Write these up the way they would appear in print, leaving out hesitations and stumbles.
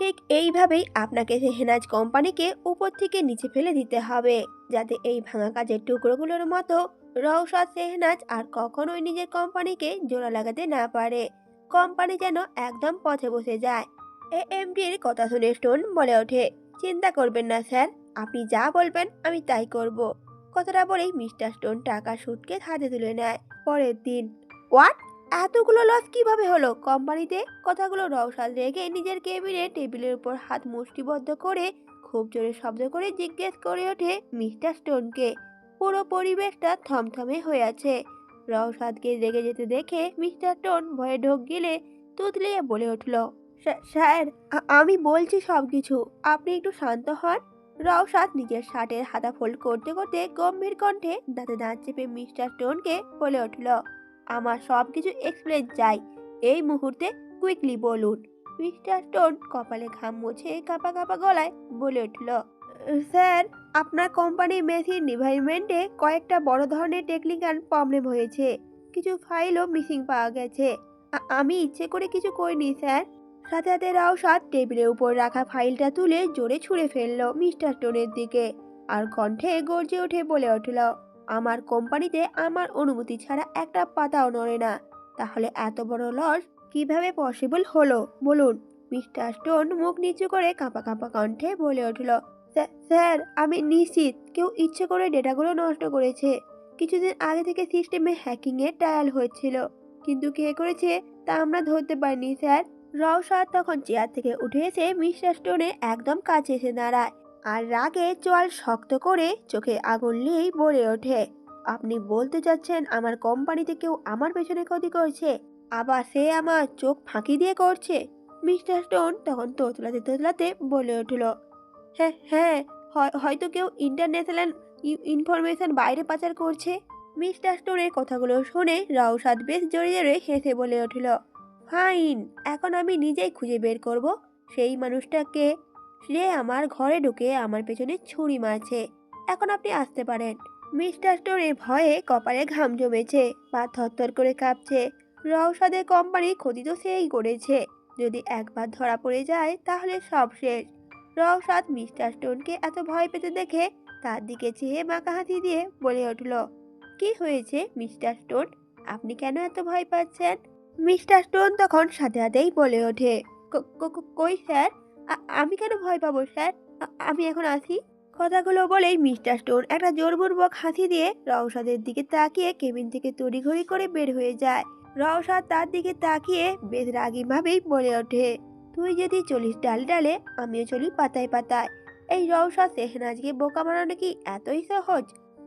ঠিক এইভাবেই আপনাকে শেহনাজ কোম্পানিকে উপর থেকে নিচে ফেলে দিতে হবে, যাতে এই ভাঙা কাজের টুকরোগুলোর মতো রওশাদ শেহনাজ আর কখনোই নিজের কোম্পানিকে জোড়া লাগাতে না পারে। কোম্পানি যেন একদম পথে বসে যায়। এএমডির কথা শুনে স্টোন বলে ওঠে, চিন্তা করবেন না স্যার, আপনি যা বলবেন আমি তাই করব। কথাটা বলেই মিস্টার স্টোন টাকার সুটকেস হাতে তুলে নেয়। পরের দিন। হোয়াট? এতগুলো লস কিভাবে হলো কোম্পানিতে? কথাগুলো রওশাদ রেগে নিজের কেবিনে টেবিলের উপর হাত মুষ্টিবদ্ধ করে খুব জোরে শব্দ করে জিজ্ঞেস করে ওঠে মিস্টার স্টোনকে। পুরো পরিবেশটা থমথমে হয়ে আছে। রওশাদকে রেগে যেতে দেখে মিস্টার স্টোন ভয়ে ঢোক গিলে তুতলিয়ে বলে উঠল, স্যার, আমি বলছি সব কিছু, আপনি একটু শান্ত হন। রওশাদ নিজের শার্টের হাতা ফোল্ড করতে করতে গম্ভীর কণ্ঠে দাঁতে দাঁত চেপে মিস্টার স্টোনকে বলে উঠল, আমার সব কিছু এক্সপ্লেন চাই, এই মুহূর্তে, কুইকলি বলুন। মিস্টার স্টোন কপালে ঘাম মুছে কাঁপা কাঁপা গলায় বলে উঠল, স্যার, আপনার কোম্পানির মেশিন ডিভাইসমেন্টে কয়েকটা বড় ধরনের টেকনিক্যাল প্রবলেম হয়েছে, কিছু ফাইলও মিসিং পাওয়া গেছে। আমি ইচ্ছে করে কিছু করিনি স্যার। সাথে সাথে রাওশাদ টেবিলের উপর রাখা ফাইলটা তুলে জোরে ছুঁড়ে ফেললো মিস্টার স্টোনের দিকে, আর কণ্ঠে গর্জে উঠে বলে উঠল, আমার কোম্পানিতে আমার অনুমতি ছাড়া একটা পাতাও নড়ে না, তাহলে এত বড় লস কিভাবে পসিবল হলো বলুন। মিস্টার স্টোন মুখ নিচু করে কাঁপা কাঁপা কণ্ঠে বলে উঠল, স্যার, আমি নিশ্চিত কেউ ইচ্ছে করে ডেটাগুলো নষ্ট করেছে। কিছুদিন আগে থেকে সিস্টেমে হ্যাকিং এর ট্রায়াল হয়েছিল, কিন্তু কে করেছে তা আমরা ধরতে পারিনি স্যার। রওশাদ তখন চেয়ার থেকে উঠে এসে মিস্টার স্টোনের একদম কাছে এসে দাঁড়ায়, আর রাগে চোয়াল শক্ত করে চোখে আগুন নিয়েই বলে ওঠে, আপনি বলতে চাচ্ছেন আমার কোম্পানিতে কেউ আমার পেছনে ক্ষতি করছে, আবার সে আমার চোখ ফাঁকি দিয়ে করছে? মিস্টার স্টোন তখন তোতলাতে তোতলাতে বলে উঠল, হ্যাঁ হ্যাঁ, হয়তো কেউ ইন্টারন্যাশনাল ইনফরমেশন বাইরে পাচার করছে। মিস্টার স্টোনের কথাগুলো শুনে রাউসাদ বেশ জোরে জোরে হেসে বলে উঠল, ফাইন, এখন আমি নিজেই খুঁজে বের করব সেই মানুষটাকে, সে আমার ঘরে ঢুকে আমার পেছনে ছুরি মারছে। এখন আপনি আসতে পারেন। মিস্টার স্টোনের ভয়ে কপালে ঘাম জমেছে, পা থরথর করে কাঁপছে। রাউসাদের কোম্পানি ক্ষতি তো সেই করেছে, যদি একবার ধরা পড়ে যায় তাহলে সব শেষ। রওশাদ মিস্টার স্টোনকে এত ভয় পেতে দেখে তার দিকে চেয়ে মাথা হাসি দিয়ে বলে উঠল, কি হয়েছে মিস্টার স্টোন, আপনি কেন এত ভয় পাচ্ছেন? মিস্টার স্টোন তখন সাথে সাথেই বলে ওঠে, কই স্যার, আমি কেন ভয় পাবো স্যার, আমি এখন আসি। কথাগুলো বলেই মিস্টার স্টোন একটা জোরপূর্বক হাসি দিয়ে রওশাদের দিকে তাকিয়ে কেবিন থেকে তড়িঘড়ি করে বের হয়ে যায়। রওশাদ তার দিকে তাকিয়ে বেশ রাগী ভাবেই বলে ওঠে, তুই যদি চলিস ডালে ডালে, আমিও চলি পাতায় পাতায়। এই রওশাদ শেহনাজকে বোকা বানানো কি এতই সহজ?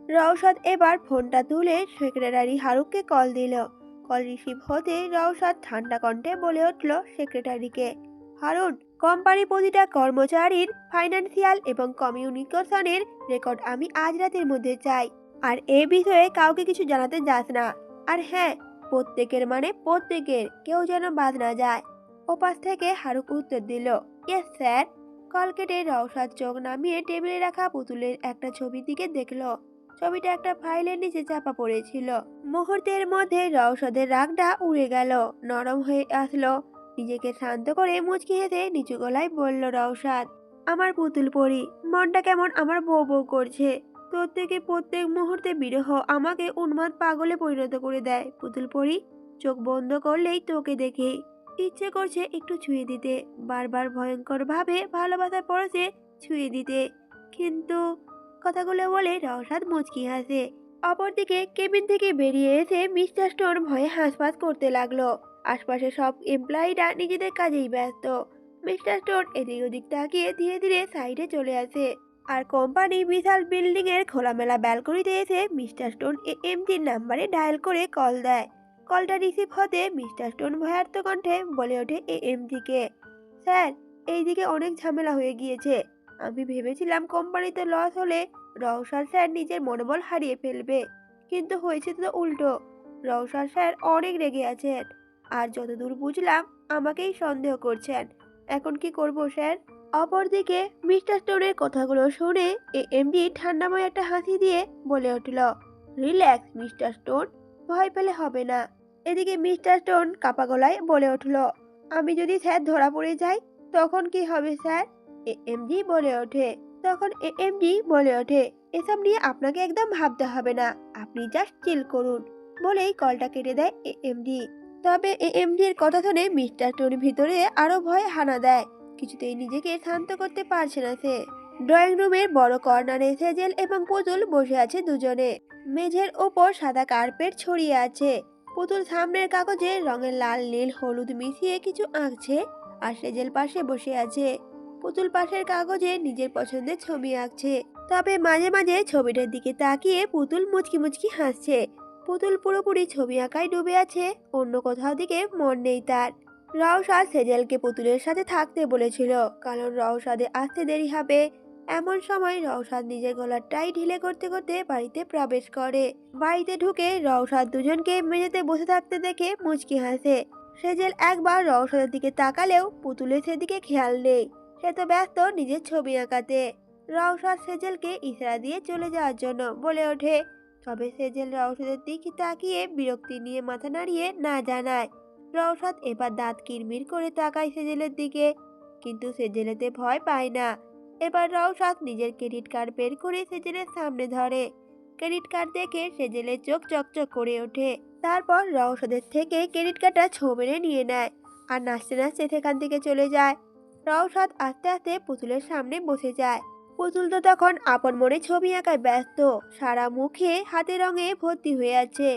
রওশাদ এবার ফোনটা তুলে সেক্রেটারি হারুককে কল দিল। কল রিসিভ হতে রওশাদ ঠান্ডা কণ্ঠে বলে উঠল সেক্রেটারিকে, হারুন, কোম্পানির প্রতিটা কর্মচারীর ফাইন্যান্সিয়াল এবং কমিউনিকেশনের রেকর্ড আমি আজ রাতের মধ্যে চাই, আর এ বিষয়ে কাউকে কিছু জানাতে যাস না। আর হ্যাঁ, প্রত্যেকের মানে প্রত্যেকের, কেউ যেন বাদ না যায়। ওপাশ থেকে হারুক উত্তর দিল, ইয়েস স্যার। কল কেটে রওশাদ চোখ নামিয়ে টেবিলে রাখা পুতুলের একটা ছবির দিকে দেখলো। ছবিটা একটা ফাইলের নিচে চাপা পড়েছিল। মুহূর্তের মধ্যে রওশাদের রাগটা উড়ে গেল, নরম হয়ে আসলো। নিজেকে শান্ত করে মুচকি হেসে নিচু গলায় বলল রওশাদ, আমার পুতুল পরি, মনটা কেমন আমার বউ বউ করছে। তোর থেকে প্রত্যেক মুহূর্তে বিরহ আমাকে উন্মাদ পাগলে পরিণত করে দেয় পুতুল পরি। চোখ বন্ধ করলেই তোকে দেখে ইচ্ছে করছে একটু ছুঁয়ে দিতে, বারবার ভয়ঙ্কর ভাবে ভালোবাসার পরশে ছুঁয়ে দিতে, কিন্তু কথাগুলো বলে রওশাদ মুচকি হাসে। অপরদিকে কেবিন থেকে বেরিয়ে এসে মিস্টার স্টোন ভয়ে হাঁসফাঁস করতে লাগলো। আশপাশে সব এমপ্লয়িরা নিজেদের কাজেই ব্যস্ত। মিস্টার স্টোন এদিক ওদিক তাকিয়ে ধীরে ধীরে সাইডে চলে আসে, আর কোম্পানি বিশাল বিল্ডিং এর খোলামেলা ব্যালকনিতে এসে মিস্টার স্টোন এএমজির নাম্বারে ডায়াল করে কল দেয়। কলটা রিসিভ হতে মিস্টার স্টোন ভয়ার্থ কণ্ঠে বলে ওঠে এএমজিকে, স্যার, এইদিকে অনেক ঝামেলা হয়ে গিয়েছে। আমি ভেবেছিলাম কোম্পানিতে লস হলে রওশাদ স্যার নিজের মনোবল হারিয়ে ফেলবে, কিন্তু হয়েছে তো উল্টো। রওশাদ স্যার অনেক রেগে আছেন, আর যতদূর বুঝলাম আমাকেই সন্দেহ করছেন। এখন কি করব স্যার? অপরদিকে মিস্টার স্টোনের কথাগুলো শুনে এএমডি ঠান্ডাময় একটা হাসি দিয়ে বলে উঠল, রিল্যাক্স মিস্টার স্টোন, ভয় পেলে হবে না। এদিকে মিস্টার স্টোন কাপা গলায় বলে উঠল, আমি যদি স্যার ধরা পড়ে যাই তখন কি হবে স্যার? এএমডি বলে ওঠে। তখন এএমডি বলে ওঠে, এসব নিয়ে আপনাকে একদম ভাবতে হবে না, আপনি জাস্ট চিল করুন। বলেই কলটা কেটে দেয় এএমডি। তবে এএমডি এর কথা শুনে মিস্টার টনির ভিতরে আরো ভয় হানা দেয়। কিছুতেই নিজেকে শান্ত করতে পারছে না সে। ড্রয়িং রুমের বড় কর্নারে সেজেল এবং পুতুল বসে আছে দুজনে। মেঝের ওপর সাদা কার্পেট ছড়িয়ে আছে। পুতুল সামনের কাগজে রঙের লাল নীল হলুদ মিশিয়ে কিছু আঁকছে, আর সেজেল পাশে বসে আছে। পুতুল পাশের কাগজে নিজের পছন্দের ছবি আঁকছে। তবে মাঝে মাঝে ছবিটার দিকে তাকিয়ে পুতুল মুচকি মুচকি হাসছে। পুতুল পুরোপুরি ছবি আঁকায় ডুবে আছে, অন্য কোথাও দিকে মন নেই তার। রওশাদ সেজেলকে পুতুলের সাথে থাকতে বলেছিল, কারণ রওশাদে আসতে দেরি হবে। এমন সময় রওশাদ নিজের গলার টাই ঢিলে করতে করতে বাড়িতে প্রবেশ করে। বাড়িতে ঢুকে রওশাদ দুজনকে মেঝেতে বসে থাকতে দেখে মুচকি হাসে। সেজেল একবার রওশাদের দিকে তাকালেও পুতুলের সেদিকে খেয়াল নেই, সে তো ব্যস্ত নিজের ছবি আঁকাতে। রওশাদ সেজেলকে ইশারা দিয়ে চলে যাওয়ার জন্য বলে ওঠে, তবে সেজেল রওশাদের দিকে তাকিয়ে বিরক্তি নিয়ে মাথা নাড়িয়ে না জানায়। রওশাদ এবার দাঁত কিরমির করে তাকায় সেজেলের দিকে, কিন্তু সেজেলেতে ভয় পায় না। এবার রওশাদ নিজের ক্রেডিট কার্ড বের করে সেজেলের সামনে ধরে। ক্রেডিট কার্ড দেখে সেজেলের চোখ চকচক করে ওঠে। তারপর রওশাদের থেকে ক্রেডিট কার্ডটা ছো মেরে নিয়ে নেয়, আর নাচতে নাচতে সেখান থেকে চলে যায়। রওশাদ আস্তে আস্তে পুতুলের সামনে বসে যায়। পুতুল তো তখন আপন মনে ছবি আঁকায় ব্যস্ত, সারা মুখে হাতে রঙে ভর্তি হয়ে আছে।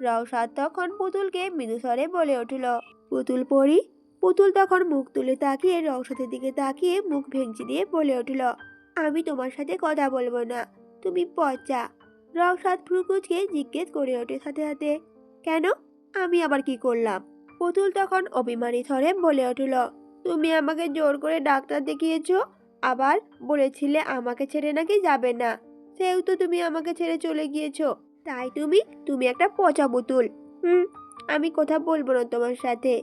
রওশাদ তখন পুতুলকে মৃদু স্বরে বলে উঠল, পুতুল পড়ি। পুতুল তখন মুখ তুলে তাকিয়ে রওশাদের দিকে তাকিয়ে মুখ ভেঙচি দিয়ে বলে উঠল, আমি তোমার সাথে কথা বলবো না, তুমি পচা। রওশাদ ভ্রুকুচকে জিজ্ঞেস করে ওঠে সাথে সাথে, কেন? আমি আবার কি করলাম? পুতুল তখন অভিমানী স্বরে বলে উঠল, তুমি আমাকে জোর করে ডাক্তার দেখিয়েছো, আবার বলেছিলে আমাকে ছেড়ে নাকি যাবে না, সেহেতু তুমি আমাকে ছেড়ে চলে গিয়েছো। তাই তুমি একটা পচা পুতুল। হুম, আমি কথা বলবো না তোমার সাথে।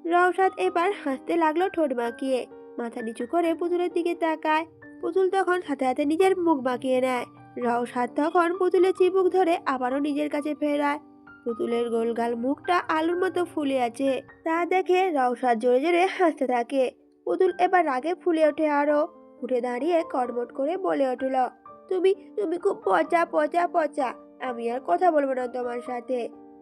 রওশাদ এবার হাসতে লাগলো ঠোঁট বাঁকিয়ে, মাথা নিচু করে পুতুলের দিকে তাকায়। পুতুল তখন সাথে সাথে নিজের মুখ বাঁকিয়ে নেয়। রওশাদ তখন পুতুলের চিবুক ধরে আবারও নিজের কাছে ফেরায়। পুতুলের গোলগাল মুখটা আলুর মতো ফুলে আছে, তা দেখে রওশাদ জোরে জোরে হাসতে থাকে। পুতুল এবার রাগে ফুলে ওঠে আরো, উঠে দাঁড়িয়ে কটমট করে বলে উঠল, তুমি তুমি খুব পচা পচা পচা, আমি আর কথা বলবো না তোমার সাথে।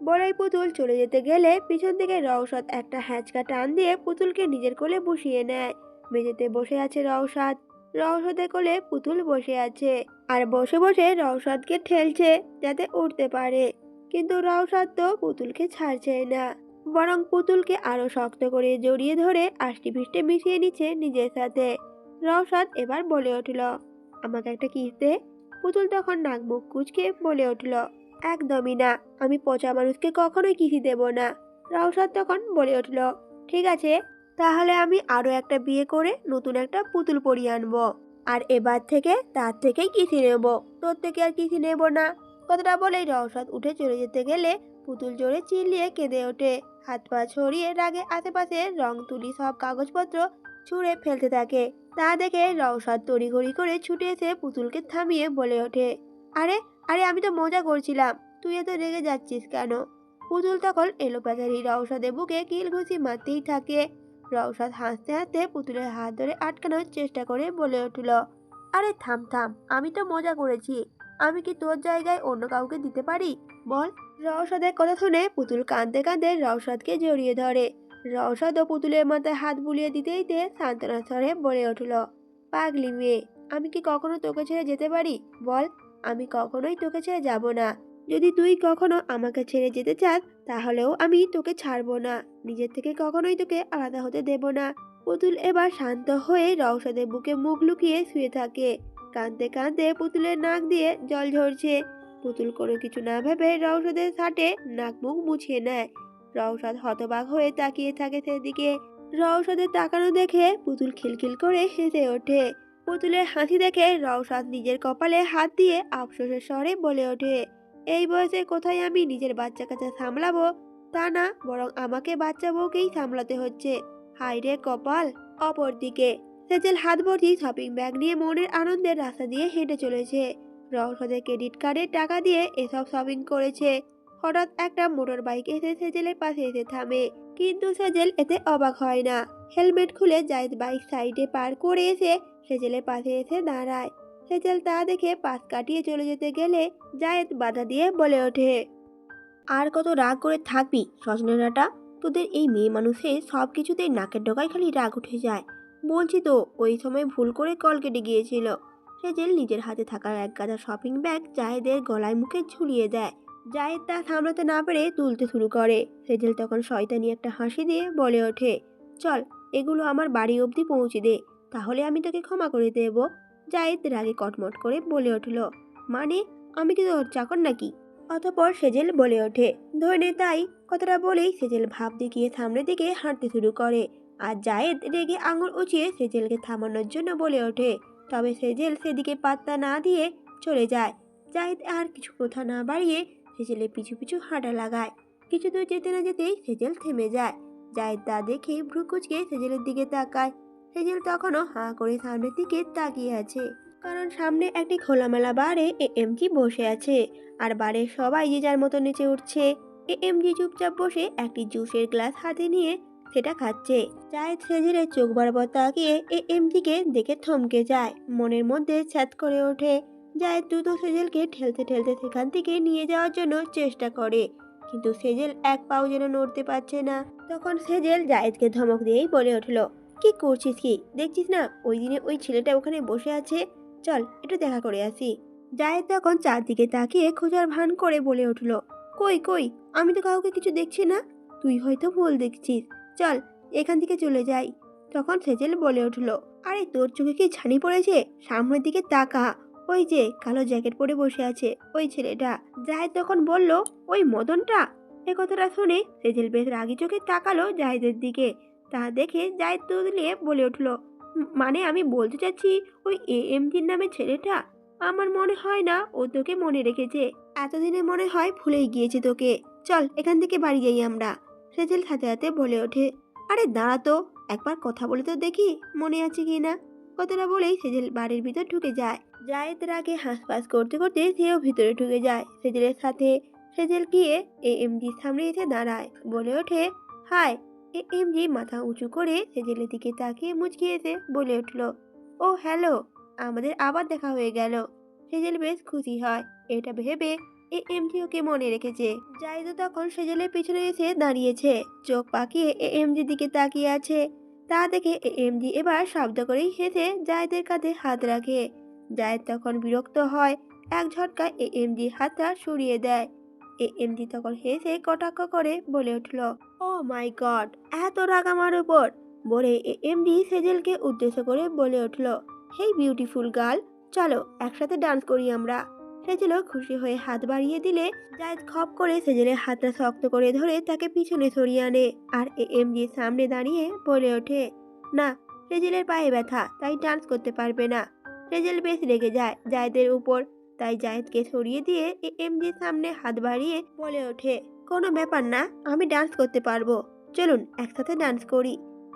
বলেই পুতুল চলে যেতে গেলে পিছন থেকে রওশাদ একটা হ্যাঁচকা টান দিয়ে পুতুলকে নিজের কোলে বসিয়ে নেয়। মেঝেতে বসে আছে রওশাদ, রওশাদের কোলে পুতুল বসে আছে, আর বসে বসে রওশাদকে ঠেলছে যাতে উঠতে পারে। কিন্তু রওশাদ তো পুতুলকে ছাড়ছেই না, বরং পুতুলকে আরো শক্ত করে জড়িয়ে ধরে আষ্টি ফিষ্টে মিশিয়ে নিচ্ছে নিজের সাথে। রওশাদ এবার বলে উঠল, আমাকে একটা কিস দে। পুতুল তখন নাক মুখ কুঁচকে বলে উঠল, একদমই না, আমি পচা মানুষকে কখনোই কিসি দেব না। রওশাদ তখন বলে উঠল, ঠিক আছে, তাহলে আমি আরো একটা বিয়ে করে নতুন একটা পুতুল পরিয়ে আনবো, আর এবার থেকে তার থেকেই কিসি নেব, তোর থেকে আর কিসি নেব না। কথাটা বলেই রওশাদ উঠে চলে যেতে গেলে পুতুল জোরে চিল্লিয়ে কেঁদে ওঠে, হাত পা ছড়িয়ে রাগে আশেপাশে রং তুলি সব কাগজপত্র ছুঁড়ে ফেলতে থাকে। তা দেখে রওশাদ তড়িঘড়ি করে ছুটে এসে পুতুলকে থামিয়ে বলে ওঠে, আরে আরে আমি তো মজা করছিলাম, তুই এত রেগে যাচ্ছিস কেন? পুতুল তখন এলোপাতাড়ি রওশাদের বুকে কিল ঘুষি মারতেই থাকে। রওশাদ হাসতে হাসতে পুতুলের হাত ধরে আটকানোর চেষ্টা করে বলে উঠল, আরে থাম থাম, আমি তো মজা করেছি, আমি কি তোর জায়গায় অন্য কাউকে দিতে পারি বল? রওশাদের কথা শুনে পুতুল কাঁদতে কাঁদতে রওশাদকে জড়িয়ে ধরে। রওশাদ ও পুতুলের মাথায় হাত বুলিয়ে দিতে দিতে সান্ত্বনা স্বরে বলে উঠল, পাগলি মেয়ে, আমি কি কখনো তোকে ছেড়ে যেতে পারি বল? আমি কখনোই তোকে ছেড়ে যাব না। যদি তুই কখনো আমাকে ছেড়ে যেতে চাস তাহলেও আমি তোকে ছাড়বো না, নিজের থেকে কখনোই তোকে আলাদা হতে দেব না। পুতুল এবার শান্ত হয়ে রওশাদের বুকে মুখ লুকিয়ে শুয়ে থাকে। কাঁদতে কাঁদতে পুতুলের নাক দিয়ে জল ঝরছে। পুতুল কোনো কিছু না ভেবে রওশাদের শার্টে নাক মুখ মুছিয়ে নেয়। রওশাদ হতবাক হয়ে তাকিয়ে থাকে সেদিকে। রওশাদের তাকানো দেখে পুতুল খিলখিল করে হেসে ওঠে। পুতুলের হাসি দেখে রওশাদ নিজের কপালে হাত দিয়ে আফসোসের স্বরে বলে ওঠে, এই বয়সে কোথায় আমি নিজের বাচ্চা কাচ্চা সামলাবো, তা না বরং আমাকে বাচ্চা বউকেই সামলাতে হচ্ছে, হায় রে কপাল। অপরদিকে সেজেল হাত ভর্তি শপিং ব্যাগ নিয়ে মনের আনন্দের রাস্তা দিয়ে হেঁটে চলেছে। রওশাদের ক্রেডিট কার্ডের টাকা দিয়ে এসব শপিং করেছে। হঠাৎ একটা মোটর বাইক এসে সেজেলের পাশে এসে থামে, কিন্তু সেজেল এতে অবাক হয় না। হেলমেট খুলে জায়েদ বাইক সাইডে পার করে এসে সেজেলের পাশে এসে দাঁড়ায়। সেজেল তা দেখে পাশ কাটিয়ে চলে যেতে গেলে জায়েদ বাধা দিয়ে বলে ওঠে, আর কত রাগ করে থাকবি সজনেরাটা? তোদের এই মেয়ে মানুষের সব কিছুতেই নাকের ডগায় খালি রাগ উঠে যায়। বলছি তো ওই সময় ভুল করে কল কেটে গিয়েছিল। সেজেল নিজের হাতে থাকা এক গাদা শপিং ব্যাগ জায়েদের গলায় মুখে ঝুলিয়ে দেয়। জায়েদ তা সামলাতে না পেরে তুলতে শুরু করে। সেজেল তখন শয়তানি একটা হাসি দিয়ে বলে ওঠে, চল এগুলো আমার বাড়ি অবধি পৌঁছে দে, তাহলে আমি তোকে ক্ষমা করে দেব। জায়েদ রাগে কটমট করে বলে উঠল, মানে আমি কি তোর চাকর নাকি? অতঃপর সেজেল বলে ওঠে, ধরে নে তাই। কথাটা বলেই সেজেল ভাব দেখিয়ে সামনের দিকে হাঁটতে শুরু করে। আর জায়েদ রেগে আঙুল উঁচিয়ে সেজেলকে থামানোর জন্য বলে ওঠে, তবে সেজেল সেদিকে পাত্তা না দিয়ে চলে যায়। জায়েদ আর কিছু কথা না বাড়িয়ে সেজেলের পিছু পিছু হাঁটা লাগায়। কিছু দূর যেতে না যেতেই সেজেল থেমে যায়। জায়েদ তা দেখে ভ্রু কুঁচকে সেজেলের দিকে তাকায়। সেজেল তখনও হাঁ করে সামনের দিকে তাকিয়ে আছে, কারণ সামনে একটি খোলামেলা বারে এএমজি বসে আছে। আর বাড়ির সবাই যে যার মতো নেচে উঠছে। এএমজি চুপচাপ বসে একটি জুসের গ্লাস হাতে নিয়ে সেটা খাচ্ছে। জায়েদ সেজেলের চোখ বরাবর তাকিয়ে এএমজিকে দেখে থমকে যায়। মনের মধ্যে ছ্যাদ করে ওঠে। জায়েদ দ্রুত সেজেলকে ঠেলতে ঠেলতে সেখান থেকে নিয়ে যাওয়ার জন্য চেষ্টা করে, কিন্তু সেজেল এক পাও যেন নড়তে পারছে না। তখন সেজেল জায়েদকে ধমক দিয়েই বলে উঠল, কি করছিস কি? দেখছিস না ওই দিনে ওই ছেলেটা ওখানে বসে আছে? চল একটু দেখা করে আসি। জায়েদ তখন চারদিকে তাকিয়ে খোঁজার ভান করে বলে উঠল, কই কই, আমি তো কাউকে কিছু দেখছি না। তুই হয়তো ভুল দেখছিস, চল এখান থেকে চলে যাই। তখন সেজেল বলে উঠল, আরে তোর চোখে কি ছানি পড়েছে? সামনের দিকে তাকা, ওই যে কালো জ্যাকেট পরে বসে আছে ওই ছেলেটা। জায়েদ তখন বলল, ওই মদনটা? এ কথাটা শুনে সেজেল বেশ রাগি চোখে তাকালো জায়েদের দিকে। তা দেখে জায়েদ তুলিয়ে বলে উঠল, মানে আমি বলতে চাচ্ছি ওই এএমজির নামে ছেলেটা। আমার মনে হয় না ও তোকে মনে রেখেছে, এতদিনে মনে হয় ভুলেই গিয়েছে তোকে। চল এখান থেকে বাড়ি যাই আমরা। সেজেল হাতে হাতে বলে ওঠে, আরে দাঁড়া তো, একবার কথা বলে তো দেখি মনে আছে কি না। কথাটা বলেই সেজেল বাড়ির ভিতর ঢুকে যায়। জায়েদ রাগে হাঁসফাঁস করতে করতে সেও ভিতরে ঢুকে যায় সেজেলের সাথে। সেজেল গিয়ে এএমজির সামনে এসে দাঁড়ায়, বলে ওঠে, হাই। এএমজি মাথা উঁচু করে সেজেলের দিকে তাকিয়ে মুচকি এসে বলে উঠল, ও হ্যালো, আমাদের আবার দেখা হয়ে গেল। সেজেল বেশ খুশি হয়, এটা ভেবে এএমজি ওকে মনে রেখেছে। জাহিদও তখন সেজেলের পিছনে এসে দাঁড়িয়েছে, চোখ পাকিয়ে এএমজির দিকে তাকিয়ে আছে। তা দেখে এএমজি এবার শব্দ করেই হেসে জাহিদের কাঁধে হাত রাখে। জাহিদ তখন বিরক্ত হয়, এক ঝটকায় এএমজির হাতটা সরিয়ে দেয়। এএমজি তখন হেসে কটাক্ষ করে বলে উঠল, ও মাই গড, এত রাগ আমার উপর? বলে এএমজি সেজেলকে উদ্দেশ্য করে বলে উঠল, হেই বিউটিফুল গার্ল, চলো একসাথে ডান্স করি আমরা। সেজেলও খুশি হয়ে হাত বাড়িয়ে দিলে জায়েদ খপ করে সেজেলের হাতটা শক্ত করে ধরে তাকে পিছনে সরিয়ে আনে। আর এএমজির সামনে দাঁড়িয়ে বলে ওঠে, না, সেজেলের পায়ে ব্যথা, তাই ডান্স করতে পারবে না। সেজেল বেশ রেগে যায় জায়েদের উপর, তাই জায়েদকে সরিয়ে দিয়ে এএমজির সামনে হাত বাড়িয়ে বলে ওঠে, কোনো ব্যাপার না, আমি ডান্স করতে পারবো, চলুন একসাথে ডান্স করি।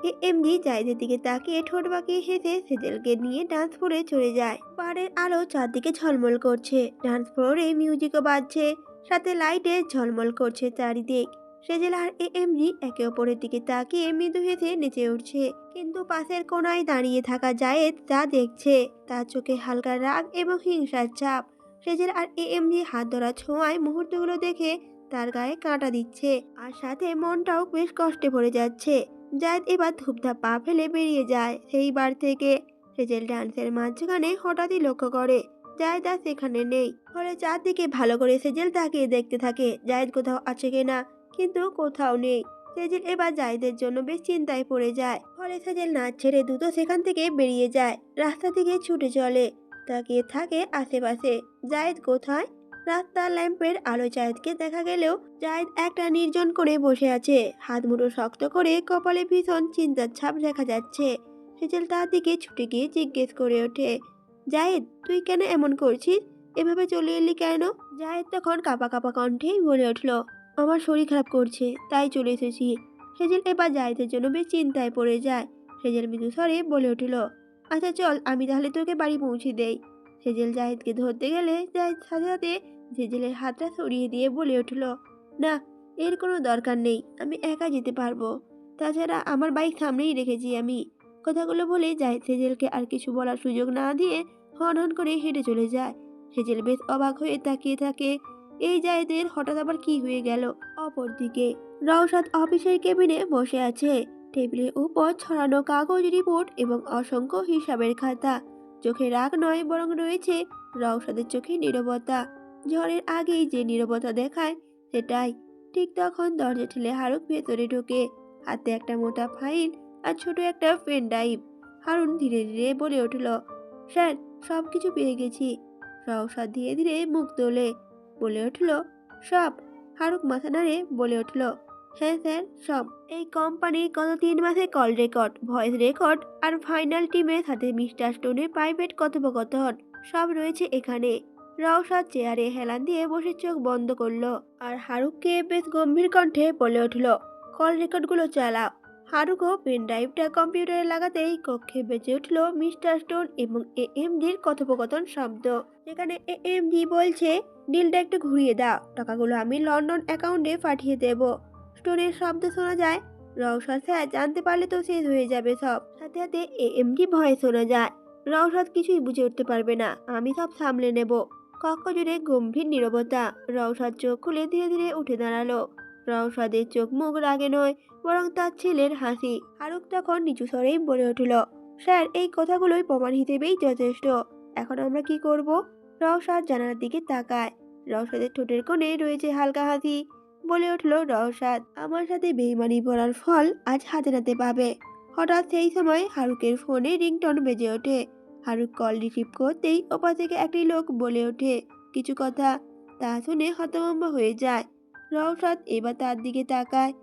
এএমজি জায়েদের দিকে তাকিয়ে ঠোঁট বাঁকিয়ে হেসে সেজেলকে নিয়ে ডান্স ফ্লোরে চলে যায়। বারের আলো চারদিকে ঝলমল করছে, ডান্স ফ্লোরে মিউজিকও বাজছে, সাথে লাইটে ঝলমল করছে চারিদিক। সেজেল আর এএমজি একে অপরের দিকে তাকিয়ে মৃদু হেসে নেচে উঠছে, কিন্তু পাশের কোনায় দাঁড়িয়ে থাকা জায়েদ যা দেখছে তার চোখে হালকা রাগ এবং হিংসার ছাপ। সেজেল আর এএমজি হাত ধরা ছোঁয়ায় মুহূর্তগুলো দেখে তার গায়ে কাঁটা দিচ্ছে, আর সাথে মনটাও বেশ কষ্টে ভরে যাচ্ছে। জায়েদ এবার ধূপধাপ পা ফেলে বেরিয়ে যায় সেই বার থেকে। সেজেল ডান্সের মাঝখানে হঠাৎই লক্ষ্য করে জায়েদ আর সেখানে নেই। ফলে চারদিকে ভালো করে সেজেল তাকিয়ে দেখতে থাকে জায়েদ কোথাও আছে কিনা, কিন্তু কোথাও নেই। সেজেল এবার জায়েদের জন্য বেশ চিন্তায় পড়ে যায়। ফলে সেজেল নাচ ছেড়ে দ্রুত সেখান থেকে বেরিয়ে যায়, রাস্তা থেকে ছুটে চলে, তাকিয়ে থাকে আশেপাশে জায়েদ কোথায়। রাস্তার ল্যাম্পের আলো জায়েদকে দেখা গেলেও জায়েদ একটা নির্জন কোণে বসে আছে, হাত মুঠো শক্ত করে, কপালে ভীষণ চিন্তার ছাপ দেখা যাচ্ছে। সেজেল তার দিকে ছুটে গিয়ে জিজ্ঞেস করে ওঠে, জায়েদ তুই কেন এমন করছিস? এভাবে চলে এলি কেন? জায়েদ তখন কাঁপা কাঁপা কণ্ঠেই বলে উঠল, আমার শরীর খারাপ করছে তাই চলে এসেছি। সেজেল এবার জায়েদের জন্য বেশ চিন্তায় পড়ে যায়। সেজেল মৃদু স্বরে বলে উঠল, আচ্ছা চল আমি তাহলে তোকে বাড়ি পৌঁছে দেই। সেজেল জায়েদকে ধরতে গেলে জায়েদ সাথে সাথে সেজেলের হাতটা সরিয়ে দিয়ে বলে উঠল, না, এর কোনো দরকার নেই, আমি একা যেতে পারবো। তাছাড়া আমার বাইক সামনেই রেখেছি আমি। কথাগুলো বলে জাহিদ সেজেলকে আর কিছু বলার সুযোগ না দিয়ে হন হন করে হেঁটে চলে যায়। সেজেল বেশ অবাক হয়ে তাকিয়ে থাকে, এই জাহিদের হঠাৎ আবার কি হয়ে গেল। অপরদিকে রওশাদ অফিসের কেবিনে বসে আছে। টেবিলের উপর ছড়ানো কাগজ, রিপোর্ট এবং অসংখ্য হিসাবের খাতা। চোখে রাগ নয়, বরং রয়েছে রওশাদের চোখে নীরবতা। ঝড়ের আগেই যে নীরবতা দেখায় সেটাই। ঠিক তখন দরজা ঠেলে হারুক ভেতরে ঢোকে, হাতে একটা মোটা ফাইল আর ছোট একটা পেন ড্রাইভ। হারুন ধীরে ধীরে বলে উঠল, স্যার, সব কিছু পেয়ে গেছি। রওশাদ ধীরে ধীরে মুখ তোলে, বলে উঠল, সব? হারুক মাথা নাড়ে বলে উঠল, হ্যাঁ স্যার, সব। এই কোম্পানির গত 3 মাসে কল রেকর্ড, ভয়েস রেকর্ড আর ফাইনাল টিমের সাথে মিস্টার স্টোনের প্রাইভেট কথোপকথন সব রয়েছে এখানে। রওশাদ চেয়ারে হেলান দিয়ে বসে চোখ বন্ধ করলো আর হারুককে বেশ গম্ভীর কণ্ঠে বলে উঠল, কল রেকর্ডগুলো চালাও। হারুকও পেন ড্রাইভটা কম্পিউটারে লাগাতেই কক্ষে বেজে উঠল মিস্টার স্টোন এবং এএমডির কথোপকথন শব্দ। যেখানে এএমডি বলছে, ডিলটা একটু ঘুরিয়ে দাও, টাকাগুলো আমি লন্ডন অ্যাকাউন্টে পাঠিয়ে দেব। স্টোনের শব্দ শোনা যায়, রওশাদ স্যার জানতে পারলে তো শেষ হয়ে যাবে সব। সাথে সাথে এএমডি ভয়ে শোনা যায়, রওশাদ কিছুই বুঝে উঠতে পারবে না, আমি সব সামলে নেব। কক্ষ জুড়ে গম্ভীর নীরবতা। রওশাদ চোখ খুলে ধীরে ধীরে উঠে দাঁড়ালো। রওশাদের চোখ মুখ রাগে নয়, বরং তার ছেলের হাসি। হারুক তখন নিচু স্বরেই বলে উঠল, স্যার, এই কথাগুলোই প্রমাণ হিসেবেই যথেষ্ট। এখন আমরা কি করব? রওশাদ জানালার দিকে তাকায়। রওশাদের ঠোঁটের কোণে রয়েছে হালকা হাসি। বলে উঠল রওশাদ, আমার সাথে বেইমানি করার ফল আজ হাতে নাতে পাবে। হঠাৎ সেই সময় হারুকের ফোনে রিংটন বেজে ওঠে। হারুক কল রিসিভ করতেই ওপাশ থেকে একটি লোক বলে ওঠে কিছু কথা। তা শুনে হতভম্ব হয়ে যায়। রওশাদ এবার তার দিকে তাকায়।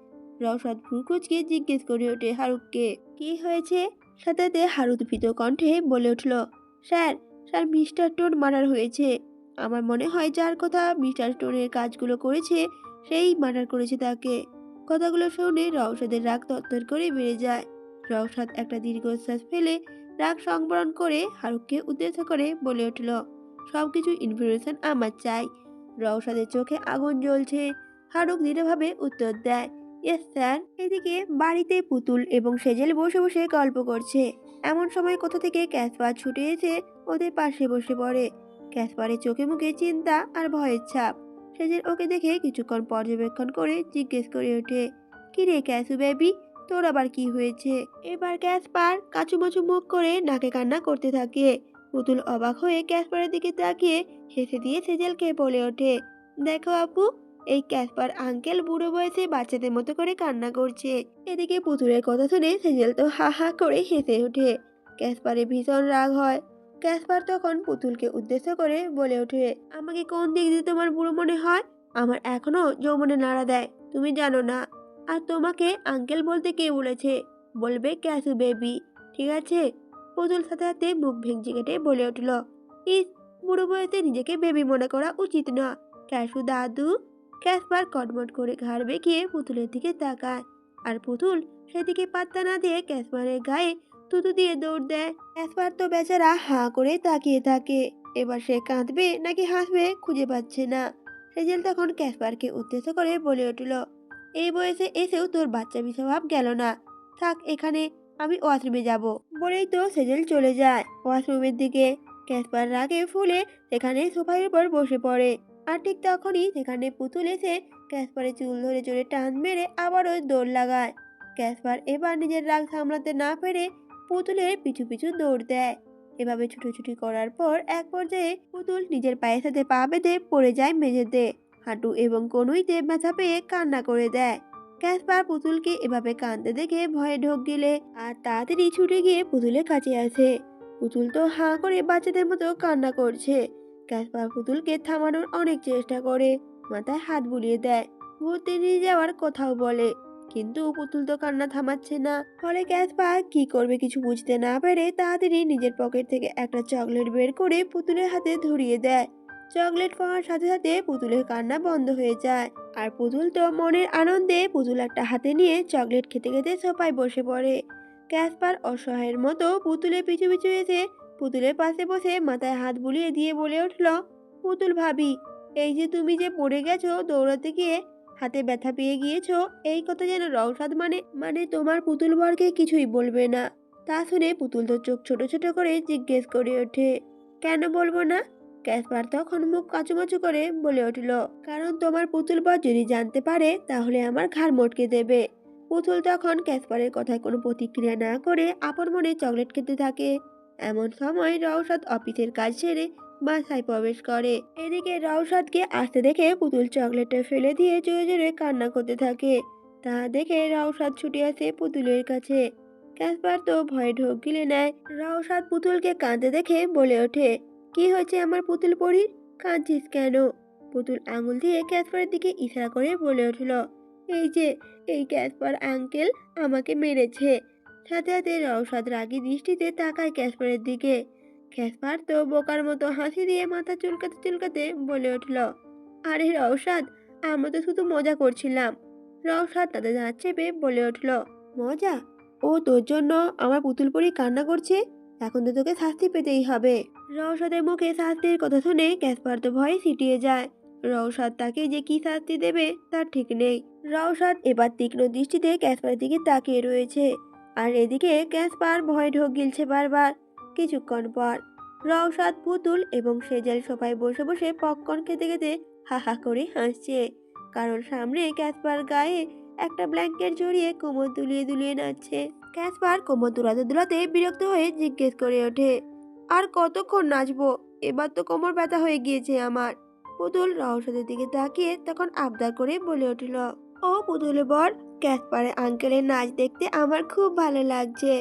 রওশাদ ভ্রু কুঁচকে জিজ্ঞেস করে ওঠে হারুককে, কি হয়েছে? সাথে সাথে হারুক ভীত কণ্ঠে বলে উঠল, sir, sir, mister tone murder হয়েছে। আমার মনে হয় যার কথা মিস্টার টোনের কাজগুলো করেছে সেই মার্ডার করেছে তাকে। কথাগুলো শুনে রওশাদের রাগ তরতর করে বেড়ে যায়। রওশাদ একটা দীর্ঘশ্বাস ফেলে রাগ সংবরণ করে হারুককে উদ্দেশ্য করে বলে উঠল, সবকিছু ইনফরমেশন আমার চাই। রওশাদের চোখে আগুন জ্বলছে। হারুক দৃঢ়ভাবে উত্তর দেয়, ইয়েস স্যার। এদিকে বাড়িতে পুতুল এবং সেজেল বসে বসে গল্প করছে। এমন সময় কোথা থেকে ক্যাসপার ছুটে এসে ওদের পাশে বসে পড়ে। ক্যাসপারের চোখে মুখে চিন্তা আর ভয়ের ছাপ। সেজেল ওকে দেখে কিছুক্ষণ পর্যবেক্ষণ করে জিজ্ঞেস করে ওঠে, কি রে ক্যাসু বেবি, তোর আবার কি হয়েছে? এবার ক্যাসপার কাচুমাচু মুখ করে নাকে কান্না করতে থাকে। পুতুল অবাক হয়ে ক্যাসপারের দিকে তাকিয়ে হেসে দিয়ে সেজেলকে বলে ওঠে, দেখো আপু, এই ক্যাসপার আঙ্কেল বুড়ো বয়সে বাচ্চাদের মতো করে কান্না করছে। এদিকে পুতুলের কথা শুনে সেজেল তো হা হা করে হেসে ওঠে। ক্যাসপারে ভীষণ রাগ হয়। ক্যাসপার তখন পুতুলকে উদ্দেশ্য করে বলে ওঠে, আমাকে কোন দিক দিয়ে তোমার বুড়ো মনে হয়? আমার এখনো যৌবনে নাড়া দেয়, তুমি জানো না। আর তোমাকে আঙ্কেল বলতে কে বলেছে? বলবে ক্যাসু বেবি, ঠিক আছে? পুতুল সাথে সাথে মুখ ভেঙচি কেটে বলে উঠল, ইস, বুড়ো বয়সে নিজেকে বেবি মনে করা উচিত না। ক্যাসু দাদু। ক্যাসপার কটমট করে ঘাড় বেঁকিয়ে পুতুলের দিকে তাকায়। আর পুতুল সেদিকে পাত্তা না দিয়ে ক্যাসপারের গায়ে থুতু দিয়ে দৌড় দেয়। ক্যাসপার তো বেচারা হাঁ করে তাকিয়ে থাকে। এবার সে কাঁদবে নাকি হাসবে খুঁজে পাচ্ছে না। সেজেল তখন ক্যাসপারকে উদ্দেশ্য করে বলে উঠল, এই বয়সে এসেও তোর বাচ্চা স্বভাব গেল না। থাক এখানে, আমি ওয়াশরুমে যাব। বলেই তো সেজেল চলে যায় ওয়াশরুমের দিকে। ক্যাসপার রাগে ফুলে সেখানে সোফার উপর বসে পড়ে। আর ঠিক তখনই সেখানে পুতুল এসে ক্যাসপারের চুল ধরে জোরে টান মেরে আবারও দৌড় লাগায়। ক্যাসপার এবার নিজের রাগ সামলাতে না পেরে পুতুলের পিছু পিছু দৌড় দেয়। এভাবে ছুটোছুটি করার পর এক পর্যায়ে পুতুল নিজের পায়ের সাথে পা বেঁধে পড়ে যায় মেঝেতে। হাঁটু এবং কনুইতে ব্যথা পেয়ে কান্না করে দেয়। ক্যাসপার পুতুলকে এভাবে কাঁদতে দেখে ভয়ে ঢোক গেলে আর তাড়াতাড়ি ছুটে গিয়ে পুতুলের কাছে আসে। পুতুল তো হাঁ করে বাচ্চাদের মতো কান্না করছে। ক্যাসপার পুতুলকে থামানোর অনেক চেষ্টা করে, মাথায় হাত বুলিয়ে দেয়, ঘুরতে নিয়ে যাওয়ার কথাও বলে, কিন্তু পুতুল তো কান্না থামাচ্ছে না। ফলে ক্যাসপার কি করবে কিছু বুঝতে না পেরে তাড়াতাড়ি নিজের পকেট থেকে একটা চকলেট বের করে পুতুলের হাতে ধরিয়ে দেয়। চকলেট পাওয়ার সাথে সাথে পুতুলের কান্না বন্ধ হয়ে যায়। আর পুতুল তো মনের আনন্দে পুতুল একটা হাতে নিয়ে চকলেট খেতে খেতে সোফায় বসে পড়ে। ক্যাসপার অসহায়ের মতো পুতুলের পিছু পিছু এসে পুতুলের পাশে বসে মাথায় হাত বুলিয়ে দিয়ে বলে উঠল, পুতুল ভাবি, এই যে তুমি যে পড়ে গেছো দৌড়াতে গিয়ে, হাতে ব্যথা পেয়ে গিয়েছো, এই কথা যেন রওশাদ মানে তোমার পুতুল বরকে কিছুই বলবে না। তা শুনে পুতুল তো চোখ ছোট ছোট করে জিজ্ঞেস করে ওঠে, কেন বলবো না? ক্যাসপার তখন মুখ কাচুমাচু করে বলে উঠল, কারণ তোমার পুতুল বর যদি জানতে পারে তাহলে আমার ঘাড় মটকে দেবে। পুতুল তখন ক্যাসপারের কথায় কোনো প্রতিক্রিয়া না করে আপন মনে চকলেট খেতে থাকে। এমন সময় রওশাদ অফিসের কাজ সেরে বাসায় প্রবেশ করে। এদিকে রওশাদকে আসতে দেখে পুতুল চকলেটটা ফেলে দিয়ে জোরে জোরে কান্না করতে থাকে। তা দেখে রওশাদ ছুটে আসে পুতুলের কাছে। ক্যাসপার তো ভয়ে ঢোক গিলে নেয়। রওশাদ পুতুলকে কাঁদতে দেখে বলে ওঠে, কি হয়েছে আমার পুতুল পরীর? কাঁদছিস কেন? পুতুল আঙুল দিয়ে ক্যাসপারের দিকে ইশারা করে বলে উঠল, এই যে, এই ক্যাসপার আঙ্কেল আমাকে মেরেছে। সাথে সাথে রওশাদ রাগী দৃষ্টিতে তাকায় ক্যাসপারের দিকে। ক্যাসপার তো বোকার মতো হাসি দিয়ে মাথা চুলকাতে চুলকাতে বলে উঠল, আরে রওশাদ, আমরা তো শুধু মজা করছিলাম। রওশাদ তাদের দাঁত চেপে বলে উঠল, মজা? ও তোর জন্য আমার পুতুল পরি কান্না করছে, এখন তো তোকে শাস্তি পেতেই হবে। রওশাদের মুখে শাস্তির কথা শুনে ক্যাসপার তো ভয়ে সিটিয়ে যায়। রওশাদ তাকে যে কি শাস্তি দেবে তার ঠিক নেই। রওশাদ এবার তীক্ষ্ণ দৃষ্টিতে ক্যাসপারের দিকে তাকিয়ে রয়েছে। আর এদিকে ক্যাসপার ভয়ে ঢোক গিলছে বারবার। কিছুক্ষণ পর রওশাদ, পুতুল এবং সেজেল সোফায় বসে বসে পপকর্ন খেতে খেতে হা হা করে হাসছে। কারণ সামনে ক্যাসপার গায়ে একটা ব্ল্যাঙ্কেট জড়িয়ে কোমর দুলিয়ে দুলিয়ে নাচছে। ক্যাসপার কোমর দুলাতে দুলাতে বিরক্ত হয়ে জিজ্ঞেস করে ওঠে, আর কতক্ষণ নাচবো? এবার তো কোমর ব্যথা হয়ে গিয়েছে আমার। পুতুল রওশাদের দিকে তাকিয়ে তখন আবদার করে বলে উঠল, ও পুতুল বর, ক্যাসপারের আঙ্কেলের নাচ দেখতে আমার খুব ভালো লাগছে।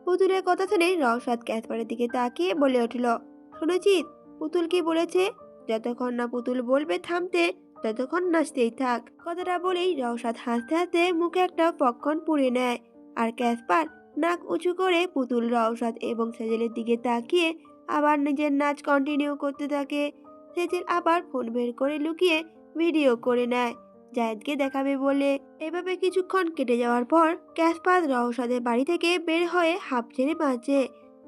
পুতুলের কথা শুনে রওশাদ ক্যাসপারের দিকে তাকিয়ে বলে উঠল, শুনেছিস পুতুল কি বলেছে? যতক্ষণ না পুতুল বলবে থামতে ততক্ষণ নাচতেই থাক। কথাটা বলেই রওশাদ হাসতে হাসতে মুখে একটা পপকর্ন পুড়ে নেয়। আর ক্যাসপার নাক উঁচু করে পুতুল, রওশাদ এবং সেজেলের দিকে তাকিয়ে আবার নিজের নাচ কন্টিনিউ করতে থাকে। সেজেল আবার ফোন বের করে লুকিয়ে ভিডিও করে নেয় জায়েদকে দেখাবে বলে। এভাবে কিছুক্ষণ কেটে যাওয়ার পর ক্যাসপার রওশাদের বাড়ি থেকে বের হয়ে হাঁপ ছেড়ে বাঁচে।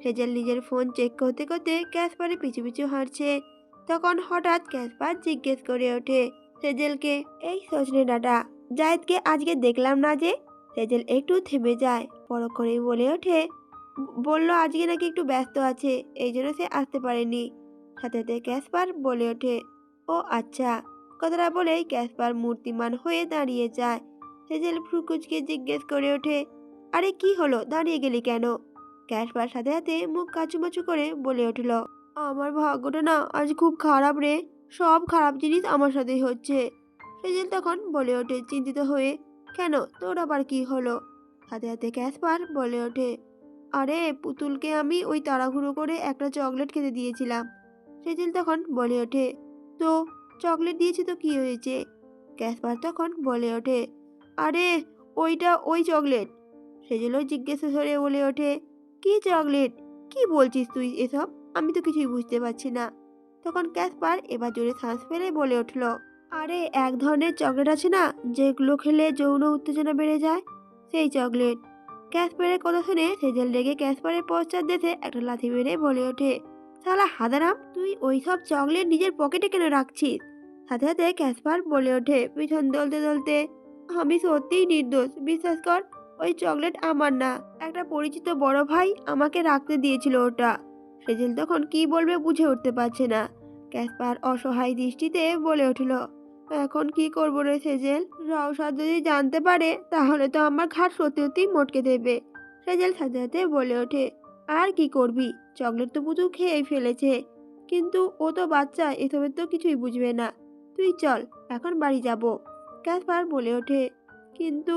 সেজেল নিজের ফোন চেক করতে করতে ক্যাসপারের পিছু পিছু হাঁটছে। তখন হঠাৎ ক্যাসপার জিজ্ঞেস করে ওঠে সেজেলকে, এই সজনে ডাটা, জায়েদকে আজকে দেখলাম না যে? সেজেল একটু থেমে যায়, পরক্ষণেই বলে ওঠে, বলল আজকে নাকি একটু ব্যস্ত আছে, এই জন্য সে আসতে পারেনি। সাথে সাথে ক্যাসপার বলে ওঠে, ও আচ্ছা। কথাটা বলেই ক্যাসপার মূর্তিমান হয়ে দাঁড়িয়ে যায়। সেজেল ভ্রুকুচকে জিজ্ঞেস করে ওঠে, আরে কি হলো, দাঁড়িয়ে গেলি কেন? ক্যাসপার সাথে সাথে মুখ কাচুমাচু করে বলে উঠল, আমার ভাগ্যটা না আজ খুব খারাপ রে, সব খারাপ জিনিস আমার সাথেই হচ্ছে। সেজেল তখন বলে ওঠে চিন্তিত হয়ে, কেন, তোর আবার কি হলো? সাথে সাথে ক্যাসপার বলে ওঠে, আরে পুতুলকে আমি ওই তাড়াহুড়ো করে একটা চকলেট খেতে দিয়েছিলাম। সেজেল তখন বলে ওঠে, তো চকলেট দিয়েছি তো কি হয়েছে? ক্যাসপার তখন বলে ওঠে, আরে ওইটা ওই চকলেট। সেজেলও জিজ্ঞাসা করে বলে ওঠে, কি চকলেট? কি বলছিস তুই এসব? আমি তো কিছুই বুঝতে পারছি না। তখন ক্যাসপার এবার জোরে শ্বাস ফেলে বলে উঠল, আরে এক ধরনের চকলেট আছে না যেগুলো খেলে যৌন উত্তেজনা বেড়ে যায়, সেই চকলেট। ক্যাসপারের কথা শুনে সেজেল রেগে ক্যাসপারের পশ্চাৎ দেশে একটা লাথি মেরে বলে ওঠে, শালা হাদারাম, তুই ওইসব চকলেট নিজের পকেটে কেন রাখছিস? সাথে সাথে ক্যাসপার বলে ওঠে পিছন দলতে দলতে, আমি সত্যিই নির্দোষ, বিশ্বাস কর, ওই চকলেট আমার না, একটা পরিচিত বড় ভাই আমাকে রাখতে দিয়েছিল ওটা। সেজেল তখন কি বলবে বুঝে উঠতে পারছে না। ক্যাসপার অসহায় দৃষ্টিতে বলে উঠল, এখন কি করবো রে সেজেল? রওশাদ যদি জানতে পারে তাহলে তো আমার ঘাড় সত্যি সত্যিই মটকে দেবে। সেজেল সাথে সাথে বলে ওঠে, আর কি করবি, চকলেট তো পুতুল খেয়েই ফেলেছে, কিন্তু ও তো বাচ্চা, এসবের তো কিছুই বুঝবে না। তুই চল, এখন বাড়ি যাব। ক্যাসপার বলে ওঠে, কিন্তু?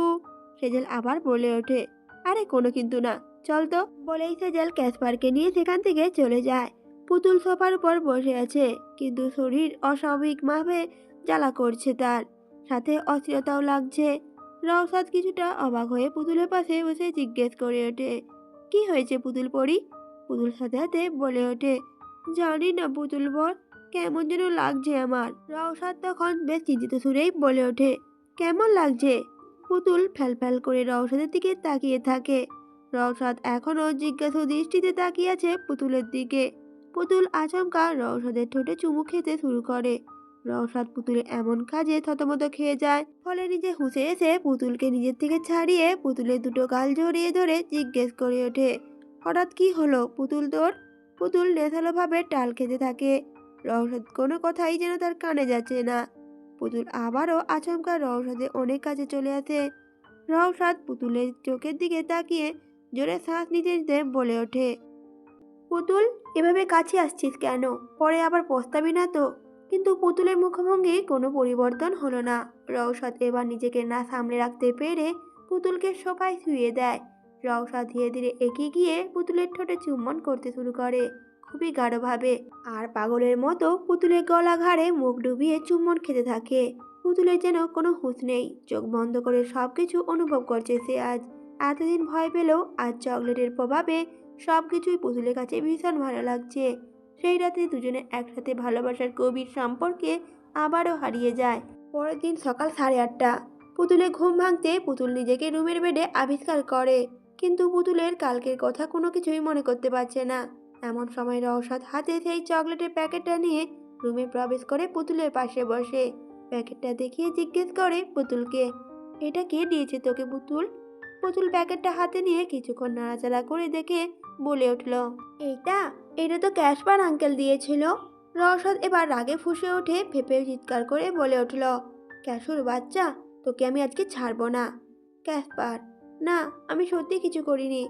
সেজেল আবার বলে ওঠে, আরে কোনো কিন্তু না, চল তো। বলেই সেজেল ক্যাসপারকে নিয়ে সেখান থেকে চলে যায়। পুতুল সোফার উপর বসে আছে, কিন্তু শরীর অস্বাভাবিকভাবে জ্বালা করছে তার, সাথে অস্থিরতাও লাগছে। রওশাদ কিছুটা অবাক হয়ে পুতুলের পাশে বসে জিজ্ঞেস করে ওঠে, কি হয়েছে পুতুল পরি? পুতুল সাথে সাথে বলে ওঠে, জানি না পুতুল বর, কেমন যেন লাগছে আমার। রওশাদ তখন বেশ চিন্তিত সুরেই বলে ওঠে, কেমন লাগছে? পুতুল ফ্যাল করে রওশাদের দিকে তাকিয়ে থাকে। রওশাদ এখনো জিজ্ঞাসা দৃষ্টিতে তাকিয়ে আছে পুতুলের দিকে। পুতুল আচমকা রওশাদের ঠোঁটে চুমু খেতে শুরু করে। রওশাদ পুতুলের এমন কাজে থতমত খেয়ে যায়, ফলে নিজে হুঁশে এসে পুতুলকে নিজের থেকে ছাড়িয়ে পুতুলের দুটো গাল জড়িয়ে ধরে জিজ্ঞেস করে ওঠে, হঠাৎ কি হলো পুতুল তোর? পুতুল নেশালোভাবে টাল খেতে থাকে। রওশাদ কোনো কথাই যেন তার কানে যাচ্ছে না। পুতুল আবারও আচমকা রওশাদের অনেক কাছে চলে আসে। রওশাদ পুতুলের চোখের দিকে তাকিয়ে জোরে শ্বাস নিতে নিতে বলে ওঠে, পুতুল, এভাবে কাছে আসছিস কেন? পরে আবার পস্তাবি না তো? কিন্তু পুতুলের মুখভঙ্গি কোনো পরিবর্তন হলো না। রওশাদ এবার নিজেকে না সামলে রাখতে পেরে পুতুলকে সোফায় শুইয়ে দেয়। রওশাদ ধীরে ধীরে এগিয়ে গিয়ে পুতুলের ঠোঁটে চুম্বন করতে শুরু করে, খুবই গাঢ়ভাবে। আর পাগলের মতো পুতুলের গলা ঘাড়ে মুখ ডুবিয়ে চুম্বন খেতে থাকে। পুতুলের যেন কোনো হুঁশ নেই, চোখ বন্ধ করে সবকিছু অনুভব করছে সে আজ। এতদিন ভয় পেলেও আজ চকলেটের প্রভাবে সবকিছুই পুতুলের কাছে ভীষণ ভালো লাগছে। সেই রাতে দুজনে একসাথে ভালোবাসার গভীর সম্পর্কে আবারও হারিয়ে যায়। পরের দিন সকাল 8:30। পুতুলের ঘুম ভাঙতে পুতুল নিজেকে রুমের বেডে আবিষ্কার করে, কিন্তু পুতুলের কালকের কথা কোনো কিছুই মনে করতে পারছে না। এমন সময় রওশাদ হাতে সেই চকলেটের প্যাকেটটা নিয়ে রুমে প্রবেশ করে পুতুলের পাশে বসে। প্যাকেটটা দেখিয়ে জিজ্ঞেস করে পুতুলকে, এটা কে দিয়েছে তোকে পুতুল? পুতুল প্যাকেটটা হাতে নিয়ে কিছুক্ষণ নাড়াচাড়া করে দেখে বলে উঠল, এইটা এটা তো ক্যাশপার আঙ্কেল দিয়েছিল। রওশাদ এবার রাগে ফুঁসে উঠে ফেঁপে চিৎকার করে বলে উঠল, ক্যাশুর বাচ্চা, তোকে আমি আজকে ছাড়বো না। ক্যাসপার, না, আমি সত্যি কিছু করিনি।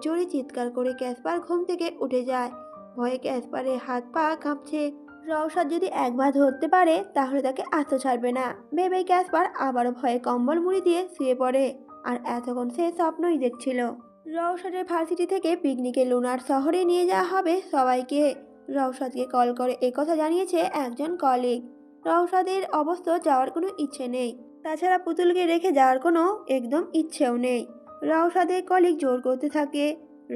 জোরে চিৎকার করে ক্যাসপার ঘুম থেকে উঠে যায়। ভয়ে ক্যাসপারের হাত পা কাঁপছে। রওশাদ যদি একবার ধরতে পারে তাহলে তাকে আস্ত ছাড়বে না ভেবেই ক্যাসপার আবারও ভয়ে কম্বল মুড়ি দিয়ে শুয়ে পড়ে। আর এতক্ষণ সে স্বপ্নই দেখছিল। রওশাদের ভার্সিটি থেকে পিকনিকে লুনার শহরে নিয়ে যাওয়া হবে সবাইকে। রওশাদকে কল করে একথা জানিয়েছে একজন কলিগ। রওশাদের অবশ্য যাওয়ার কোনো ইচ্ছে নেই, তাছাড়া পুতুলকে রেখে যাওয়ার কোনো একদম ইচ্ছেও নেই। রওশাদের কলিগ জোর করতে থাকে।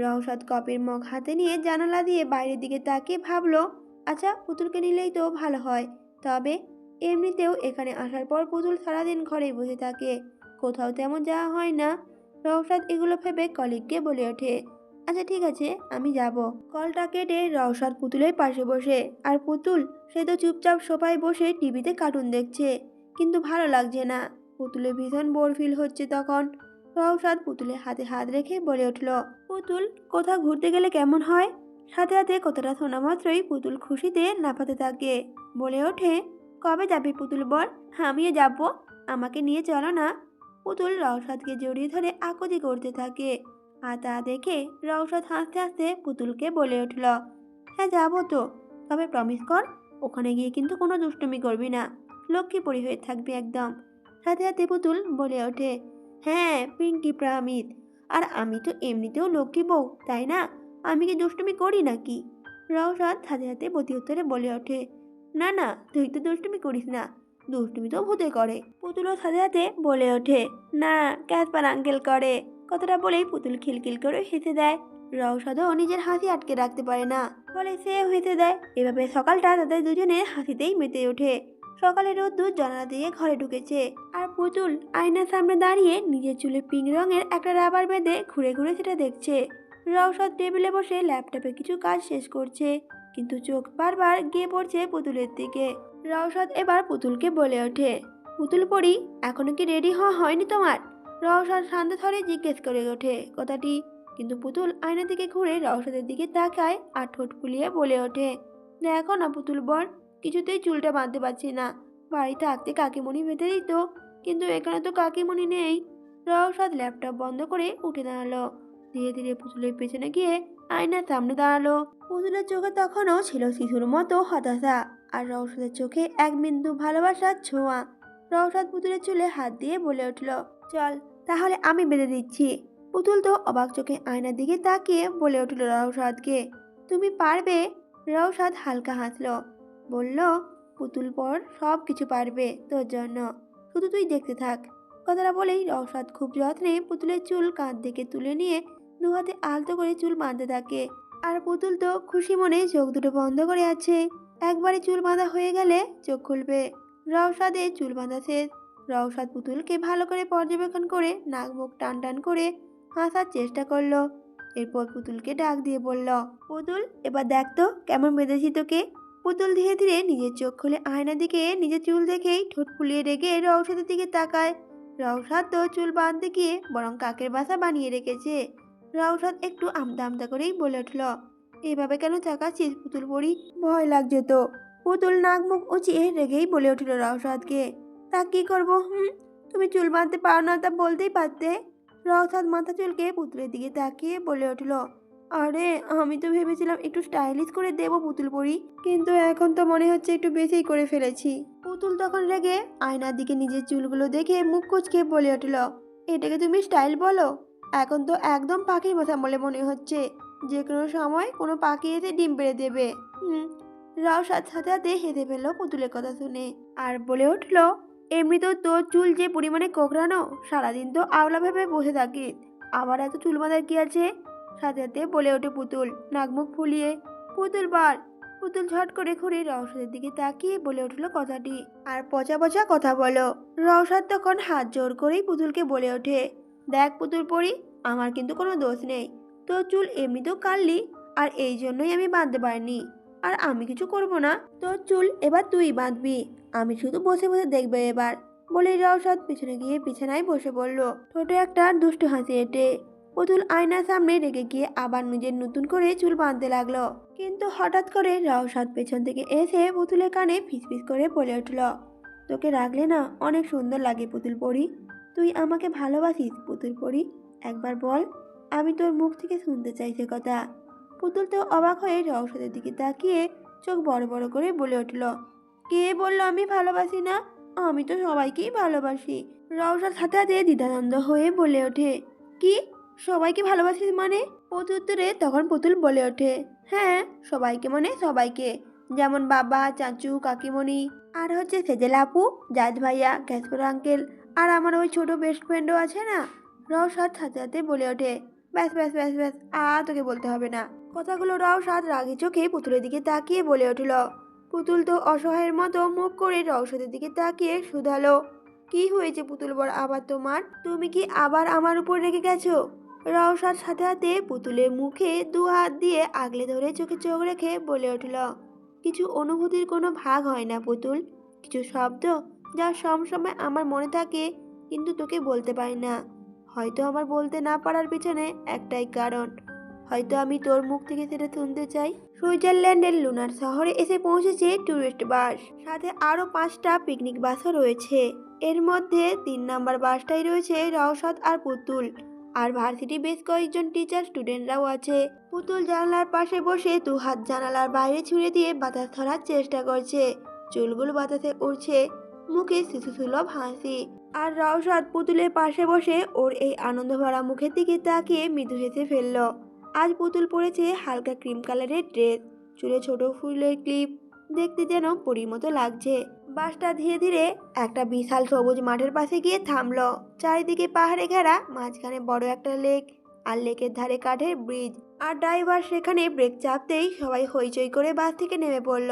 রওশাদ কফির মগ হাতে নিয়ে জানালা দিয়ে বাইরের দিকে তাকিয়ে ভাবলো, আচ্ছা পুতুলকে নিলেই তো ভালো হয়। তবে এমনিতেও এখানে আসার পর পুতুল সারাদিন ঘরেই বসে থাকে, কোথাও তেমন যাওয়া হয় না। রওশাদ এগুলো ভেবে কলিগকে বলে ওঠে, আচ্ছা ঠিক আছে, আমি যাব। কলটা কেটে রওশাদ পুতুলের পাশে বসে। আর পুতুল, সে তো চুপচাপ সোফায় বসে টিভিতে কার্টুন দেখছে, কিন্তু ভালো লাগছে না। পুতুলের ভীষণ বোর ফিল হচ্ছে তখন। রওশাদ পুতুলের হাতে হাত রেখে বলে উঠল, পুতুল, কোথাও ঘুরতে গেলে কেমন হয়? সাথে সাথে কথাটা শোনা মাত্রই পুতুল খুশিতে লাফাতে থাকে। বলে ওঠে, কবে যাবি পুতুল বল, আমিও যাব, আমাকে নিয়ে চলো না। পুতুল রওশাদকে জড়িয়ে ধরে আকুতি করতে থাকে। আর তা দেখে রওশাদ হাসতে হাসতে পুতুলকে বলে উঠল, হ্যাঁ যাবো তো, তবে প্রমিস কর ওখানে গিয়ে কিন্তু কোনো দুষ্টুমি করবি না, লক্ষ্মী পরি হয়ে থাকবি একদম। সাথে সাথে পুতুল বলে ওঠে, হ্যাঁ পিঙ্কি প্রমিস। আর আমি তো এমনিতেও লক্ষ্মী বউ, তাই না? আমি কি দুষ্টুমি করি নাকি? রওশাদ সাথে সাথে প্রতি উত্তরে বলে ওঠে, না না, তুই তো দুষ্টুমি করিস না, দুষ্টুমি তো ভূতে করে। পুতুলও সাথে সাথে বলে ওঠে, না, ক্যাসপার আঙ্কেল করে। কথাটা বলেই পুতুল খিলখিল করে হেসে দেয়। রওশাদও নিজের হাসি আটকে রাখতে পারে না, ফলে সেও হেসে দেয়। এভাবে সকালটা তাদের দুজনের হাসিতেই মেতে ওঠে। সকালে রোদ্দুর জানালা দিয়ে ঘরে ঢুকেছে, আর পুতুল আয়নার সামনে দাঁড়িয়ে নিজের চুলে পিঙ্ক রঙের একটা রাবার বেঁধে ঘুরে ঘুরে সেটা দেখছে। রওশাদ টেবিলে বসে ল্যাপটপে কিছু কাজ শেষ করছে, কিন্তু চোখ বারবার গিয়ে পড়ছে পুতুলের দিকে। রওশাদ এবার পুতুলকে বলে ওঠে, পুতুল পরি, এখনো কি রেডি হওয়া হয়নি তোমার? রওশাদ শান্ত স্বরে জিজ্ঞেস করে ওঠে কথাটি, কিন্তু পুতুল আয়নার দিকে ঘুরে রওশাদের দিকে তাকায় আর ঠোঁট ফুলিয়ে বলে ওঠে, দেখো না পুতুল বর, কিছুতেই চুলটা বাঁধতে পারছি না। বাড়িতে থাকতে কাকিমণি বেঁধে দিত, কিন্তু এখানে তো কাকিমণি নেই। রওশাদ ল্যাপটপ বন্ধ করে উঠে দাঁড়ালো। ধীরে ধীরে পুতুলের পেছনে গিয়ে আয়নার সামনে দাঁড়ালো। পুতুলের চোখে তখনও ছিল শিশুর মতো হতাশা, আর রওশাদের চোখে এক বিন্দু ভালোবাসার ছোঁয়া। রওশাদ পুতুলের চুলে হাত দিয়ে বলে উঠল, চল তাহলে আমি বেঁধে দিচ্ছি। পুতুল তো অবাক চোখে আয়নার দিকে তাকিয়ে বলে উঠল রওশাদকে, তুমি পারবে? রওশাদ হালকা হাসলো, বলল, পুতুল পর সব কিছু পারবে তোর জন্য, শুধু তুই দেখতে থাক। কথাটা বলেই রওশাদ খুব যত্নে পুতুলের চুল কাঁধ থেকে তুলে নিয়ে দু হাতে আলতো করে চুল বাঁধতে থাকে। আর পুতুল তো খুশি মনে চোখ দুটো বন্ধ করে আছে। একবারে চুল বাঁধা হয়ে গেলে চোখ খুলবে। রওশাদের চুল বাঁধা শেষ। রওশাদ পুতুলকে ভালো করে পর্যবেক্ষণ করে নাক মুখ টান টান করে হাসার চেষ্টা করলো। এরপর পুতুলকে ডাক দিয়ে বলল, পুতুল, এবার দেখ তো কেমন বেঁধেছি তোকে। পুতুল ধীরে ধীরে নিজের চোখ খুলে আয়নার দিকে নিজের চুল দেখেই ঠোঁট ফুলিয়ে রেখে রওশাদের দিকে তাকায়। রওশাদ তো চুল বাঁধতে গিয়ে বরং কাকের বাসা বানিয়ে রেখেছে। রওশাদ একটু আমতা আমতা করেই বলে উঠল, এভাবে কেন তাকাচ্ছিস পুতুল পরি? ভয় লাগছে তো। পুতুল নাক মুখ উঁচিয়ে রেগেই বলে উঠল রওশাদকে, তা কি করবো? তুমি চুল বাঁধতে পারো না তা বলতেই পারতে। রওশাদ মাথা চুলকে পুতুলের দিকে তাকিয়ে বলে উঠল, আরে আমি তো ভেবেছিলাম একটু স্টাইলিশ করে দেবো পুতুল পরি, কিন্তু এখন তো মনে হচ্ছে একটু বেশিই করে ফেলেছি। পুতুল তখন রেগে আয়নার দিকে নিজের চুলগুলো দেখে মুখ কুঁচকে বলে উঠল, এটাকে তুমি স্টাইল বলো? এখন তো একদম পাখির মাথা বলে মনে হচ্ছে, যে কোনো সময় কোনো পাখি এসে ডিম পেড়ে দেবে। রওশাদ সাথে সাথে হেসে ফেললো পুতুলের কথা শুনে আর বলে উঠল, এমনিতেও তোর চুল যে পরিমাণে কোঁকড়ানো, সারাদিন তো আওলা ভেবে বসে থাকিস, আবার এত চুল বাঁধার কি আছে? সাথে সাথে বলে ওঠে পুতুল নাক মুখ ফুলিয়ে। পুতুল বার। পুতুল ঝট করে ঘুরে রওশাদের দিকে তাকিয়ে বলে উঠল কথাটি, আর পচা পচা কথা বলো। রওশাদ তখন হাত জোর করেই পুতুলকে বলে ওঠে, দেখ পুতুল পরি, আমার কিন্তু কোনো দোষ নেই। তোর চুল এমনিতেও কাটলি, আর এই জন্যই আমি বাঁধতে পারিনি। আর আমি কিছু করব না, তোর চুল এবার তুই বাঁধবি, আমি শুধু বসে বসে দেখবে এবার। বলে রওশাদ পিছনে গিয়ে বিছানায় বসে পড়ল, ঠোঁটে একটা দুষ্টু হাসি এঁটে। পুতুল আয়নার সামনে রেগে গিয়ে আবার নিজের নতুন করে চুল বাঁধতে লাগলো, কিন্তু হঠাৎ করে রওশাদ পেছন থেকে এসে পুতুলের কানে ফিসফিস করে বলে উঠল, তোকে রাখলে না অনেক সুন্দর লাগে পুতুল পরি, তুই আমাকে ভালোবাসিস পুতুল পরি, একবার বল, আমি তোর মুখ থেকে শুনতে চাই সে কথা। পুতুল তো অবাক হয়ে রওশাদের দিকে তাকিয়ে চোখ বড় বড় করে বলে উঠল, কে বললো আমি ভালোবাসি না? আমি তো সবাইকেই ভালোবাসি। রওশাদ সাথে সাথে দ্বিধাদ্বন্দ্ব হয়ে বলে ওঠে, কি সবাইকে ভালোবাসিস মানে? প্রত্যুত্তরে তখন পুতুল বলে ওঠে, হ্যাঁ সবাইকে মানে সবাইকে, যেমন বাবা চাচু কাকিমণি, আর হচ্ছে সেজেল আপু, জাজ ভাইয়া, ক্যাশপুর আঙ্কেল, আর আমার ওই ছোট বেস্ট ফ্রেন্ডও আছে না। রওশাদ সাথে সাথে বলে ওঠে, ব্যাস ব্যাস ব্যাস ব্যাস, তোকে বলতে হবে না। কথাগুলো রওশাদ রাগি চোখে পুতুলের দিকে তাকিয়ে বলে উঠল। পুতুল তো অসহায়ের মতো মুখ করে রওশাদের দিকে তাকিয়ে শুধালো, কি হয়েছে পুতুল বর আবার তোমার? তুমি কি আবার আমার উপর রেগে গেছো? রওশাদ সাথে সাথে পুতুলের মুখে দু হাত দিয়ে আগলে ধরে চোখে চোখ রেখে বলে উঠল, কিছু অনুভূতির কোনো ভাগ হয় না পুতুল, কিছু শব্দ যা সবসময় আমার মনে থাকে কিন্তু তোকে বলতে পারি না। হয়তো আমার বলতে না পারার পিছনে একটাই কারণ, হয়তো আমি তোর মুখ থেকে সেটা শুনতে চাই। সুইজারল্যান্ডের লুনার শহরে এসে পৌঁছেছে ট্যুরিস্ট বাস, সাথে আরও 5টা পিকনিক বাসও রয়েছে। এর মধ্যে 3 নাম্বার বাসটাই রয়েছে রওশাদ আর পুতুল, আর ভার্সিটি বেশ কয়েকজন টিচার স্টুডেন্টরাও আছে। পুতুল জানালার পাশে বসে 2 হাত জানালার বাইরে ছুঁড়ে দিয়ে বাতাস ধরার চেষ্টা করছে, চুলগুলো বাতাসে উড়ছে, মুখে শিশুসুলভ হাসি। আর রওশাদ পুতুলের পাশে বসে ওর এই আনন্দ ভরা মুখের দিকে তাকিয়ে মৃদু হেসে ফেলল। আজ পুতুল পরেছে হালকা ক্রিম কালারের ড্রেস, চুলে ছোট ফুলের ক্লিপ, দেখতে যেন পরীর মতো লাগছে। বাসটা ধীরে ধীরে একটা বিশাল সবুজ মাঠের পাশে গিয়ে থামলো। চারিদিকে পাহাড়ে ঘেরা, মাঝখানে বড় একটা লেক, আর লেকের ধারে কাঠের ব্রিজ। আর ড্রাইভার সেখানে ব্রেক চাপতেই সবাই হইচই করে বাস থেকে নেমে পড়ল।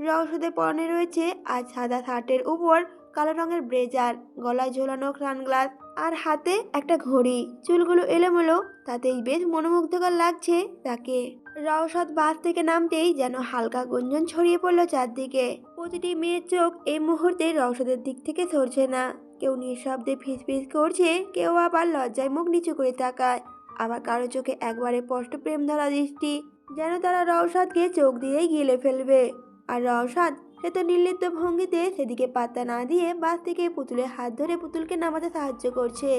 রওশাদের পরনে রয়েছে আজ সাদা শার্টের উপর কালো রঙের ব্লেজার, গলায় ঝোলানো সানগ্লাস, আর হাতে একটা ঘড়ি। চুলগুলো এলোমেলো, তাতেই বেশ মনোমুগ্ধকর লাগছে তাকে। রওশাদ বাস থেকে নামতেই যেন হালকা গুঞ্জন ছড়িয়ে পড়লো চারদিকে। প্রতিটি মেয়ের চোখ এই মুহূর্তে রওশাদের দিক থেকে সরছে না, কেউ নিঃশব্দে ফিসফিস করছে, কেউ আবার লজ্জায় মুখ নিচু করে তাকায়, আবার কারো চোখে একবারে স্পষ্ট প্রেম ধরা দৃষ্টি, যেন তারা রওশাদকে চোখ দিয়েই গিলে ফেলবে। আর রওশাদ সে তো নির্লিপ্ত ভঙ্গিতে সেদিকে পাত্তা না দিয়ে বাস থেকে পুতুলের হাত ধরে পুতুলকে নামাতে সাহায্য করছে,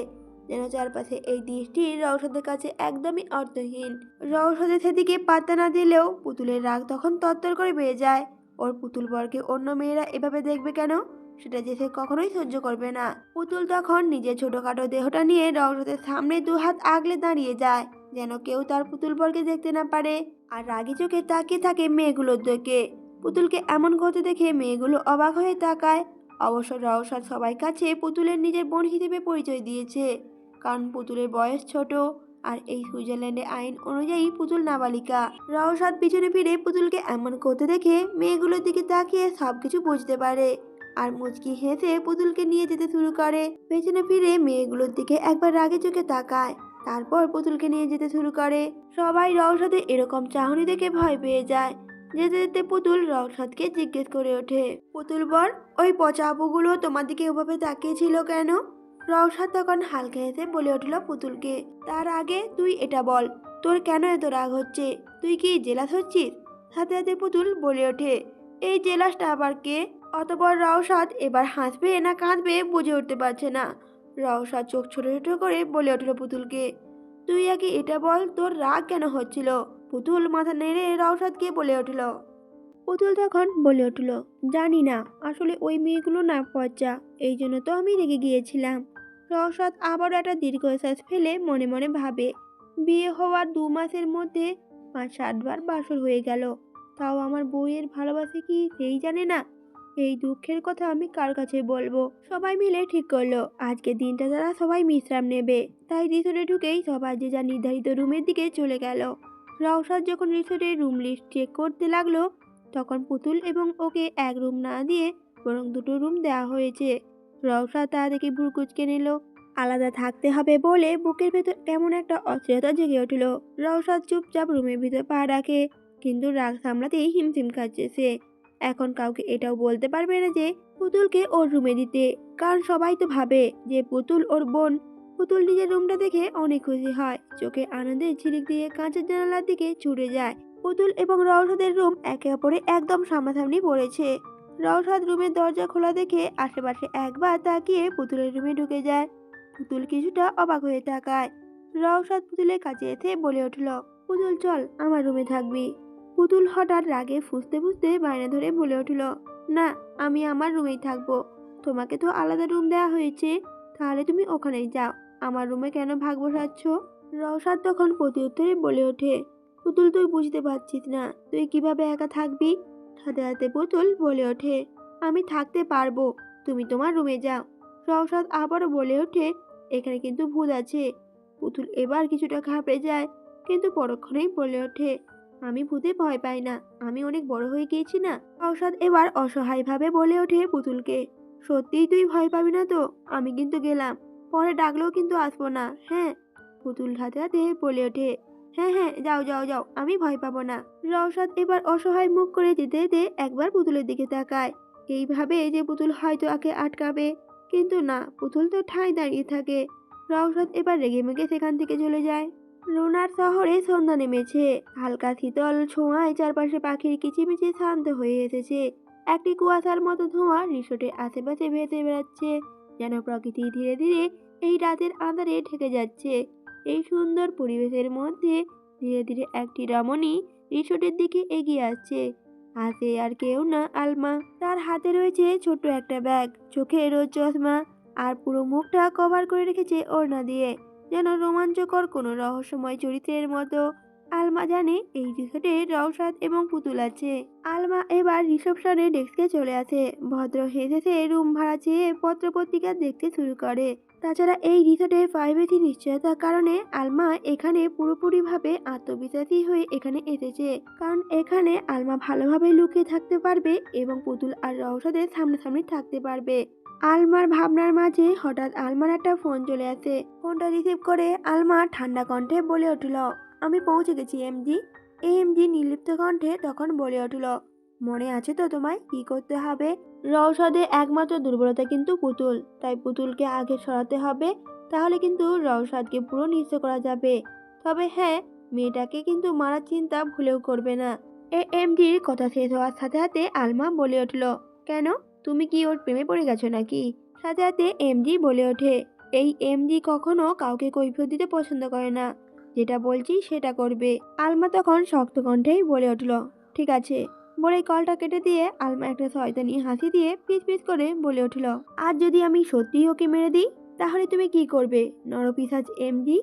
যেন চারপাশে এই দৃষ্টি রওশাদের কাছে একদমই অর্থহীন। রওশাদের সেদিকে পাত্তা না দিলেও পুতুলের রাগ তখন তরতর করে বেড়ে যায়। ওর পুতুল বরকে অন্য মেয়েরা এভাবে দেখবে কেন, সেটা যে সে কখনোই সহ্য করবে না। পুতুল তখন নিজের ছোটখাটো দেহটা নিয়ে রওশাদের সামনে 2 হাত আগলে দাঁড়িয়ে যায়, যেন কেউ তার পুতুল বরকে দেখতে না পারে, আর রাগি চোখে তাকিয়ে থাকে মেয়েগুলোর দিকে। পুতুলকে এমন করতে দেখে মেয়েগুলো অবাক হয়ে তাকায়। অবশ্য রওশাদ সবার কাছে পুতুলের নিজের বোন হিসেবে পরিচয় দিয়েছে, কারণ পুতুলের বয়স ছোট, আর এই সুইজারল্যান্ডের আইন অনুযায়ী পুতুল নাবালিকা। রওশাদ পিছনে ফিরে পুতুলকে এমন করতে দেখে মেয়েগুলোর দিকে তাকিয়ে সবকিছু বুঝতে পারে, আর মুচকি হেসে পুতুলকে নিয়ে যেতে শুরু করে। পেছনে ফিরে মেয়েগুলোর দিকে একবার রাগে চোখে তাকায়, তারপর পুতুলকে নিয়ে যেতে শুরু করে। সবাই রওশাদের এরকম চাহনি দেখে ভয় পেয়ে যায়, যেতে যেতে পুতুল রওশাদকে জিজ্ঞেস করে ওঠে, পুতুল বর, ওই পচা আপুগুলো তোমার দিকে ওভাবে তাকিয়েছিল কেন? রওশাদ তখন হালকা হেসে বলে উঠল পুতুলকে, তার আগে তুই এটা বল, তোর কেন এত রাগ হচ্ছে? তুই কি জেলাস হচ্ছিস? সাথে সাথে পুতুল বলে ওঠে, এই জেলাসটা আবার কে? অতঃপর রওশাদ এবার হাসবে না কাঁদবে বুঝে উঠতে পারছে না। রওশাদ চোখ ছোট ছোট করে বলে উঠল পুতুলকে, তুই আগে এটা বল, তোর রাগ কেন হচ্ছিল? পুতুল মাথা নেড়ে রওশাদকে বলে উঠল। পুতুল তখন বলে উঠল, জানি না, আসলে ওই মেয়েগুলো না পচা, এই জন্য তো আমি রেগে গিয়েছিলাম। রওশাদ আবারও একটা দীর্ঘশ্বাস ফেলে মনে মনে ভাবে, বিয়ে হওয়ার 2 মাসের মধ্যে 5-7 বার বাসর হয়ে গেল, তাও আমার বউয়ের ভালোবাসে কি সেই জানে না। এই দুঃখের কথা আমি কার কাছে বলবো? সবাই মিলে ঠিক করলো আজকের দিনটা তারা সবাই বিশ্রাম নেবে, তাই রিসোর্টে ঢুকেই সবাই যে যার নির্ধারিত রুমের দিকে চলে গেল। রওশাদ যখন রিসোর্টের রুম লিস্ট চেক করতে লাগলো, তখন পুতুল এবং ওকে এক রুম না দিয়ে বরং 2টো রুম দেওয়া হয়েছে। রওশাদ তা দেখে ভ্রু কুঁচকে নিল। আলাদা থাকতে হবে বলে বুকের ভেতর কেমন একটা অস্থিরতা জেগে উঠল। রওশাদ চুপচাপ রুমের ভিতর পা রাখে, কিন্তু রাগ সামলাতেই হিমশিম খাচ্ছে সে। এখন কাউকে এটাও বলতে পারবে না যে পুতুলকে ওর রুমে দিতে, কারণ সবাই তো ভাবে যে পুতুল ওর বোন। পুতুল নিজের রুমটা দেখে অনেক খুশি হয়, চোখে আনন্দের ঝিলিক দিয়ে কাঁচের জানালার দিকে ছুটে যায়। পুতুল এবং রওশাদের রুম একে অপরে একদম সামনাসামনি পড়েছে। রওশাদ রুমের দরজা খোলা দেখে আশেপাশে একবার তাকিয়ে পুতুলের রুমে ঢুকে যায়। পুতুল কিছুটা অবাক হয়ে তাকায়। রওশাদ পুতুলের কাছে এসে বলে উঠল, পুতুল চল, আমার রুমে থাকবি। পুতুল হঠাৎ রাগে ফুঁসতে ফুঁসতে বায়না ধরে বলে উঠল, না, আমি আমার রুমেই থাকবো। তোমাকে তো আলাদা রুম দেওয়া হয়েছে, তাহলে তুমি ওখানেই যাও, আমার রুমে কেন ভাগ বসাচ্ছ? রওশাদ তখন প্রত্যুত্তরে বলে ওঠে, পুতুল তুই বুঝতে পারছিস না, তুই কিভাবে একা থাকবি? সাথে সাথে পুতুল বলে ওঠে, আমি থাকতে পারবো, তুমি তোমার রুমে যাও। রওশাদ আবারও বলে ওঠে, এখানে কিন্তু ভূত আছে। পুতুল এবার কিছুটা ঘাবড়ে যায়, কিন্তু পরক্ষণেই বলে ওঠে, আমি ভূতে ভয় পাই না, আমি অনেক বড় হয়ে গিয়েছি না। রওশাদ এবার অসহায়ভাবে বলে ওঠে পুতুলকে, সত্যিই তুই ভয় পাবি না তো? আমি কিন্তু গেলাম, পরে ডাকলেও কিন্তু আসবো না, হ্যাঁ? পুতুল হাতে হাতে বলে ওঠে, হ্যাঁ হ্যাঁ, যাও যাও যাও, আমি ভয় পাবো না। রওশাদ এবার অসহায় মুখ করে যেতে যেতে একবার পুতুলের দিকে তাকায়, এইভাবে যে পুতুল হয়তো আগে আটকাবে, কিন্তু না, পুতুল তো ঠাঁই দাঁড়িয়ে থাকে। রওশাদ এবার রেগে মেগে সেখান থেকে চলে যায়। লুনার শহরে সন্ধ্যা নেমেছে, হালকা শীতল ছোঁয়ায় চারপাশে পাখির কিচিমিচি শান্ত হয়ে এসেছে। একটি কুয়াশার মতো ধোঁয়া রিসোর্টের আশেপাশে ভেসে বেড়াচ্ছে, যেন প্রকৃতি ধীরে ধীরে এই রাতের আঁধারে ঢেকে যাচ্ছে। এই সুন্দর পরিবেশের মধ্যে ধীরে ধীরে একটি রমণী রিসোর্টের দিকে এগিয়ে আসছে। হাতে আর কেউ না, আলমা। তার হাতে রয়েছে ছোট্ট একটা ব্যাগ, চোখে রোজ চশমা, আর পুরো মুখটা কভার করে রেখেছে ওড়না দিয়ে, যেন রোমাঞ্চকর কোনো রহস্যময় চরিত্রের মতো। আলমা জানে এই রিসোর্টে রওশাদ এবং পুতুল আছে। আলমা এবার রিসেপশনে ডেস্কে চলে আসে, ভদ্র হেসে রুম ভাড়া চেয়ে পত্রপত্রিকা দেখতে শুরু করে। তাছাড়া এই রিসোর্টের প্রাইভেসি নিশ্চয়তার কারণে আলমা এখানে পুরোপুরিভাবে আত্মবিশ্বাসী হয়ে এখানে এসেছে, কারণ এখানে আলমা ভালোভাবে লুকিয়ে থাকতে পারবে এবং পুতুল আর রওশাদের সামনাসামনি থাকতে পারবে। আলমার ভাবনার মাঝে হঠাৎ আলমার একটা ফোন চলে আসে। ফোনটা রিসিভ করে আলমা ঠান্ডা কণ্ঠে বলে উঠল, আমি পৌঁছে গেছি এমজি। এমজি নির্লিপ্ত কণ্ঠে তখন বলে উঠল, মনে আছে তো তোমায় কি করতে হবে? রওশাদের একমাত্র দুর্বলতা কিন্তু পুতুল, তাই পুতুলকে আগে সরাতে হবে, তাহলে কিন্তু রওশাদকে পুরো নিঃস্ব করা যাবে। তবে হ্যাঁ, মেয়েটাকে কিন্তু মারার চিন্তা ভুলেও করবে না। এমডির কথা শেষ হওয়ার সাথে সাথে আলমা বলে উঠল, কেন, তুমি কি ওর প্রেমে পড়ে গেছো নাকি? সাথে সাথে এমডি বলে ওঠে, এই এমডি কখনো কাউকে কৈফিয়ত দিতে পছন্দ করে না, যেটা বলছি সেটা করবে। আলমা তখন শক্ত কণ্ঠেই বলে উঠল, ঠিক আছে। বলে কলটা কেটে দিয়ে আলমা একটা শয়তানি হাসি দিয়ে পিস পিস করে বলে উঠল, আর যদি আমি সত্যিই ওকে মেরে দিই, তাহলে তুমি কি করবে নরপিশাচ এমডি?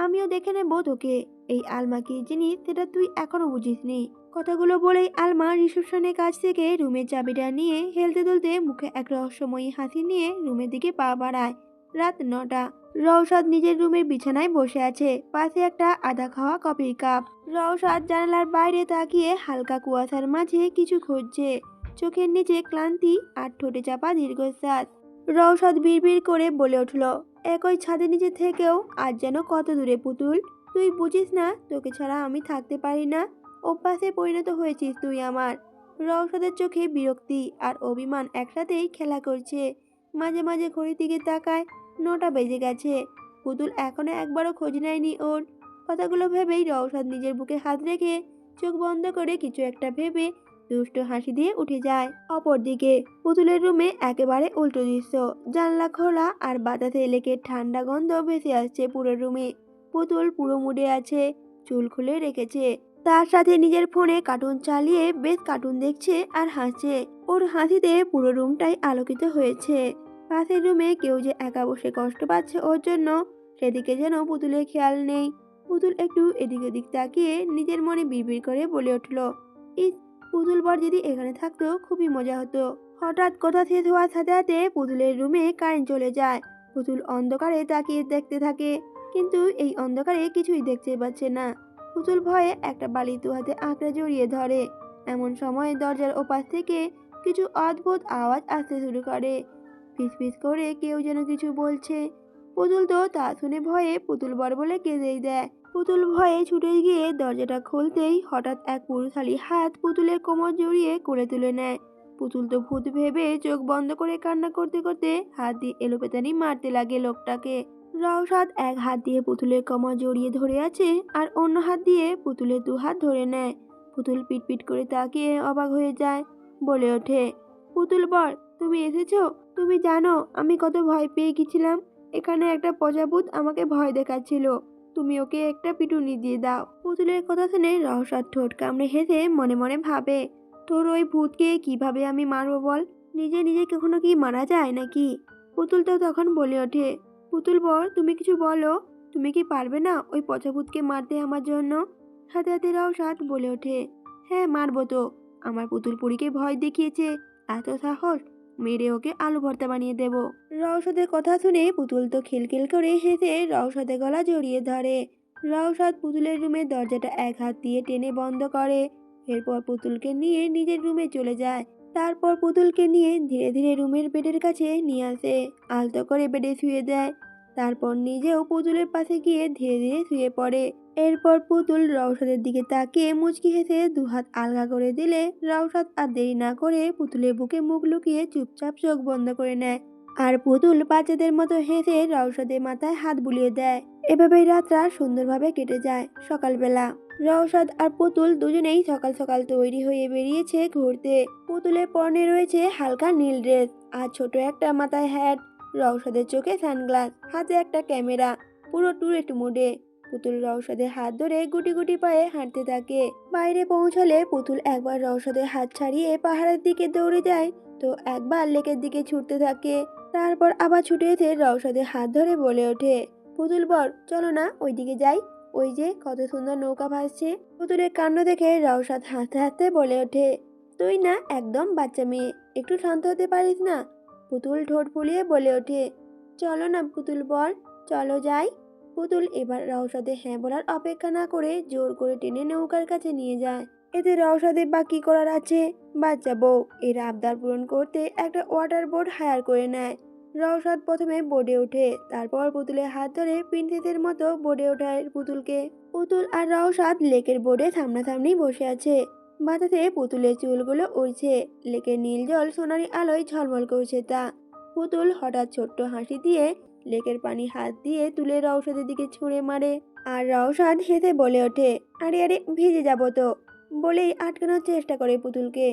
আমিও দেখে নেব তোকে। এই আলমা কি জিনিস সেটা তুই এখনো বুঝিসনি। কথাগুলো বলেই আলমা রিসেপশনের কাছ থেকে রুমের চাবিটা নিয়ে হেলতে দুলতে মুখে এক রহস্যময়ী হাসি নিয়ে রুমের দিকে পা বাড়ায়। রাত 9টা। রওশাদ নিজের রুমের বিছানায় বসে আছে, পাশে একটা আধা খাওয়া কফির কাপ। রওশাদ জানালার বাইরে তাকিয়ে হালকা কুয়াশার মাঝে কিছু খুঁজছে, চোখের নিচে ক্লান্তি আর ঠোঁটে চাপা দীর্ঘশ্বাস। রওশাদ বিড়বিড় করে বলে উঠল, একই ছাদের নিচে থেকেও আজ যেন কত দূরে পুতুল, তুই বুঝিস না তোকে ছাড়া আমি থাকতে পারি না, অভ্যাসে পরিণত হয়েছিস তুই আমার। রওশাদের চোখে বিরক্তি আর অভিমান একসাথেই খেলা করছে। মাঝে মাঝে ঘড়ির দিকে তাকায়, 9টা বেজে গেছে। পুতুল এখনো একবারও খোঁজ নেয়নি ওর। কথাগুলো ভেবেই রওশাদ নিজের বুকে হাত রেখে চোখ বন্ধ করে কিছু একটা ভেবে দুষ্টু হাসি দিয়ে উঠে যায়। অপরদিকে পুতুলের রুমে একেবারে উল্টো দৃশ্য। জানলা খোলা আর বাতাসে লেকের ঠান্ডা গন্ধ ভেসে আসছে পুরো রুমে। পুতুল পুরো মুডে আছে, চুল খুলে রেখেছে। তার সাথে নিজের ফোনে কার্টুন চালিয়ে বেশ কার্টুন দেখছে আর হাসছে। ওর হাসিতে পুরো রুমটাই আলোকিত হয়েছে। পাশের রুমে কেউ যে একা বসে কষ্ট পাচ্ছে ওর জন্য, সেদিকে যেন পুতুলের খেয়াল নেই। পুতুল একটু এদিক ওদিক তাকিয়ে নিজের মনে বিড়বিড় করে বলে উঠল, ইস, পুতুল বর যদি এখানে থাকতো খুবই মজা হতো। হঠাৎ কথা শেষ হওয়ার সাথে সাথে পুতুলের রুমে কারেন্ট চলে যায়। পুতুল অন্ধকারে তাকিয়ে দেখতে থাকে, কিন্তু এই অন্ধকারে কিছুই দেখতে পাচ্ছে না। পুতুল ভয়ে একটা বালি দু হাতে আঁকড়ে জড়িয়ে ধরে। এমন সময় দরজার ওপাশ থেকে কিছু অদ্ভুত আওয়াজ আসতে শুরু করে। ফিসফিস করে কেউ যেন কিছু বলছে। পুতুল তো তা শুনে ভয়ে পুতুল বর বলে কেঁদেই দেয়। পুতুল ভয়ে ছুটে গিয়ে দরজাটা খুলতেই হঠাৎ এক পুরুষালী হাত পুতুলের কোমর জড়িয়ে কোলে তুলে নেয়। পুতুল তো ভূত ভেবে চোখ বন্ধ করে কান্না করতে করতে হাত দিয়ে এলোপাতাড়ি মারতে লাগে লোকটাকে। রওশাদ এক হাত দিয়ে পুতুলের কোমর জড়িয়ে ধরে আছে আর অন্য হাত দিয়ে পুতুলের 2 হাত ধরে নেয়। পুতুল পিটপিট করে তাকিয়ে অবাক হয়ে যায়, বলে ওঠে, পুতুল বর, তুমি এসেছো? তুমি জানো আমি কত ভয় পেয়ে গেছিলাম। এখানে একটা পচা ভূত আমাকে ভয় দেখাচ্ছিল। তুমি ওকে একটা পিটুনি দিয়ে দাও। পুতুলের কথা শুনে রওশাদ ঠোঁট কামড়ে হেসে মনে মনে ভাবে, তোর ওই ভূতকে কিভাবে আমি মারবো বল? নিজে নিজে কখনো কি মারা যায় নাকি? পুতুল তো তখন বলে ওঠে, পুতুল বর, তুমি কিছু বলো। তুমি কি পারবে না ওই পচা ভূতকে মারতে আমার জন্য? সাথে সাথে রওশাদ বলে ওঠে, হ্যাঁ মারবো তো। আমার পুতুল পুরীকে ভয় দেখিয়েছে, এত সাহস, মেরে ওকে আলু ভর্তা বানিয়ে দেব। রওশাদের কথা শুনে পুতুল তো খিলখিল করে হেসে রওশাদের গলা জড়িয়ে ধরে। রওশাদ পুতুলের রুমের দরজাটা এক হাত দিয়ে টেনে বন্ধ করে। এরপর পুতুলকে নিয়ে নিজের রুমে চলে যায়। তারপর পুতুলকে নিয়ে ধীরে ধীরে রুমের বেডের কাছে নিয়ে আসে, আলতো করে বেডে শুয়ে দেয়। তারপর নিজেও পুতুলের পাশে গিয়ে ধীরে ধীরে শুয়ে পড়ে। এরপর পুতুল রওশাদের দিকে তাকিয়ে মুচকি হেসে 2 হাত আলগা করে দিলে রওশাদ আর দেরি না করে পুতুলের বুকে মুখ লুকিয়ে চুপচাপ চোখ বন্ধ করে নেয়। আর পুতুল বাচ্চাদের মতো হেসে রওশাদের মাথায় হাত বুলিয়ে দেয়। এভাবেই রাতটা সুন্দরভাবে কেটে যায়। সকালবেলা রওশাদ আর পুতুল দুজনেই সকাল সকাল তৈরি হয়ে বেরিয়েছে ঘুরতে। পুতুলের পরনে রয়েছে হালকা নীল ড্রেস আর ছোট একটা মাথায় হ্যাট। রওশাদের চোখে সানগ্লাস, হাতে একটা ক্যামেরা, পুরো টুরিস্ট মুডে। পুতুল রওশাদের হাত ধরে গুটি গুটি পায়ে হাঁটতে থাকে। বাইরে পৌঁছালে পুতুল একবার রওশাদের হাত ছাড়িয়ে পাহাড়ের দিকে দৌড়ে যায়, তো একবার লেকের দিকে ছুটতে থাকে। তারপর আবার ছুটে এসে রওশাদের হাত ধরে বলে ওঠে, পুতুল বর, চলো না ওইদিকে যাই, ওই যে কত সুন্দর নৌকা ভাসছে। পুতুলের কাণ্ড দেখে রওশাদ হাসতে হাসতে বলে ওঠে, তুই না একদম বাচ্চা মেয়ে, একটু শান্ত হতে পারিস না? পুতুল ঠোঁট ফুলিয়ে বলে ওঠে, চলো না পুতুল বর, চলো যাই। পুতুল এবার রওশাদের হ্যাঁ বলার অপেক্ষা না করে জোর করে টেনে নৌকার কাছে নিয়ে যায়। এতে রওশাদের বা কি করার আছে? বাচ্চা বউ, এর আবদার পূরণ করতে একটা ওয়াটার বোর্ড হায়ার করে নেয়। রওশাদ প্রথমে বোর্ডে ওঠে, তারপর পুতুলের হাত ধরে প্রিন্সেসের মতো বোর্ডে ওঠায় পুতুলকে। পুতুল আর রওশাদ লেকের বোর্ডে সামনাসামনি বসে আছে। বাতাসে পুতুলের চুলগুলো উড়ছে, লেকের নীল জল সোনালি আলোয় ঝলমল করছে তা। পুতুল হঠাৎ ছোট্ট হাসি দিয়ে লেকের পানি হাত দিয়ে তুলে রওশাদের দিকে ছুঁড়ে মারে। আর রওশাদ হেসে বলে ওঠে, আরে আরে, ভিজে যাবো তো, বলেই আটকানোর চেষ্টা করে পুতুলকে।